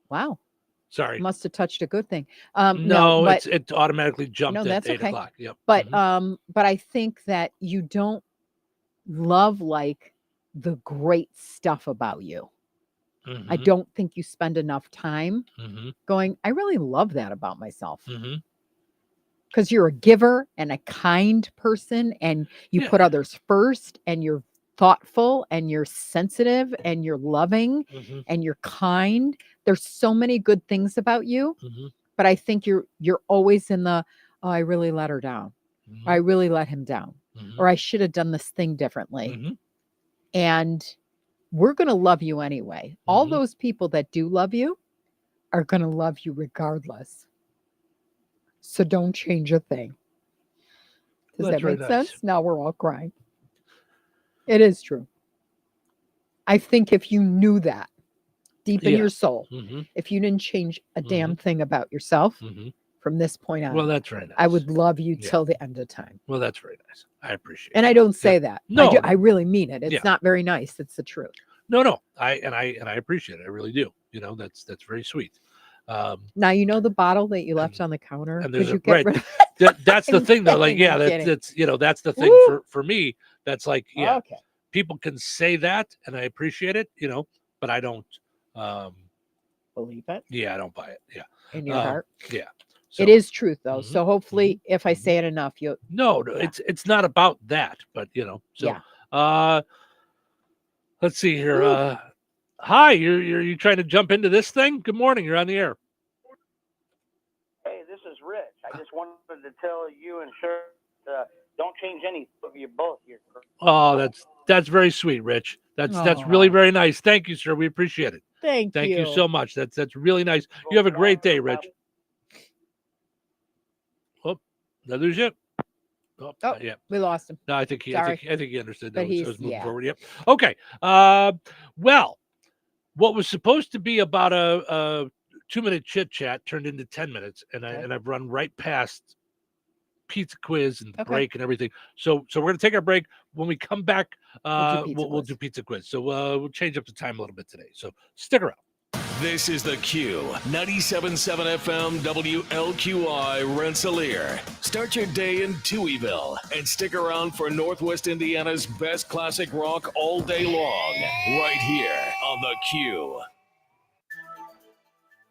Wow. Sorry. Must have touched a good thing. No, but it automatically jumped no, at that's 8 okay. o'clock. Yep. But I think that you don't love like the great stuff about you. I don't think you spend enough time going, I really love that about myself. Because you're a giver and a kind person and you put others first and you're thoughtful and you're sensitive and you're loving and you're kind. There's so many good things about you, but I think you're always in the, oh, I really let her down. Or I really let him down. Or I should have done this thing differently. And we're going to love you anyway. All those people that do love you are going to love you regardless. So don't change a thing. Does that make sense? Now we're all crying. It is true. I think if you knew that deep in your soul, if you didn't change a damn thing about yourself from this point on, Well, that's very nice. I would love you till the end of time. Well, that's very nice. I appreciate it. And I don't say that. No, I really mean it. It's not very nice. It's the truth. No. I appreciate it. I really do. That's very sweet. Now you know the bottle that you left on the counter. And there's you get rid of that's the thing though. Like, yeah, kidding. that's that's the thing for me. That's like, Okay. people can say that, and I appreciate it. But I don't believe it. Yeah, I don't buy it. Yeah, in your heart. Yeah, it is truth though. So hopefully, if I say it enough, you'll. No, it's not about that. But let's see here. Hi, you trying to jump into this thing? Good morning. You're on the air. Hey, this is Rich. I just wanted to tell you and Shirley, don't change any of you both here. Oh, that's very sweet, Rich. That's really very nice. Thank you, sir. We appreciate it. Thank you so much. That's really nice. You have a great day, Rich. Oh, did I lose you? Oh, yeah. We lost him. No, I think he understood that. But I was moving forward. Yep. Yeah. Okay. Well, what was supposed to be about a 2-minute chit chat turned into 10 minutes, and I've run right past pizza quiz and the break and everything. So we're gonna take our break. When we come back, we'll do pizza quiz. So we'll change up the time a little bit today. So stick around. This is the Q 97.7 FM WLQI Rensselaer. Start your day in Touhyville and stick around for Northwest Indiana's best classic rock all day long, right here on the Q.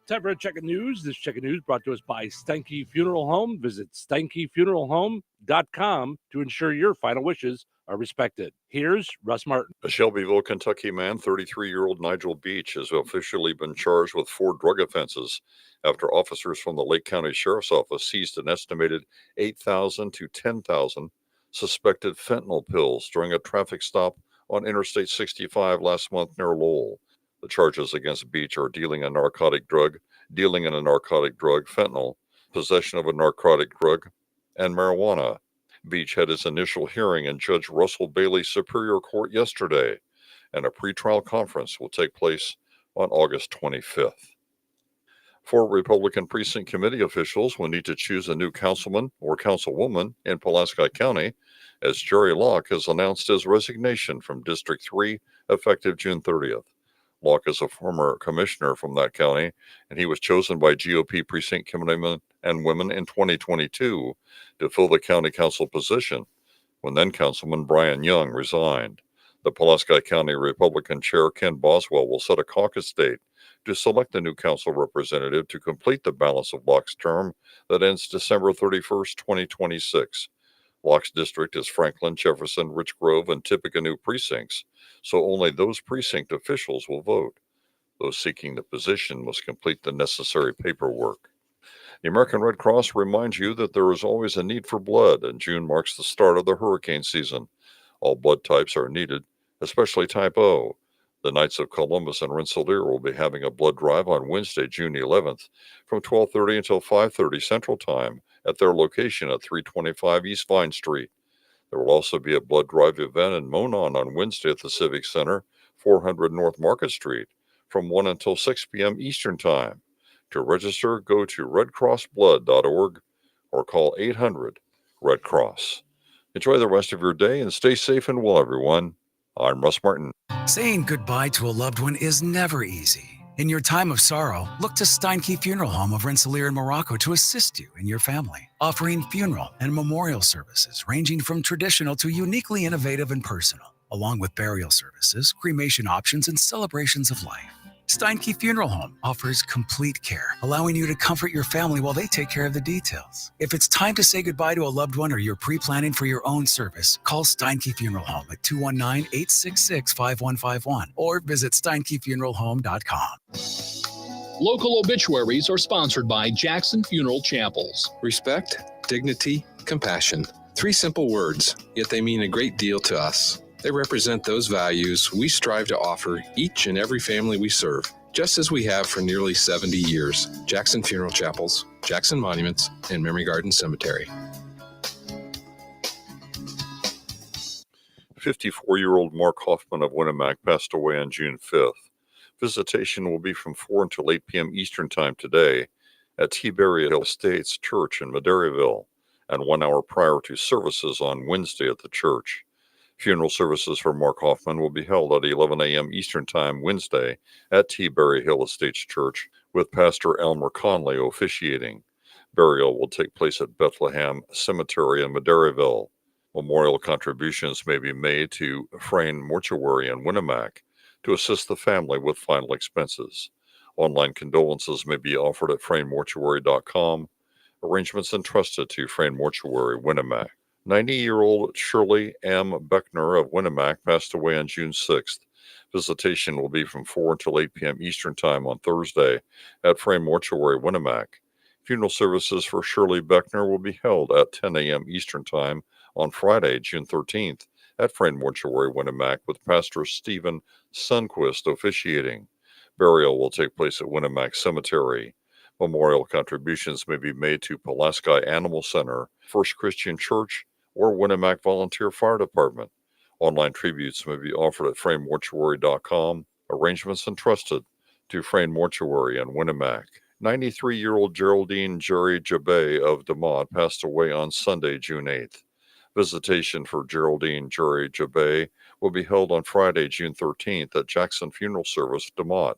Time for a check of news. This check of news brought to us by Stanky Funeral Home. Visit stankyfuneralhome.com to ensure your final wishes are respected. Here's Russ Martin. A Shelbyville, Kentucky man, 33-year-old Nigel Beach, has officially been charged with 4 drug offenses after officers from the Lake County Sheriff's Office seized an estimated 8,000 to 10,000 suspected fentanyl pills during a traffic stop on Interstate 65 last month near Lowell. The charges against Beach are dealing in a narcotic drug, fentanyl, possession of a narcotic drug, and marijuana. Beach had his initial hearing in Judge Russell Bailey's Superior Court yesterday, and a pretrial conference will take place on August 25th. 4 Republican precinct committee officials will need to choose a new councilman or councilwoman in Pulaski County, as Jerry Locke has announced his resignation from District 3 effective June 30th. Locke is a former commissioner from that county, and he was chosen by GOP precinct committeemen and women in 2022 to fill the county council position when then-Councilman Brian Young resigned. The Pulaski County Republican Chair Ken Boswell will set a caucus date to select a new council representative to complete the balance of Locke's term that ends December 31st, 2026. Locke's district is Franklin, Jefferson, Rich Grove, and Tippecanoe precincts, so only those precinct officials will vote. Those seeking the position must complete the necessary paperwork. The American Red Cross reminds you that there is always a need for blood, and June marks the start of the hurricane season. All blood types are needed, especially type O. The Knights of Columbus and Rensselaer will be having a blood drive on Wednesday, June 11th, from 12:30 until 5:30 Central Time at their location at 325 East Vine Street. There will also be a blood drive event in Monon on Wednesday at the Civic Center, 400 North Market Street, from 1 until 6 p.m. Eastern Time. To register, go to redcrossblood.org or call 800-RED CROSS. Enjoy the rest of your day and stay safe and well, everyone. I'm Russ Martin. Saying goodbye to a loved one is never easy. In your time of sorrow, look to Steinke Funeral Home of Rensselaer in Morocco to assist you and your family, offering funeral and memorial services ranging from traditional to uniquely innovative and personal, along with burial services, cremation options, and celebrations of life. Steinke Funeral Home offers complete care, allowing you to comfort your family while they take care of the details. If it's time to say goodbye to a loved one or you're pre-planning for your own service, call Steinke Funeral Home at 219-866-5151 or visit steinkefuneralhome.com. Local obituaries are sponsored by Jackson Funeral Chapels. Respect, dignity, compassion. 3 simple words, yet they mean a great deal to us. They represent those values we strive to offer each and every family we serve, just as we have for nearly 70 years. Jackson Funeral Chapels, Jackson Monuments, and Memory Garden Cemetery. 54-year-old Mark Hoffman of Winnemac passed away on June 5th. Visitation will be from 4 until 8 p.m. Eastern Time today at Touhyville Estates Church in Maderaville, and 1 hour prior to services on Wednesday at the church. Funeral services for Mark Hoffman will be held at 11 a.m. Eastern Time Wednesday at T-Berry Hill Estates Church, with Pastor Elmer Conley officiating. Burial will take place at Bethlehem Cemetery in Maderaville. Memorial contributions may be made to Frayne Mortuary in Winnemac to assist the family with final expenses. Online condolences may be offered at fraynemortuary.com. Arrangements entrusted to Frayne Mortuary, Winnemac. 90-year-old Shirley M. Beckner of Winnemac passed away on June 6th. Visitation will be from 4 until 8 p.m. Eastern Time on Thursday at Frayne Mortuary, Winnemac. Funeral services for Shirley Beckner will be held at 10 a.m. Eastern Time on Friday, June 13th at Frayne Mortuary, Winnemac, with Pastor Stephen Sundquist officiating. Burial will take place at Winnemac Cemetery. Memorial contributions may be made to Pulaski Animal Center, First Christian Church, or Winnemac Volunteer Fire Department. Online tributes may be offered at fraynemortuary.com. Arrangements entrusted to Frayne Mortuary in Winnemac. 93-year-old Geraldine Jerry Jabay of DeMott passed away on Sunday, June 8th. Visitation for Geraldine Jerry Jabay will be held on Friday, June 13th at Jackson Funeral Service, DeMott,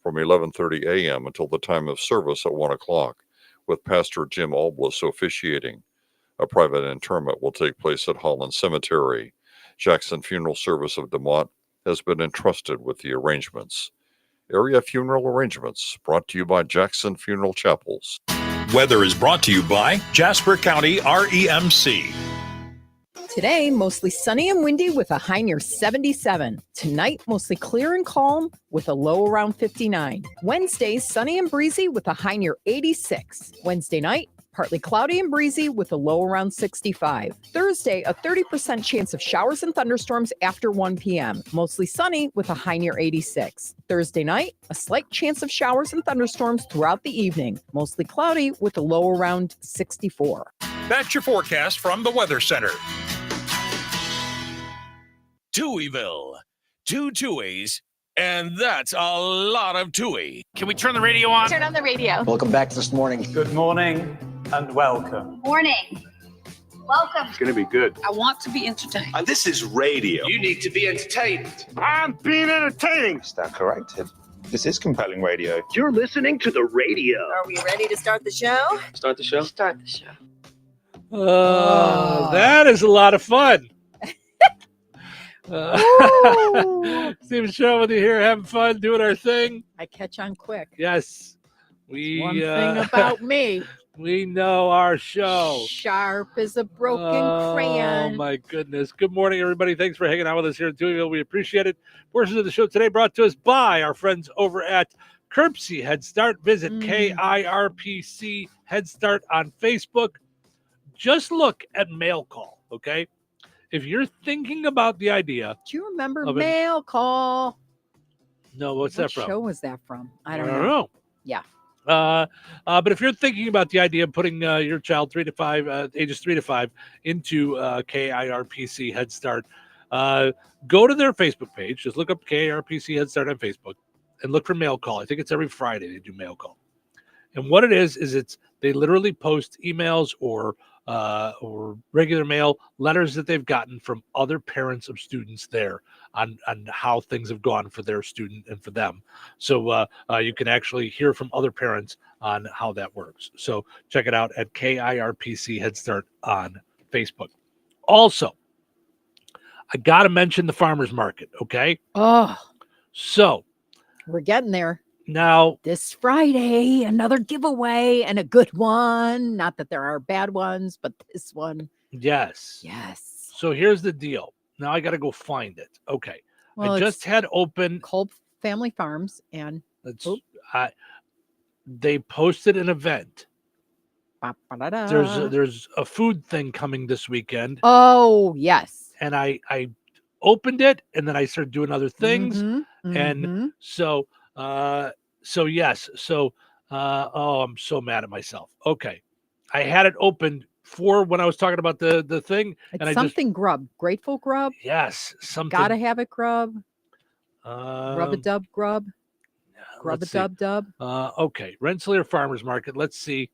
from 11:30 a.m. until the time of service at 1 o'clock, with Pastor Jim Alblas officiating. A private interment will take place at Holland Cemetery. Jackson Funeral Service of DeMott has been entrusted with the arrangements. Area funeral arrangements brought to you by Jackson Funeral Chapels. Weather is brought to you by Jasper County REMC. Today, mostly sunny and windy with a high near 77. Tonight, mostly clear and calm with a low around 59. Wednesday, sunny and breezy with a high near 86. Wednesday night, partly cloudy and breezy with a low around 65. Thursday, a 30% chance of showers and thunderstorms after 1 p.m. Mostly sunny with a high near 86. Thursday night, a slight chance of showers and thunderstorms throughout the evening. Mostly cloudy with a low around 64. That's your forecast from the Weather Center. Touhyville. 2 Touhies, and that's a lot of Touhy. Can we turn the radio on? Turn on the radio. Welcome back this morning. Good morning and welcome. Morning. Welcome. It's going to be good. I want to be entertained. This is radio. You need to be entertained. I'm being entertaining. Stand corrected. This is compelling radio. You're listening to the radio. Are we ready to start the show? Start the show? Start the show. That is a lot of fun. Steve Show with you here, having fun, doing our thing. I catch on quick. Yes. One thing about me. We know our show. Sharp as a broken crayon. Oh, my goodness. Good morning, everybody. Thanks for hanging out with us here in Touhyville. We appreciate it. Portions of the show today brought to us by our friends over at Kirpsey Head Start. Visit KIRPC Head Start on Facebook. Just look at mail call, okay? If you're thinking about the idea. Do you remember mail call? No, what's that from? What show was that from? I don't know. Yeah. But if you're thinking about the idea of putting your child ages 3 to 5 into KIRPC Head Start, go to their Facebook page. Just look up KIRPC Head Start on Facebook and look for Mail Call. I think it's every Friday they do Mail Call. And what it is they literally post emails or regular mail letters that they've gotten from other parents of students there on how things have gone for their student and for them. So you can actually hear from other parents on how that works. So check it out at KIRPC Head Start on Facebook. Also, I got to mention the farmers market, okay? Oh, so we're getting there. Now, this Friday, another giveaway and a good one. Not that there are bad ones, but this one. Yes. Yes. So here's the deal. Now I got to go find it. Okay. Well, I just had open Culp Family Farms and they posted an event. Ba-ba-da-da. There's a food thing coming this weekend. Oh, yes. And I opened it and then I started doing other things. And so yes. So I'm so mad at myself. Okay. I had it opened for when I was talking about the thing. It's and something grub. Grateful grub. Yes. Something. Gotta have it grub. Rub-a-dub grub. Grub-a-dub-dub. Okay. Rensselaer Farmers Market. Let's see.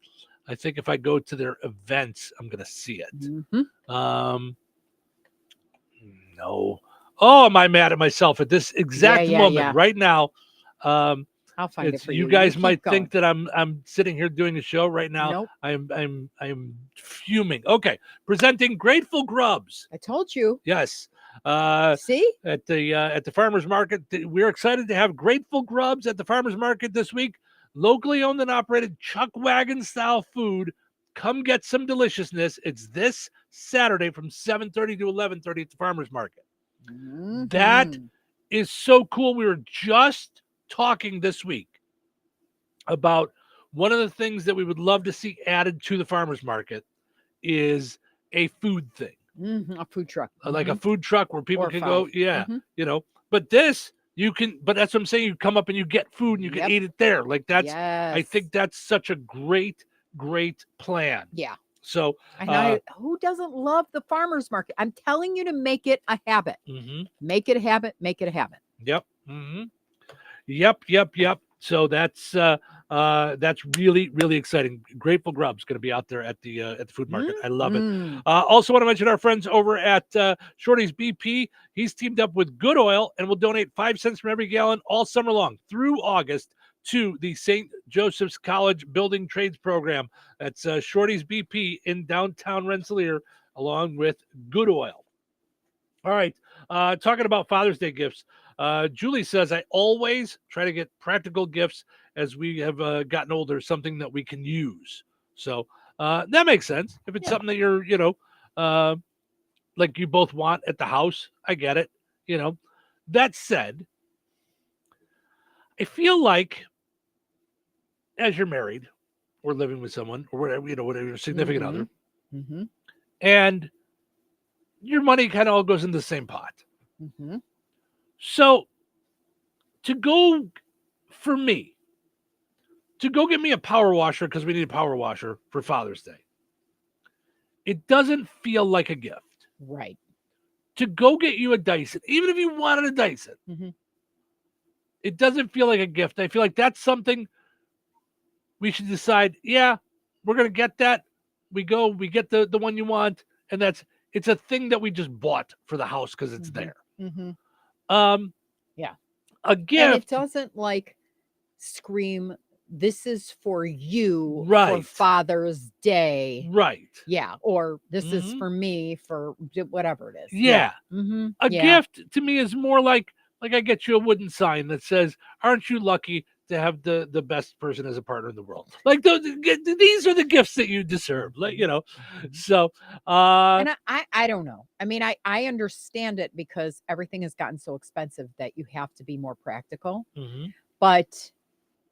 I think if I go to their events, I'm going to see it. No. Oh, am I mad at myself at this exact moment right now? I'll find it for you. You guys keep might going. think that I'm sitting here doing a show right now. Nope. I'm fuming. Okay, presenting Grateful Grubs. I told you. Yes. See? At the farmers market, we're excited to have Grateful Grubs at the farmers market this week. Locally owned and operated chuck wagon style food. Come get some deliciousness. It's this Saturday from 7:30 to 11:30 at the farmers market. That is so cool. We were just talking this week about one of the things that we would love to see added to the farmers market is a food thing. A food truck. Like a food truck where people Or can 5. go, but this you can, but that's what I'm saying. You come up and you get food and you can eat it there. Like that's, I think that's such a great plan. Yeah. So I know who doesn't love the farmers market? I'm telling you to make it a habit. Make it a habit. Make it a habit. Yep. Yep. So that's really, really exciting. Grateful Grub's going to be out there at the food market. I love it. Also want to mention our friends over at Shorty's BP. He's teamed up with Good Oil and will donate 5 cents from every gallon all summer long through August to the St. Joseph's College Building Trades Program. That's Shorty's BP in downtown Rensselaer, along with Good Oil. All right, talking about Father's Day gifts. Julie says, I always try to get practical gifts as we have gotten older, something that we can use. So that makes sense. If it's something that you're, like you both want at the house, I get it. That said, I feel like as you're married or living with someone or whatever, whatever your significant other, and your money kind of all goes into the same pot. So to go get me a power washer because we need a power washer for Father's Day, it doesn't feel like a gift. Right. To go get you a Dyson, even if you wanted a Dyson, it doesn't feel like a gift. I feel like that's something we should decide, we're going to get that. We get the one you want, and it's a thing that we just bought for the house because it's there. A gift. And it doesn't like scream, this is for you for Father's Day. Right. Yeah. Or this is for me for whatever it is. Yeah. A gift to me is more like I get you a wooden sign that says, aren't you lucky to have the best person as a partner in the world? Like these are the gifts that you deserve. Like, so. And I don't know. I mean, I understand it because everything has gotten so expensive that you have to be more practical. But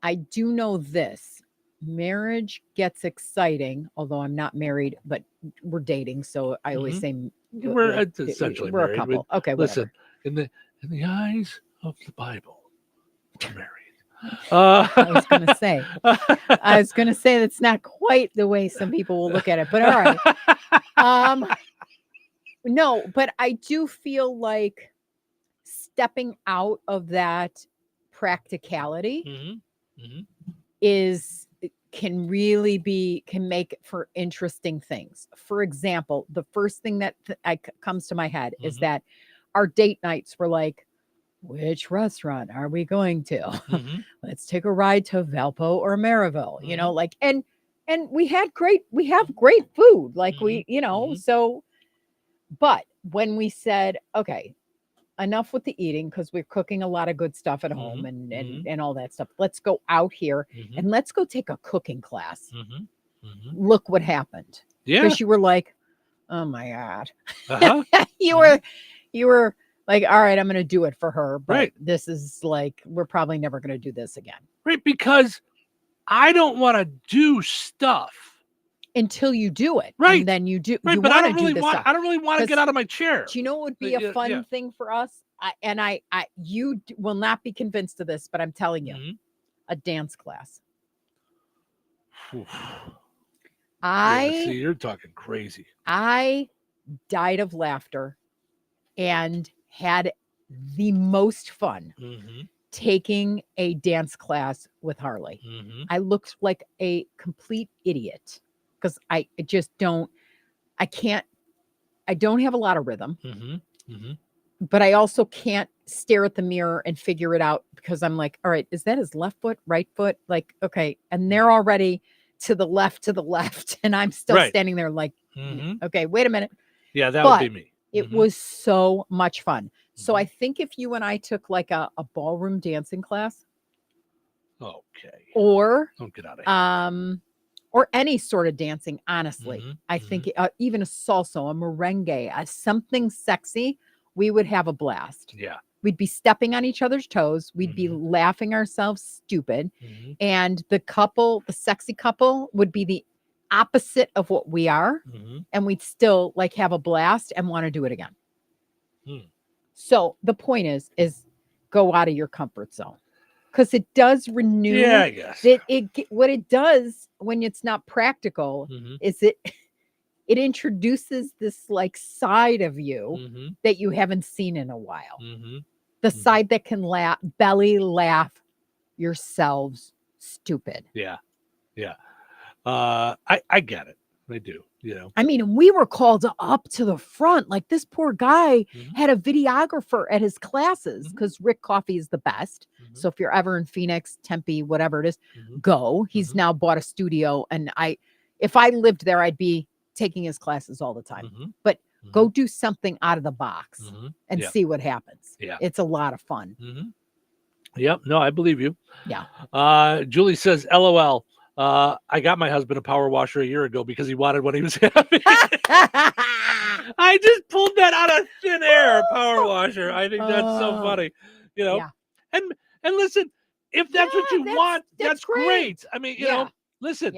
I do know this. Marriage gets exciting, although I'm not married, but we're dating. So I always say we're essentially we're married. a couple. Okay, listen, in the eyes of the Bible, we're married. I was gonna say that's not quite the way some people will look at it, but all right. No, but I do feel like stepping out of that practicality Mm-hmm. can make for interesting things. For example, the first thing that comes to my head is that our date nights were like, which restaurant are we going to? Let's take a ride to Valpo or Maryville, you know, like, and we have great food. Like so, but when we said, okay, enough with the eating, because we're cooking a lot of good stuff at home and all that stuff. Let's go out here and let's go take a cooking class. Look what happened. Yeah. Because you were like, oh my God. Uh-huh. You were like, all right, I'm going to do it for her. But Right. this is like, we're probably never going to do this again. Right. Because I don't want to do stuff until you do it. Right. And then you do. Right. You But I don't do really this want, stuff. I don't really want to get out of my chair. Do you know what would be a fun thing for us? You will not be convinced of this, but I'm telling you, a dance class. See, you're talking crazy. I died of laughter and had the most fun taking a dance class with Harley. I looked like a complete idiot because I don't have a lot of rhythm. But I also can't stare at the mirror and figure it out because I'm like, all right, is that his left foot, right foot? Like, okay. And they're already to the left. And I'm still standing there like, okay, wait a minute. Yeah, that would be me. It was so much fun. So I think if you and I took like a ballroom dancing class. Okay. Or don't get out of here. Or any sort of dancing, honestly. I think even a salsa, a merengue, something sexy, we would have a blast. Yeah. We'd be stepping on each other's toes. We'd be laughing ourselves stupid. And the sexy couple would be the opposite of what we are. And we'd still like have a blast and want to do it again. So the point is go out of your comfort zone. Because it does renew. Yeah, I guess. What it does when it's not practical is it introduces this like side of you that you haven't seen in a while. The side that can belly laugh yourselves stupid. Yeah. Yeah. I get it. I do, you know. I mean, we were called up to the front. Like this poor guy had a videographer at his classes because Rick Coffey is the best. So if you're ever in Phoenix, Tempe, whatever it is, go. He's now bought a studio. And if I lived there, I'd be taking his classes all the time. But go do something out of the box and see what happens. Yeah. It's a lot of fun. Yep. No, I believe you. Yeah. Julie says, LOL. I got my husband a power washer a year ago because he wanted one he was having. I just pulled that out of thin air, power washer. I think that's so funny. You know, and listen, if that's what you want, that's great. I mean, you know, listen,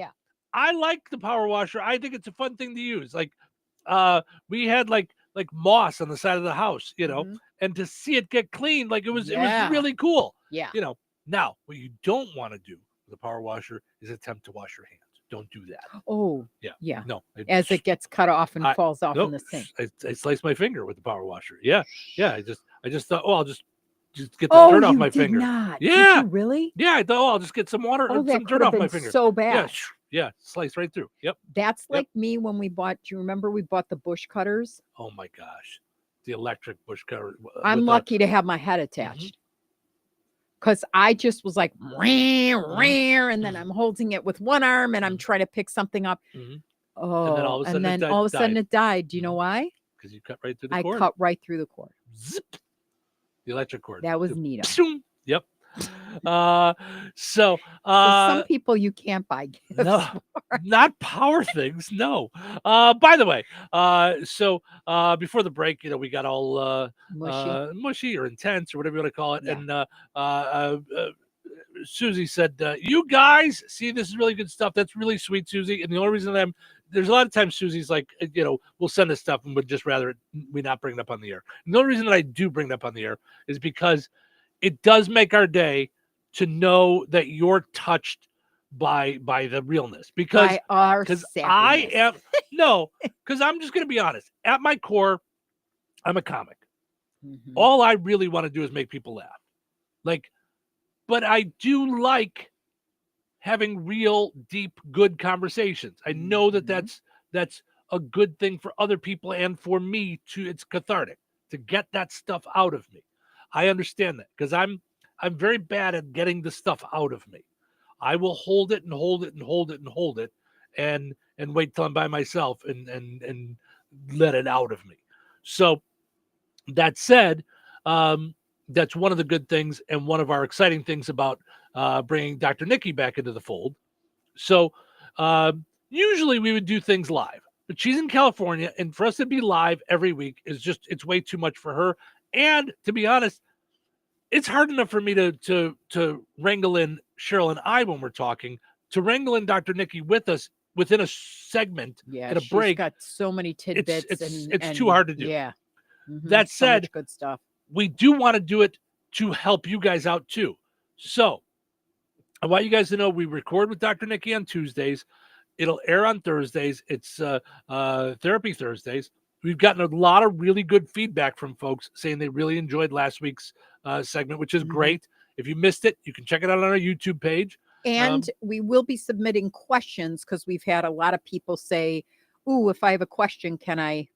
I like the power washer. I think it's a fun thing to use. Like, we had like moss on the side of the house, you know, and to see it get clean, like it was really cool. Yeah. You know, now what you don't want to do with a power washer is attempt to wash your hands. Don't do that. Oh, yeah. Yeah. No. As it gets cut off and falls off in the sink. I sliced my finger with the power washer. Yeah. Yeah. I just thought, I'll just get the dirt off my finger. Not. Yeah. Did you really? Yeah. I thought, I'll just get some water and some dirt off my finger. So bad. Yeah. Slice right through. Yep. That's like me when we bought, do you remember we bought the bush cutters? Oh my gosh. The electric bush cutter. I'm lucky to have my head attached. Because I just was like, and then I'm holding it with one arm and I'm trying to pick something up. Oh, and then all of a sudden it died. Do you know why? Because you cut right through the cord. I cut right through the cord. Zip. The electric cord. That was neat. Yep. So some people you can't buy gifts for. Not power things. No. By the way, so before the break, you know, we got all mushy or intense or whatever you want to call it. Yeah. And Susie said, you guys see, this is really good stuff. That's really sweet, Susie. And the only reason there's a lot of times Susie's like, you know, we'll send us stuff and would just rather we not bring it up on the air. And the only reason that I do bring it up on the air is because it does make our day to know that you're touched by the realness, because I am because I'm just going to be honest. At my core, I'm a comic. All I really want to do is make people laugh. Like, but I do like having real, deep, good conversations. I know that that's a good thing for other people and for me too. It's cathartic to get that stuff out of me. I understand that because I'm very bad at getting the stuff out of me. I will hold it and hold it and hold it and hold it and wait till I'm by myself and let it out of me. So that said, that's one of the good things and one of our exciting things about bringing Dr. Nikki back into the fold. So usually we would do things live, but she's in California, and for us to be live every week it's way too much for her. And to be honest, it's hard enough for me to wrangle in Cheryl and I when we're talking. To wrangle in Dr. Nikki with us within a segment Yeah, in a she's break, got so many tidbits. it's too hard to do. Yeah. That So said, much good stuff. we do want to do it to help you guys out too. So I want you guys to know we record with Dr. Nikki on Tuesdays. It'll air on Thursdays. It's Therapy Thursdays. We've gotten a lot of really good feedback from folks saying they really enjoyed last week's segment, which is great. If you missed it, you can check it out on our YouTube page. And we will be submitting questions because we've had a lot of people say, "Ooh, if I have a question, can I?"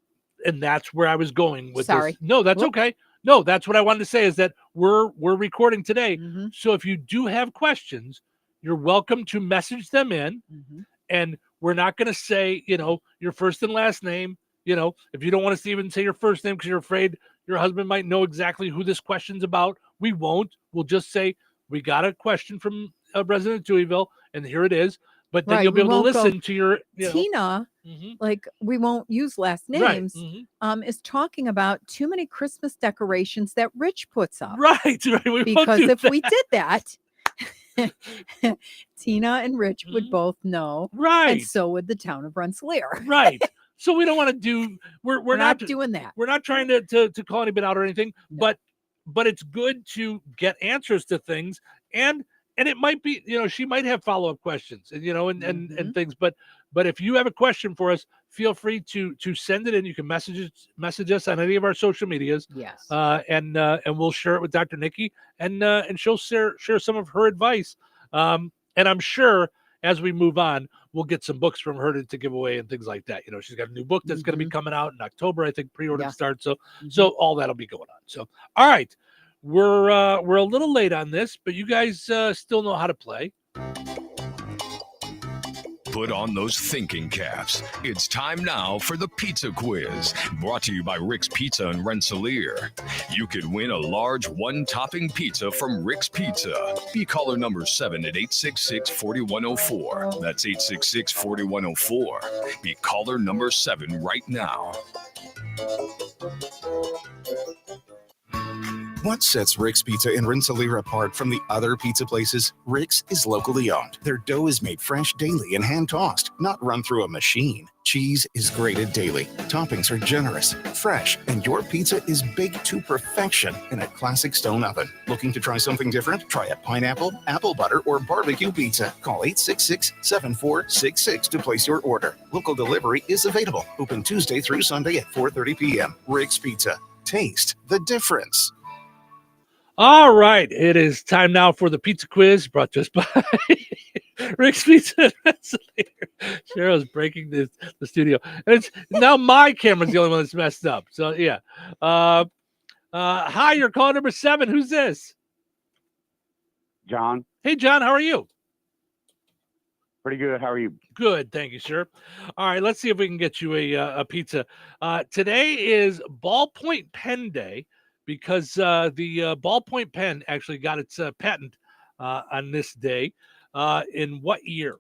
And that's where I was going with Sorry. this. No, that's okay. No, that's what I wanted to say is that we're recording today. So if you do have questions, you're welcome to message them in. And we're not going to say, your first and last name. If you don't want us to even say your first name because you're afraid your husband might know exactly who this question's about, we won't. We'll just say, we got a question from a resident of Touhyville, and here it is. But then you'll be able to listen to your Tina, like we won't use last names, is talking about too many Christmas decorations that Rich puts up. Right. We because won't do if we that. did that, Tina and Rich would both know. Right. And so would the town of Rensselaer. Right. So we don't want to do. We're not doing that. We're not trying to call anybody out or anything. No. But it's good to get answers to things, and it might be, she might have follow-up questions and and things. But if you have a question for us, feel free to send it in. You can message us on any of our social medias. Yes. And we'll share it with Dr. Nikki, and she'll share some of her advice. And I'm sure as we move on, we'll get some books from her to give away and things like that. She's got a new book that's going to be coming out in October. I think pre-order starts. So all that'll be going on. So, all right, we're a little late on this, but you guys still know how to play. Put on those thinking caps. It's time now for the pizza quiz, brought to you by Rick's Pizza in Rensselaer. You could win a large one-topping pizza from Rick's Pizza. Be caller number 7 at 866-4104. That's 866-4104. Be caller number 7 right now. What sets Rick's Pizza in Rensselaer apart from the other pizza places? Rick's is locally owned. Their dough is made fresh daily and hand-tossed, not run through a machine. Cheese is grated daily. Toppings are generous, fresh, and your pizza is baked to perfection in a classic stone oven. Looking to try something different? Try a pineapple, apple butter, or barbecue pizza. Call 866-7466 to place your order. Local delivery is available. Open Tuesday through Sunday at 4:30 p.m. Rick's Pizza. Taste the difference. All right, it is time now for the pizza quiz brought to us by Rick's Pizza. Cheryl's breaking the studio. And it's now my camera's the only one that's messed up. So yeah. Hi, you're caller number 7. Who's this? John. Hey, John, how are you? Pretty good. How are you? Good, thank you, sir. All right, let's see if we can get you a pizza. Today is Ballpoint Pen Day, because the ballpoint pen actually got its patent on this day. In what year?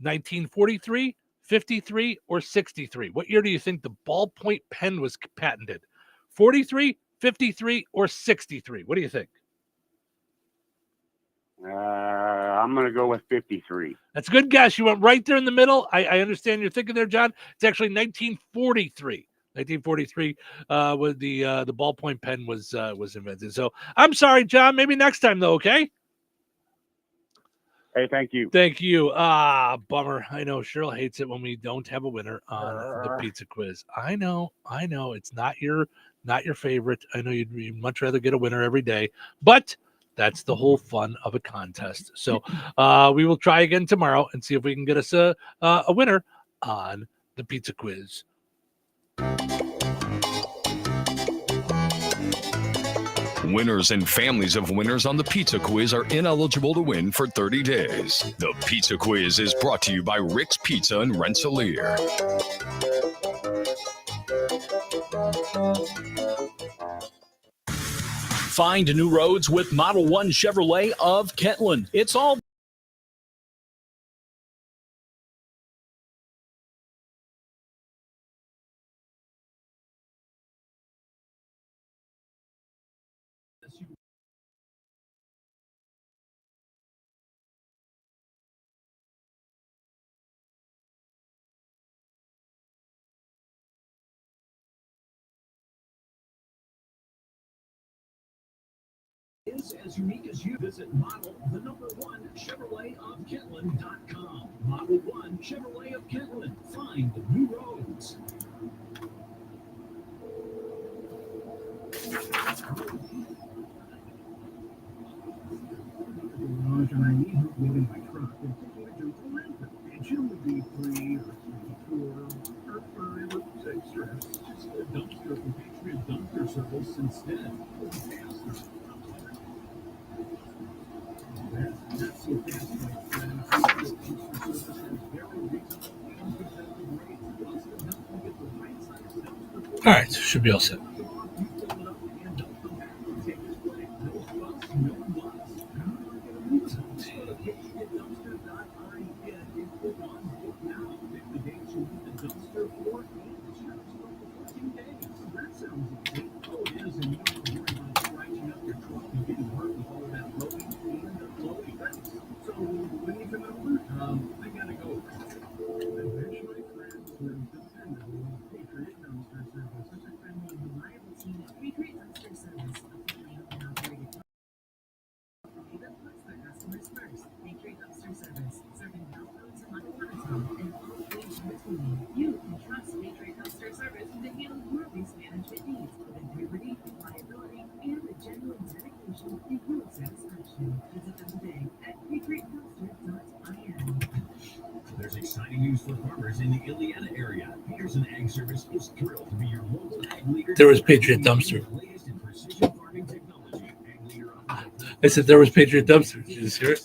1943, 53, or 63? What year do you think the ballpoint pen was patented? 43, 53, or 63? What do you think? I'm going to go with 53. That's a good guess. You went right there in the middle. I understand you're thinking there, John. It's actually 1943. 1943 when the ballpoint pen was invented. So I'm sorry, John. Maybe next time though. Okay. Hey, thank you. Thank you. Bummer. I know Cheryl hates it when we don't have a winner on the pizza quiz. I know. It's not your favorite. I know you'd much rather get a winner every day, but That's the whole fun of a contest. So we will try again tomorrow and see if we can get us a winner on the pizza quiz. Winners and families of winners on the Pizza Quiz are ineligible to win for 30 days. The Pizza Quiz is brought to you by Rick's Pizza in Rensselaer. Find new roads with Model 1 Chevrolet of Kentland. It's all is as unique as you. Visit Model, the number 1 Chevrolet of Kentland.com. Model 1 Chevrolet of Kentland. Find new roads. Garage and I need help loading my truck and taking a jump to landfill. It should only be 3 or 4 or 5 or 6 or just a dumpster from Patriot Dumpster Service instead. Faster. That's so fast, my friend. Patriot Dumpster Service has very reasonable and competitive rates. Plus, they'll help you get the right size dumpster. All right, should be all set. You can trust Patriot Dumpster Service to handle your waste management needs with integrity, reliability, and a genuine dedication to your satisfaction. Visit them today at patriotdumpster.in. There's exciting news for farmers in the Ileana area. Peterson Ag Service is thrilled to be your local ag leader. There was Patriot Dumpster. I said there was Patriot Dumpster. Did you just hear it?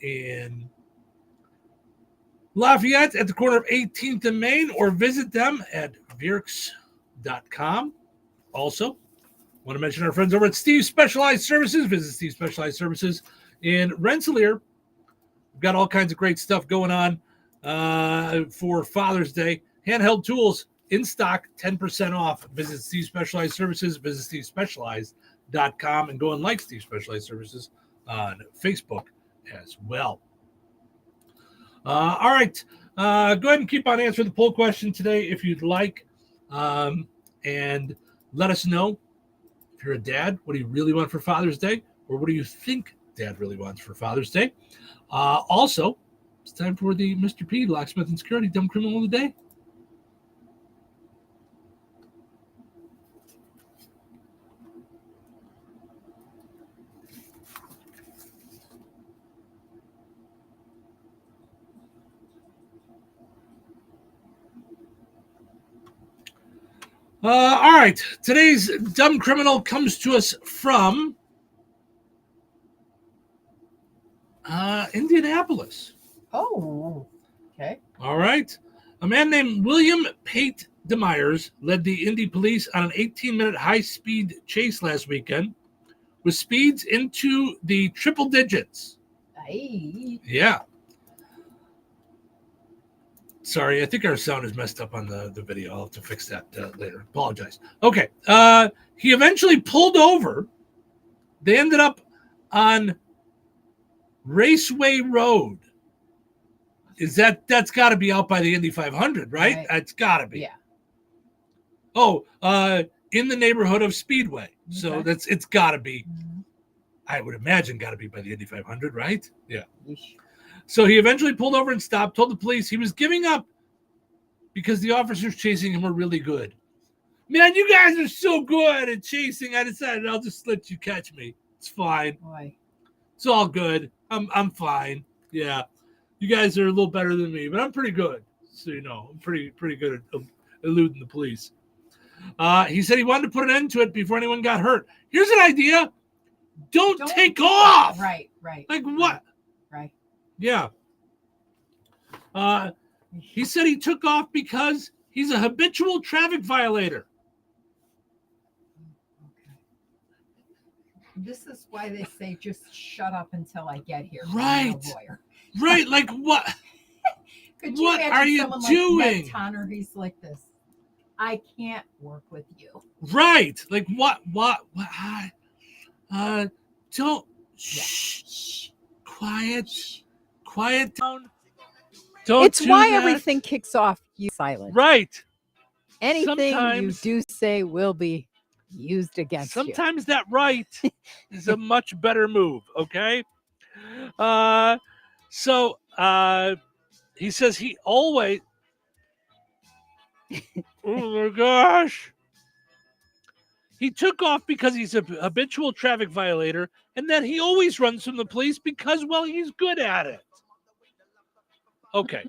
in Lafayette at the corner of 18th and Main, or visit them at Virks.com. Also, want to mention our friends over at Steve's Specialized Services. Visit Steve's Specialized Services in Rensselaer. We've got all kinds of great stuff going on for Father's Day. Handheld tools in stock, 10% off. Visit Steve's Specialized Services. Visit SteveSpecialized.com and go and like Steve's Specialized Services on Facebook as well. All right. Go ahead and keep on answering the poll question today if you'd like. And let us know if you're a dad, what do you really want for Father's Day? Or what do you think Dad really wants for Father's Day? Also, it's time for the Mr. P, Locksmith and Security, Dumb Criminal of the Day. All right. Today's dumb criminal comes to us from Indianapolis. Oh, okay. All right. A man named William Pate DeMyers led the Indy police on an 18-minute high-speed chase last weekend with speeds into the triple digits. Aye. Yeah. Sorry, I think our sound is messed up on the video. I'll have to fix that later. Apologize. Okay. He eventually pulled over. They ended up on Raceway Road. That's got to be out by the Indy 500, right? That's got to be. Yeah. Oh, in the neighborhood of Speedway. So it's got to be. I would imagine got to be by the Indy 500, right? Yeah. Yeesh. So he eventually pulled over and stopped, told the police he was giving up because the officers chasing him were really good. Man, you guys are so good at chasing. I decided I'll just let you catch me. It's fine. Boy. It's all good. I'm fine. Yeah. You guys are a little better than me, but I'm pretty good. So you know, I'm pretty good at eluding the police. He said he wanted to put an end to it before anyone got hurt. Here's an idea. Don't take off. Right. Like what? Right. Yeah. He said he took off because he's a habitual traffic violator. This is why they say just shut up until I get here. Right. I'm a lawyer. Right. Like what? Could you What imagine are you someone doing? Like Ned Tanner, he's like this. I can't work with you. Right. Like what? Don't. Shh. Quiet down. Don't It's do why that. everything kicks off you silent. Right. Anything Sometimes- you do say will be used against you. Sometimes that right is a much better move, okay? So he says he always oh my gosh. He took off because he's a habitual traffic violator and that he always runs from the police because, well, he's good at it. Okay.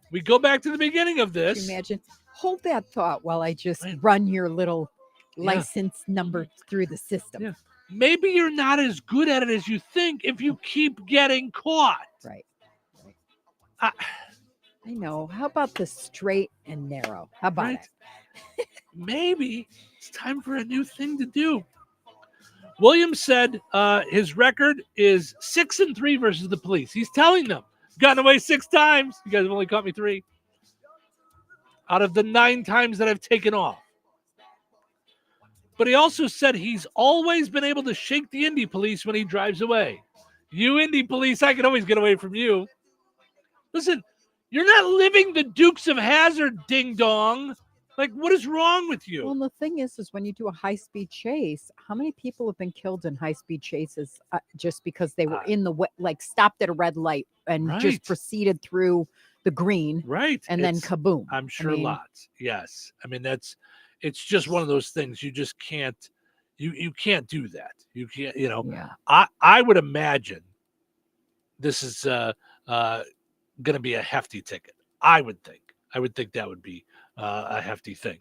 We go back to the beginning of Can this. you imagine? Hold that thought while I just run your little license number through the system. Yeah. Maybe you're not as good at it as you think if you keep getting caught. Right. I know. How about the straight and narrow? How about it? Maybe it's time for a new thing to do. Williams said his record is 6-3 versus the police. He's telling them, gotten away 6 times. You guys have only caught me 3 out of the 9 times that I've taken off. But he also said he's always been able to shake the Indy police when he drives away. You Indy police, I can always get away from you. Listen, you're not living the Dukes of Hazzard, ding dong. Like, what is wrong with you? Well, the thing is when you do a high-speed chase, how many people have been killed in high-speed chases just because they were in the way, like stopped at a red light and Right. just proceeded through the green, right? And then It's- kaboom. I'm sure I mean, lots. Yes. I mean, it's just one of those things. You just can't, you can't do that. You can't, Yeah. I would imagine this is going to be a hefty ticket. I would think that would be a hefty thing.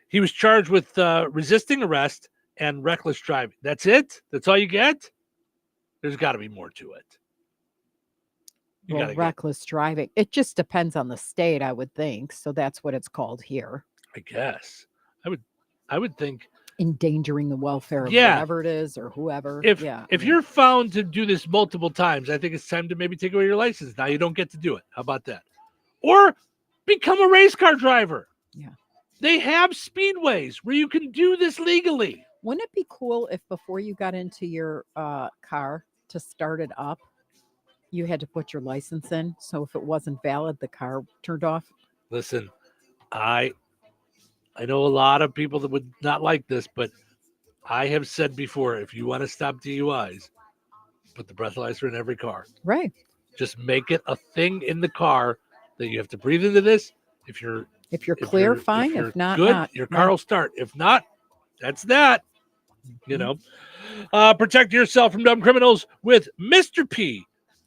He was charged with resisting arrest and reckless driving. That's it. That's all you get. There's got to be more to it. You Well, reckless driving. It just depends on the state, I would think. So that's what it's called here. I guess. I would think endangering the welfare of Yeah. whatever it is or whoever. if you're found to do this multiple times, I think it's time to maybe take away your license. Now you don't get to do it. How about that? Or become a race car driver. Yeah. They have speedways where you can do this legally. Wouldn't it be cool if before you got into your car to start it up, you had to put your license in? So if it wasn't valid, the car turned off? Listen, I know a lot of people that would not like this, but I have said before, if you want to stop DUIs, put the breathalyzer in every car. Right. Just make it a thing in the car that you have to breathe into this. If you're clear, fine. If not, good, not. your car will start. If not, that's that. You know, protect yourself from dumb criminals with Mr. P,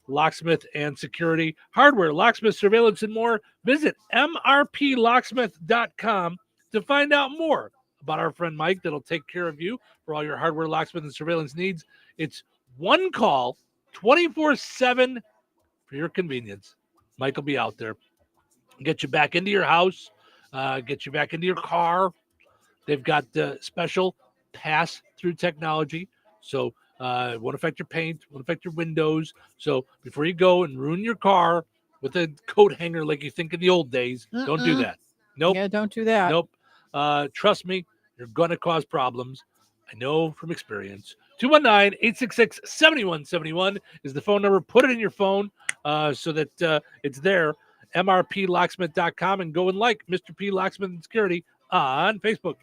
Locksmith and Security, Hardware, Locksmith, Surveillance, and more. Visit mrplocksmith.com to find out more about our friend Mike that'll take care of you for all your hardware, locksmith, and surveillance needs. It's one call, 24/7 for your convenience. Mike will be out there. Get you back into your house, get you back into your car. They've got special pass-through technology. So it won't affect your paint, won't affect your windows. So before you go and ruin your car with a coat hanger like you think in the old days, don't do that. Nope. Yeah, don't do that. Nope. Trust me, you're going to cause problems. I know from experience. 219-866-7171 is the phone number. Put it in your phone so that it's there. mrplocksmith.com and go and like Mr. P Locksmith and Security on Facebook.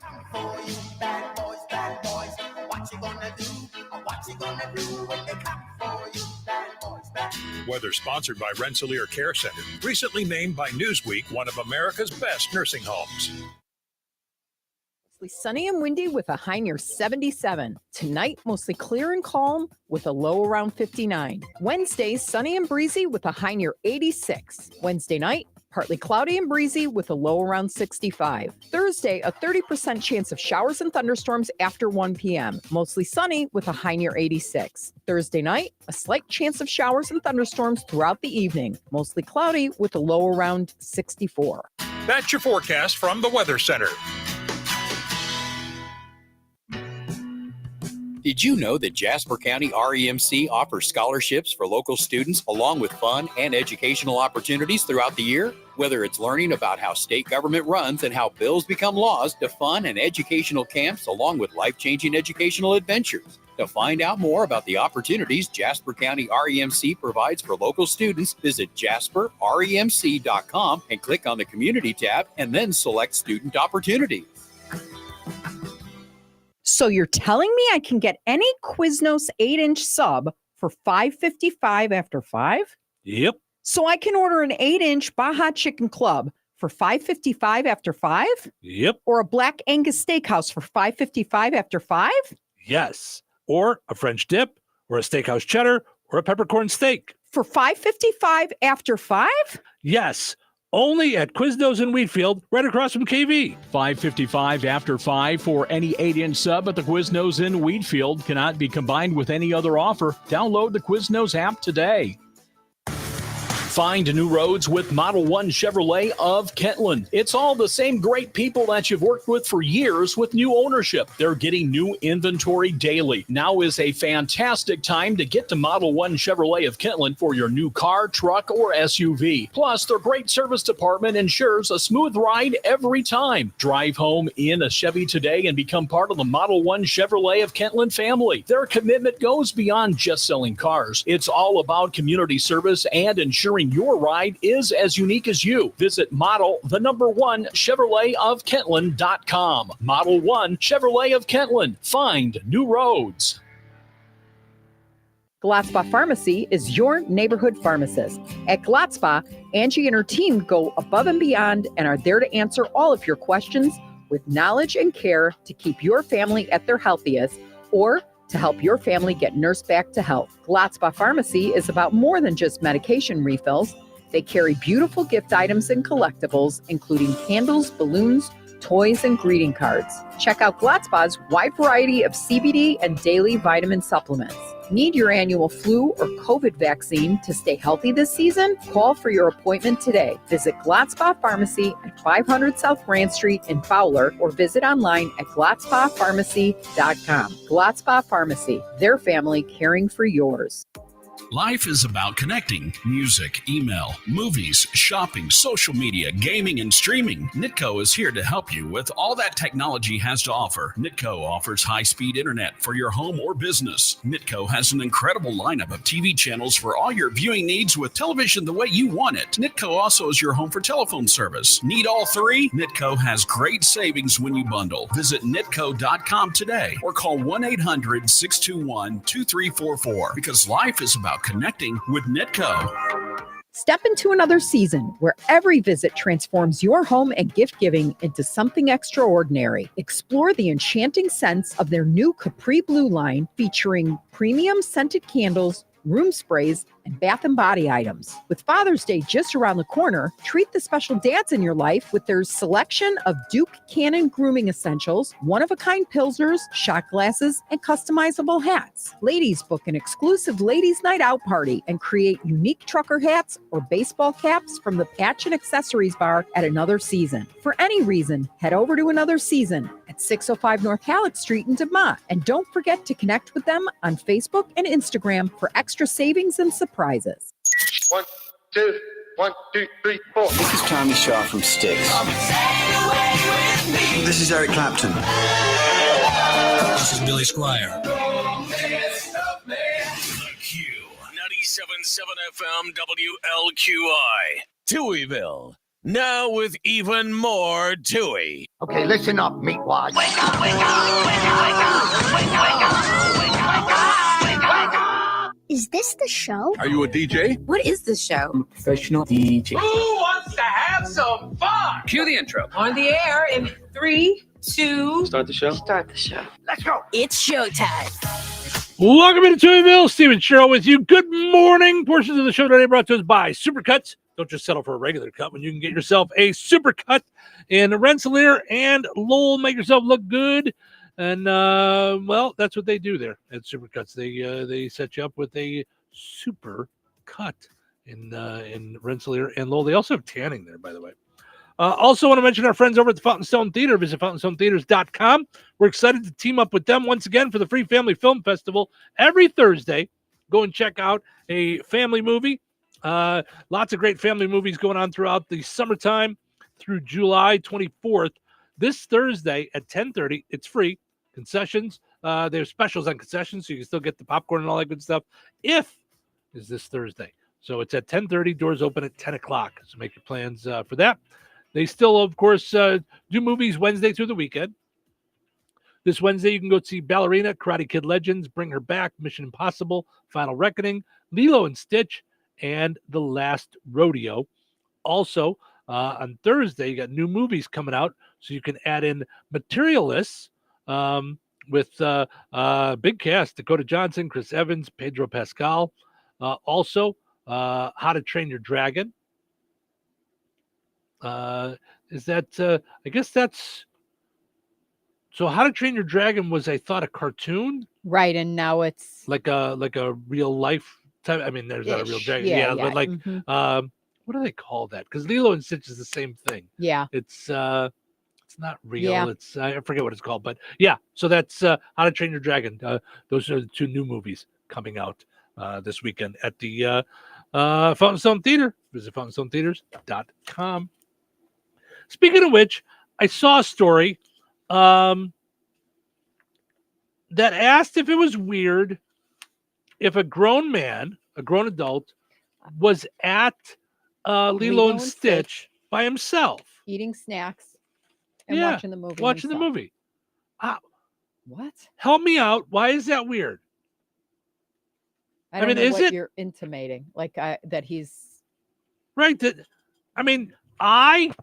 Weather sponsored by Rensselaer Care Center, recently named by Newsweek one of America's best nursing homes. Mostly sunny and windy with a high near 77. Tonight, mostly clear and calm with a low around 59. Wednesday, sunny and breezy with a high near 86. Wednesday night, partly cloudy and breezy with a low around 65. Thursday, a 30% chance of showers and thunderstorms after 1 p.m. Mostly sunny with a high near 86. Thursday night, a slight chance of showers and thunderstorms throughout the evening. Mostly cloudy with a low around 64. That's your forecast from the Weather Center. Did you know that Jasper County REMC offers scholarships for local students along with fun and educational opportunities throughout the year? Whether it's learning about how state government runs and how bills become laws, to fun and educational camps along with life-changing educational adventures. To find out more about the opportunities Jasper County REMC provides for local students, visit jasperremc.com and click on the Community tab and then select Student Opportunities. So you're telling me I can get any Quiznos 8-inch sub for $5.55 after 5? Yep. So I can order an 8-inch Baja Chicken Club for $5.55 after 5? Yep. Or a Black Angus Steakhouse for $5.55 after 5? Yes. Or a French dip, or a steakhouse cheddar, or a peppercorn steak. For $5.55 after 5? Yes. Only at Quiznos in Wheatfield, right across from KV. $5.55 after 5 for any 8-inch sub at the Quiznos in Wheatfield. Cannot be combined with any other offer. Download the Quiznos app today. Find new roads with Model 1 Chevrolet of Kentland. It's all the same great people that you've worked with for years with new ownership. They're getting new inventory daily. Now is a fantastic time to get to Model 1 Chevrolet of Kentland for your new car, truck, or SUV. Plus, their great service department ensures a smooth ride every time. Drive home in a Chevy today and become part of the Model 1 Chevrolet of Kentland family. Their commitment goes beyond just selling cars. It's all about community service and ensuring your ride is as unique as you. Visit Model 1 Chevrolet of Kentland.com. Model 1 Chevrolet of Kentland. Find new roads. Glatzba Pharmacy is your neighborhood pharmacist. At Glatzba, Angie and her team go above and beyond and are there to answer all of your questions with knowledge and care to keep your family at their healthiest or to help your family get nursed back to health. Glatzba Pharmacy is about more than just medication refills. They carry beautiful gift items and collectibles, including candles, balloons, toys, and greeting cards. Check out Glatzba's wide variety of CBD and daily vitamin supplements. Need your annual flu or COVID vaccine to stay healthy this season? Call for your appointment today. Visit Glotzbaugh Pharmacy at 500 South Grand Street in Fowler or visit online at glotzbaughpharmacy.com. Glotzbaugh Pharmacy, their family caring for yours. Life is about connecting. Music, email, movies, shopping, social media, gaming, and streaming. Nitco is here to help you with all that technology has to offer. Nitco offers high-speed internet for your home or business. Nitco has an incredible lineup of TV channels for all your viewing needs with television the way you want it. Nitco also is your home for telephone service. Need all three? Nitco has great savings when you bundle. Visit nitco.com today or call 1-800-621-2344 because life is about connecting with Nitco. Step into another season where every visit transforms your home and gift giving into something extraordinary. Explore the enchanting scents of their new Capri Blue line featuring premium scented candles, room sprays, and bath and body items. With Father's Day just around the corner, treat the special dads in your life with their selection of Duke Cannon grooming essentials, one-of-a-kind pilsners, shot glasses, and customizable hats. Ladies, book an exclusive ladies' night out party and create unique trucker hats or baseball caps from the Patch and Accessories Bar at Another Season. For any reason, head over to Another Season at 605 North Halleck Street in DeMont. And don't forget to connect with them on Facebook and Instagram for extra savings and surprises. 1, 2, 1, 2, 3, 4. This is Tommy Shaw from Styx. This is Eric Clapton. This is Billy Squire. The Q, 97.7 FM WLQI. Touhyville. Now with even more Touhy. Okay, listen up, meatwads. Wake up, wake up, wake up, wake up, wake up, wake up, wake up, wake up, wake up, wake up. Is this the show? Are you a DJ? What is the show? I'm a professional DJ. Who wants to have some fun? Cue the intro. On the air in 3, 2. Start the show. Start the show. Let's go. It's showtime. Welcome into Touhyville. Steven Sherrill with you. Good morning. Portions of the show today brought to us by Supercuts. Don't just settle for a regular cut when you can get yourself a Supercut in Rensselaer and Lowell. Make yourself look good. And, well, that's what they do there at Supercuts. They set you up with a super cut in Rensselaer and Lowell. They also have tanning there, by the way. Also want to mention our friends over at the Fountain Stone Theater. Visit fountainstonetheaters.com. We're excited to team up with them once again for the Free Family Film Festival every Thursday. Go and check out a family movie. Lots of great family movies going on throughout the summertime through July 24th. This Thursday at 10:30, it's free. Concessions. There's specials on concessions, so you can still get the popcorn and all that good stuff. Is this Thursday. So it's at 10:30. Doors open at 10 o'clock. So make your plans for that. They still, of course, do movies Wednesday through the weekend. This Wednesday, you can go see Ballerina, Karate Kid Legends, Bring Her Back, Mission Impossible, Final Reckoning, Lilo and Stitch, and The Last Rodeo. Also, on Thursday, you got new movies coming out, so you can add in Materialists with big cast: Dakota Johnson, Chris Evans, Pedro Pascal. Also, How to Train Your Dragon. Is that? I guess that's. So, How to Train Your Dragon was, I thought, a cartoon, right? And now it's like a real life type. I mean, there's not a real dragon, yeah. But like, what do they call that? Because Lilo and Stitch is the same thing. Yeah, it's not real. Yeah. It's I forget what it's called, but yeah. So that's How to Train Your Dragon. Those are the two new movies coming out this weekend at the Fountain Stone Theater. Visit fountainstonetheaters.com. Speaking of which, I saw a story that asked if it was weird if a grown adult, was at Lilo and Stitch by himself, eating snacks and watching the movie. Watching the movie. What? Help me out. Why is that weird? I don't know what you're intimating, like that he's right. I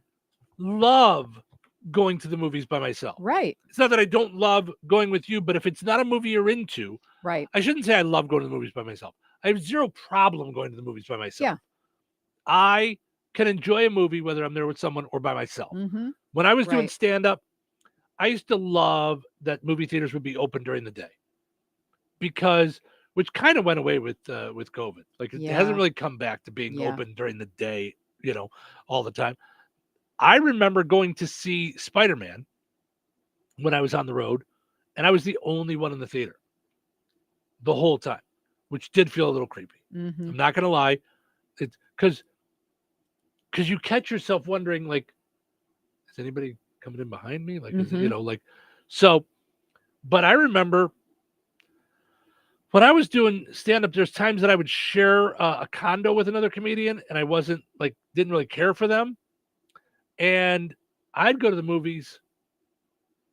love going to the movies by myself. Right. It's not that I don't love going with you, but if it's not a movie you're into, right. I shouldn't say I love going to the movies by myself. I have zero problem going to the movies by myself. Yeah. I can enjoy a movie whether I'm there with someone or by myself. Mm-hmm. When I was doing stand-up, I used to love that movie theaters would be open during the day because which kind of went away with COVID. Like it Yeah. hasn't really come back to being Yeah. open during the day, all the time. I remember going to see Spider-Man when I was on the road, and I was the only one in the theater the whole time, which did feel a little creepy. Mhm. I'm not gonna lie. It's because you catch yourself wondering, like, is anybody coming in behind me? Like, is it, Mhm. like, so, but I remember when I was doing stand-up, there's times that I would share a condo with another comedian, and I didn't really care for them. And I'd go to the movies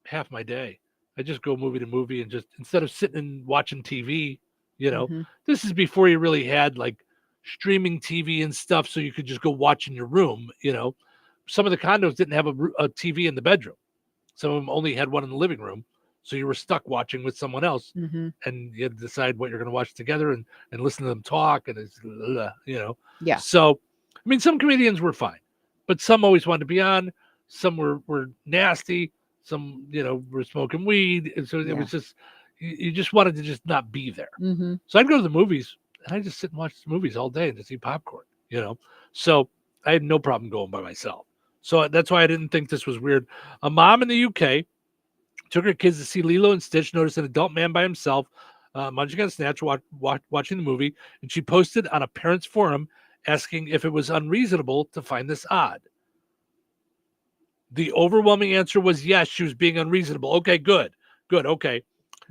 half my day. I just go movie to movie and just, instead of sitting and watching TV, Mhm. this is before you really had like streaming TV and stuff. So you could just go watch in your room. Some of the condos didn't have a TV in the bedroom. Some of them only had one in the living room. So you were stuck watching with someone else, Mhm. and you had to decide what you're going to watch together and listen to them talk. And it's, Yeah. So, I mean, some comedians were fine, but some always wanted to be on. Some were nasty. Some, were smoking weed. And so it Yeah. was just, you just wanted to just not be there. Mhm. So I'd go to the movies and I just sit and watch the movies all day and just eat popcorn, So I had no problem going by myself. So that's why I didn't think this was weird. A mom in the UK took her kids to see Lilo and Stitch, noticed an adult man by himself munching on a snatch, watching the movie, and she posted on a parents' forum asking if it was unreasonable to find this odd. The overwhelming answer was yes, she was being unreasonable. Okay, good, okay.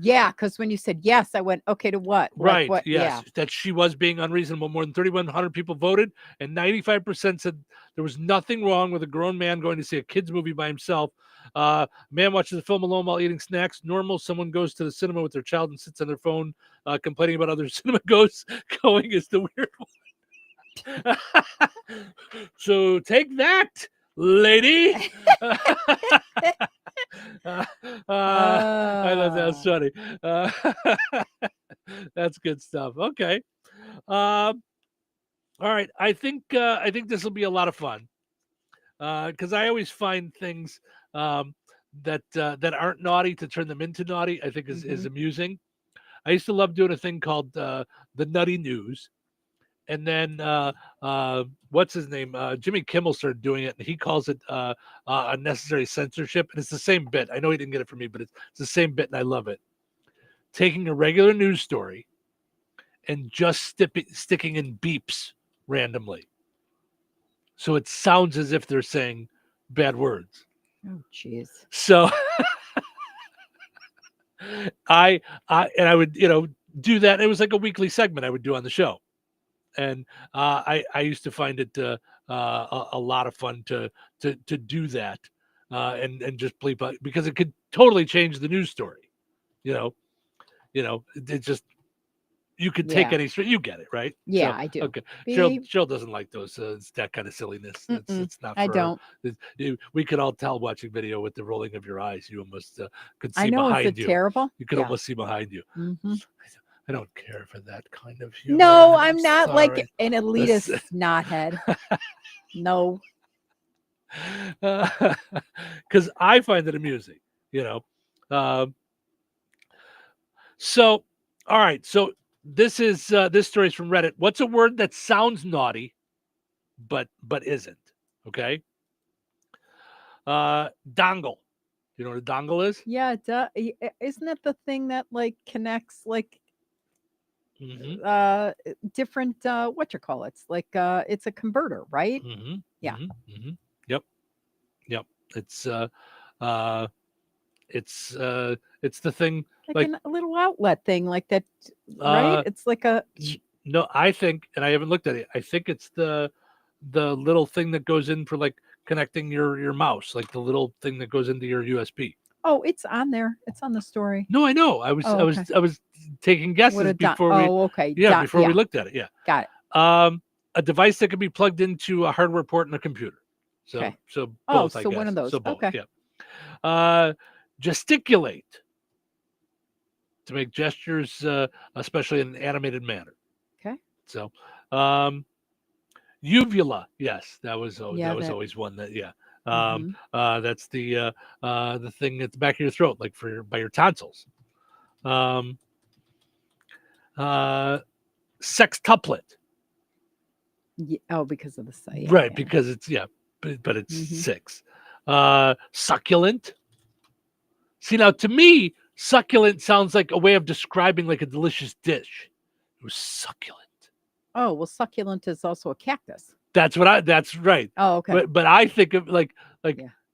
Yeah, because when you said yes, I went, okay, to what? Right, Like what? yes, Yeah. that she was being unreasonable. More than 3,100 people voted, and 95% said there was nothing wrong with a grown man going to see a kid's movie by himself. Man watches a film alone while eating snacks. Normal. Someone goes to the cinema with their child and sits on their phone complaining about other cinema going is the weird one. So take that, lady. I thought that was funny. That's good stuff. Okay. All right. I think this will be a lot of fun because I always find things that aren't naughty to turn them into naughty. I think is amusing. I used to love doing a thing called the Nutty News. And then what's his name? Jimmy Kimmel started doing it, and he calls it unnecessary censorship. And it's the same bit. I know he didn't get it from me, but it's the same bit, and I love it. Taking a regular news story and just sticking in beeps randomly, so it sounds as if they're saying bad words. Oh, jeez. So I would do that. It was like a weekly segment I would do on the show. And I used to find it a lot of fun to do that and just bleep out, because it could totally change the news story. It just, you could take any story. You get it, right? Yeah, So, I do. Okay. Beep. Cheryl doesn't like those. It's that kind of silliness. It's not. For I her. don't. We could all tell watching video with the rolling of your eyes. You almost could see I know. behind Is it you. terrible? You could Yeah. almost see behind you. Mhm. I don't care for that kind of humor. No, I'm not like sorry. an elitist knothead. No. Because I find it amusing, So, all right. So this story is from Reddit. What's a word that sounds naughty, but isn't? Okay. Dongle. You know what a dongle is? Yeah, isn't it the thing that like connects like Mm-hmm. different what you call it? It's like it's a converter, right? Mm-hmm. Yeah. Mm-hmm. Mm-hmm. Yep. It's the thing, Like a little outlet thing like that, right? It's like a no, I think, and I haven't looked at it. I think it's the little thing that goes in for like connecting your mouse, like the little thing that goes into your USB. Oh, it's on there. It's on the story. No, I know. I was taking guesses before we. Okay. Yeah, before we looked at it. Yeah. Got it. A device that can be plugged into a hardware port in a computer. So Okay. so Oh, both. I so guess. one of those. So both. Okay. Yeah. Gesticulate, to make gestures, especially in an animated manner. Okay. So, uvula. Yes, that was Yeah, that was that- always one that. Yeah. Mhm. That's the thing at the back of your throat, like by your tonsils. sextuplet. Yeah, because of the site. Right, because it's but it's 6. Succulent. See, now to me, succulent sounds like a way of describing like a delicious dish. It was succulent. Oh, well, succulent is also a cactus. That's right. Oh, okay. But I think of like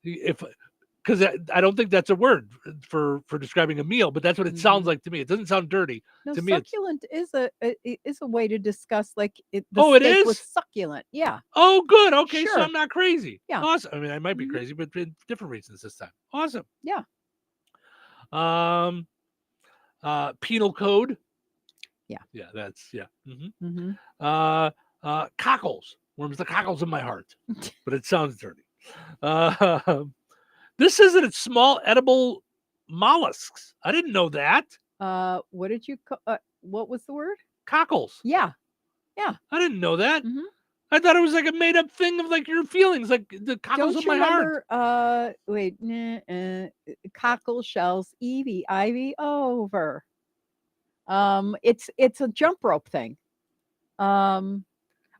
if because I don't think that's a word for describing a meal, but that's what it sounds like to me. It doesn't sound dirty. No, to me, succulent is a way to discuss like the it steak is? was succulent. Yeah. Oh, good. Okay, so Sure. I'm not crazy. Yeah. Awesome. I mean, I might be crazy, but for different reasons this time. Awesome. Yeah. Penal code. Yeah. Yeah, that's Mm-hmm. Cockles. Worms the cockles in my heart. But it sounds dirty. This isn't a small edible mollusks. I didn't know that. What did you what was the word? Cockles. Yeah. Yeah. I didn't know that. Mm-hmm. I thought it was like a made up thing of like your feelings, like the cockles Don't in you my heart. remember cockle shells, Evie, Ivy, over. It's a jump rope thing.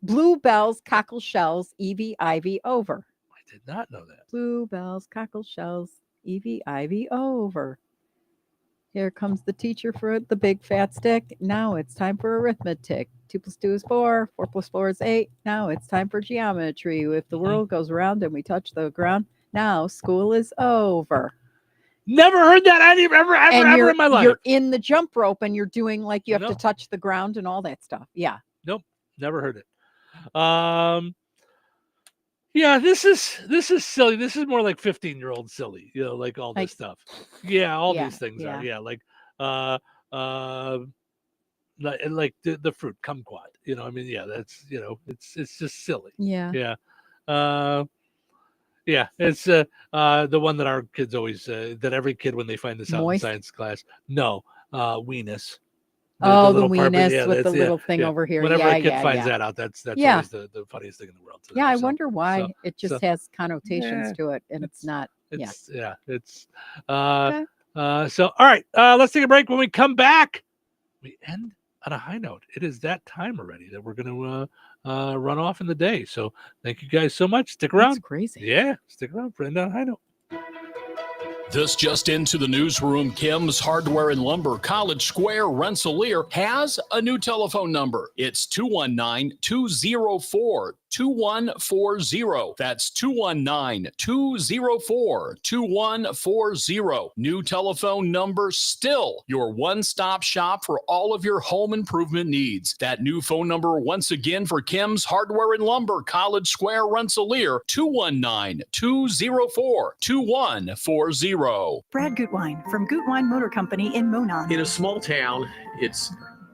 Bluebells, cockle shells, Evie, Ivy, over. I did not know that. Bluebells, cockle shells, Evie, Ivy, over. Here comes the teacher for the big fat stick. Now it's time for arithmetic. 2 + 2 is 4. 4 + 4 is 8. Now it's time for geometry. If the world goes around and we touch the ground, now school is over. Never heard that ever in my life. You're in the jump rope and you're doing like you have to touch the ground and all that stuff. Yeah. Nope, never heard it. Yeah, this is silly. This is more like 15-year-old silly, like all this stuff. Yeah, all these things are. Yeah, like like the fruit kumquat. I mean, yeah, that's it's just silly. Yeah. Yeah. Yeah, it's the one that our kids always that every kid when they find this out in science class. No, weenus. The little part, weenus with the little thing over here. Whenever a kid finds that out, that's always the funniest thing in the world. Yeah, I wonder why it just has connotations to it, and it's not. It's so all right. Let's take a break. When we come back, we end on a high note. It is that time already that we're going to run off in the day. So thank you guys so much. Stick around. That's crazy. Yeah, stick around for end on a high note. This just into the newsroom. Kim's Hardware and Lumber, College Square, Rensselaer, has a new telephone number. It's 219-204-2140. That's 219-204-2140. New telephone number, still your one-stop shop for all of your home improvement needs. That new phone number once again for Kim's Hardware and Lumber, College Square, Rensselaer, 219-204-2140. Brad Gutwein from Gutwein Motor Company in Monon. In a small town, it's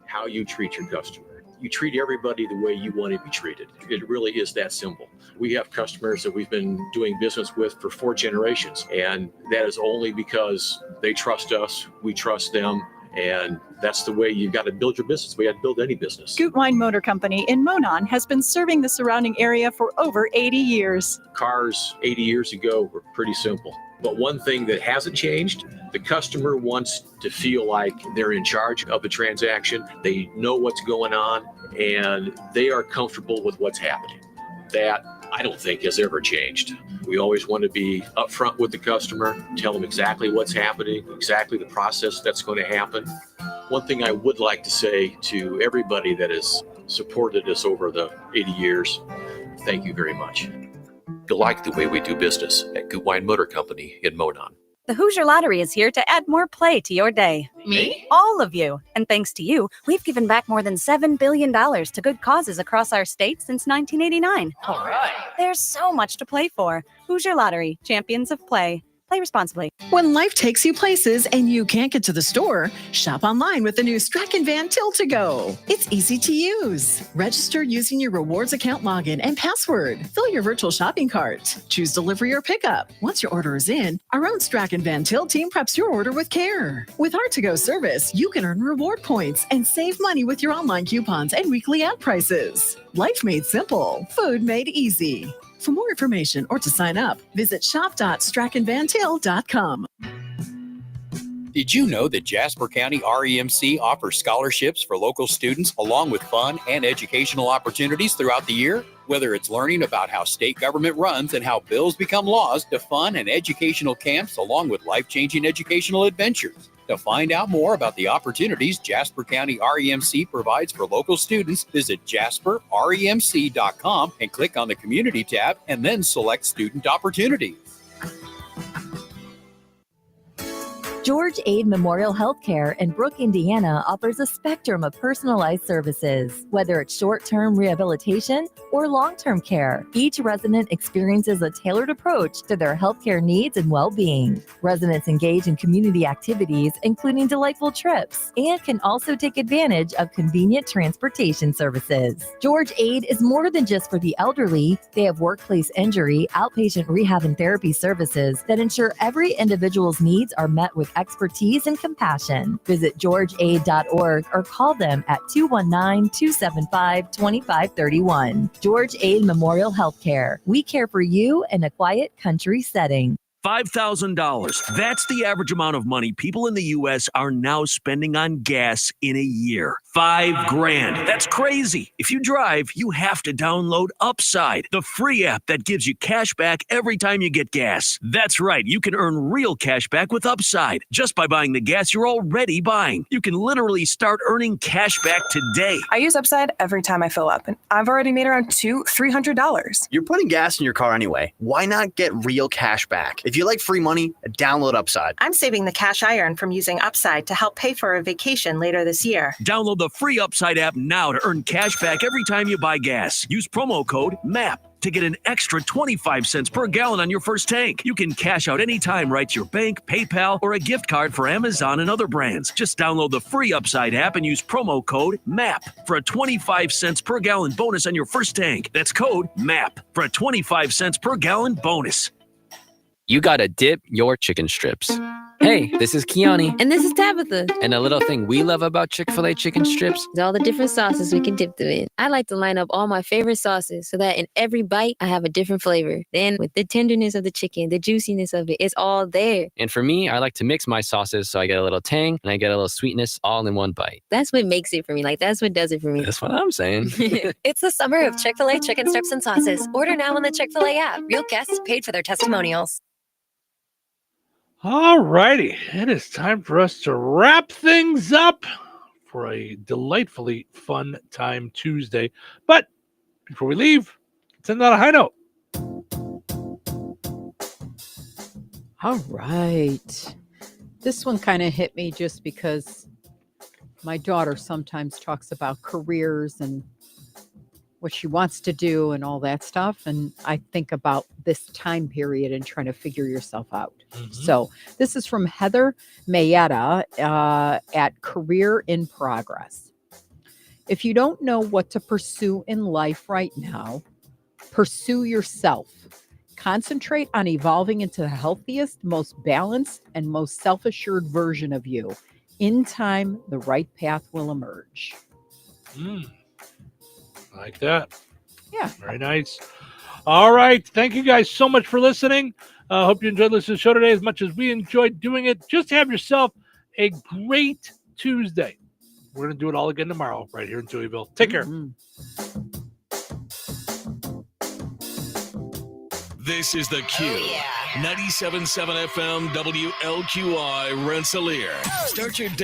how you treat your customer. You treat everybody the way you want to be treated. It really is that simple. We have customers that we've been doing business with for 4 generations, and that is only because they trust us, we trust them, and that's the way you've got to build your business. We had to build any business. Gutwein Motor Company in Monon has been serving the surrounding area for over 80 years. Cars 80 years ago were pretty simple. But one thing that hasn't changed, the customer wants to feel like they're in charge of the transaction. They know what's going on, and they are comfortable with what's happening. That, I don't think, has ever changed. We always want to be upfront with the customer, tell them exactly what's happening, exactly the process that's going to happen. One thing I would like to say to everybody that has supported us over the 80 years, thank you very much. You'll like the way we do business at Gutwein Motor Company in Monon. The Hoosier Lottery is here to add more play to your day. Me? All of you. And thanks to you, we've given back more than $7 billion to good causes across our state since 1989. All right. There's so much to play for. Hoosier Lottery, champions of play. Play responsibly. When life takes you places and you can't get to the store, shop online with the new Strachan Van Til to Go. It's easy to use. Register using your rewards account login and password. Fill your virtual shopping cart. Choose delivery or pickup. Once your order is in, our own Strachan Van Til team preps your order with care. With our to-go service, you can earn reward points and save money with your online coupons and weekly ad prices. Life made simple. Food made easy. For more information or to sign up, visit shop.strachanvantil.com. Did you know that Jasper County REMC offers scholarships for local students along with fun and educational opportunities throughout the year? Whether it's learning about how state government runs and how bills become laws, to fun and educational camps along with life-changing educational adventures. To find out more about the opportunities Jasper County REMC provides for local students, visit jasperremc.com and click on the Community tab and then select Student Opportunities. George Aid Memorial Healthcare in Brooke, Indiana offers a spectrum of personalized services. Whether it's short-term rehabilitation or long-term care, each resident experiences a tailored approach to their healthcare needs and well-being. Residents engage in community activities, including delightful trips, and can also take advantage of convenient transportation services. George Aid is more than just for the elderly. They have workplace injury, outpatient rehab, and therapy services that ensure every individual's needs are met with expertise and compassion. Visit georgeaid.org or call them at 219-275-2531. George Aid Memorial Healthcare. We care for you in a quiet country setting. $5,000. That's the average amount of money people in the U.S. are now spending on gas in a year. $5,000. That's crazy. If you drive, you have to download Upside, the free app that gives you cash back every time you get gas. That's right. You can earn real cash back with Upside just by buying the gas you're already buying. You can literally start earning cash back today. I use Upside every time I fill up, and I've already made around $300. You're putting gas in your car anyway. Why not get real cash back? If you like free money, download Upside. I'm saving the cash I earn from using Upside to help pay for a vacation later this year. Download the free Upside app now to earn cash back every time you buy gas. Use promo code MAP to get an extra 25 cents per gallon on your first tank. You can cash out anytime right to your bank, PayPal, or a gift card for Amazon and other brands. Just download the free Upside app and use promo code MAP for a 25 cents per gallon bonus on your first tank. That's code MAP for a 25 cents per gallon bonus. You gotta dip your chicken strips. Hey, this is Kiani. And this is Tabitha. And a little thing we love about Chick-fil-A chicken strips is all the different sauces we can dip them in. I like to line up all my favorite sauces so that in every bite, I have a different flavor. Then with the tenderness of the chicken, the juiciness of it, it's all there. And for me, I like to mix my sauces so I get a little tang and I get a little sweetness all in one bite. That's what makes it for me. Like, that's what does it for me. That's what I'm saying. It's the summer of Chick-fil-A chicken strips and sauces. Order now on the Chick-fil-A app. Real guests paid for their testimonials. All righty. It is time for us to wrap things up for a delightfully fun time Tuesday. But before we leave, let's end on a high note. All right. This one kind of hit me just because my daughter sometimes talks about careers and what she wants to do and all that stuff. And I think about this time period and trying to figure yourself out. Mm-hmm. So this is from Heather Mayetta at Career in Progress. If you don't know what to pursue in life right now, pursue yourself. Concentrate on evolving into the healthiest, most balanced, and most self-assured version of you. In time, the right path will emerge. Like that. Yeah. Very nice. All right. Thank you guys so much for listening. Hope you enjoyed listening to the show today as much as we enjoyed doing it. Just have yourself a great Tuesday. We're going to do it all again tomorrow right here in Touhyville. Take care. This is The Q. 97.7 FM WLQI Rensselaer. Start your day.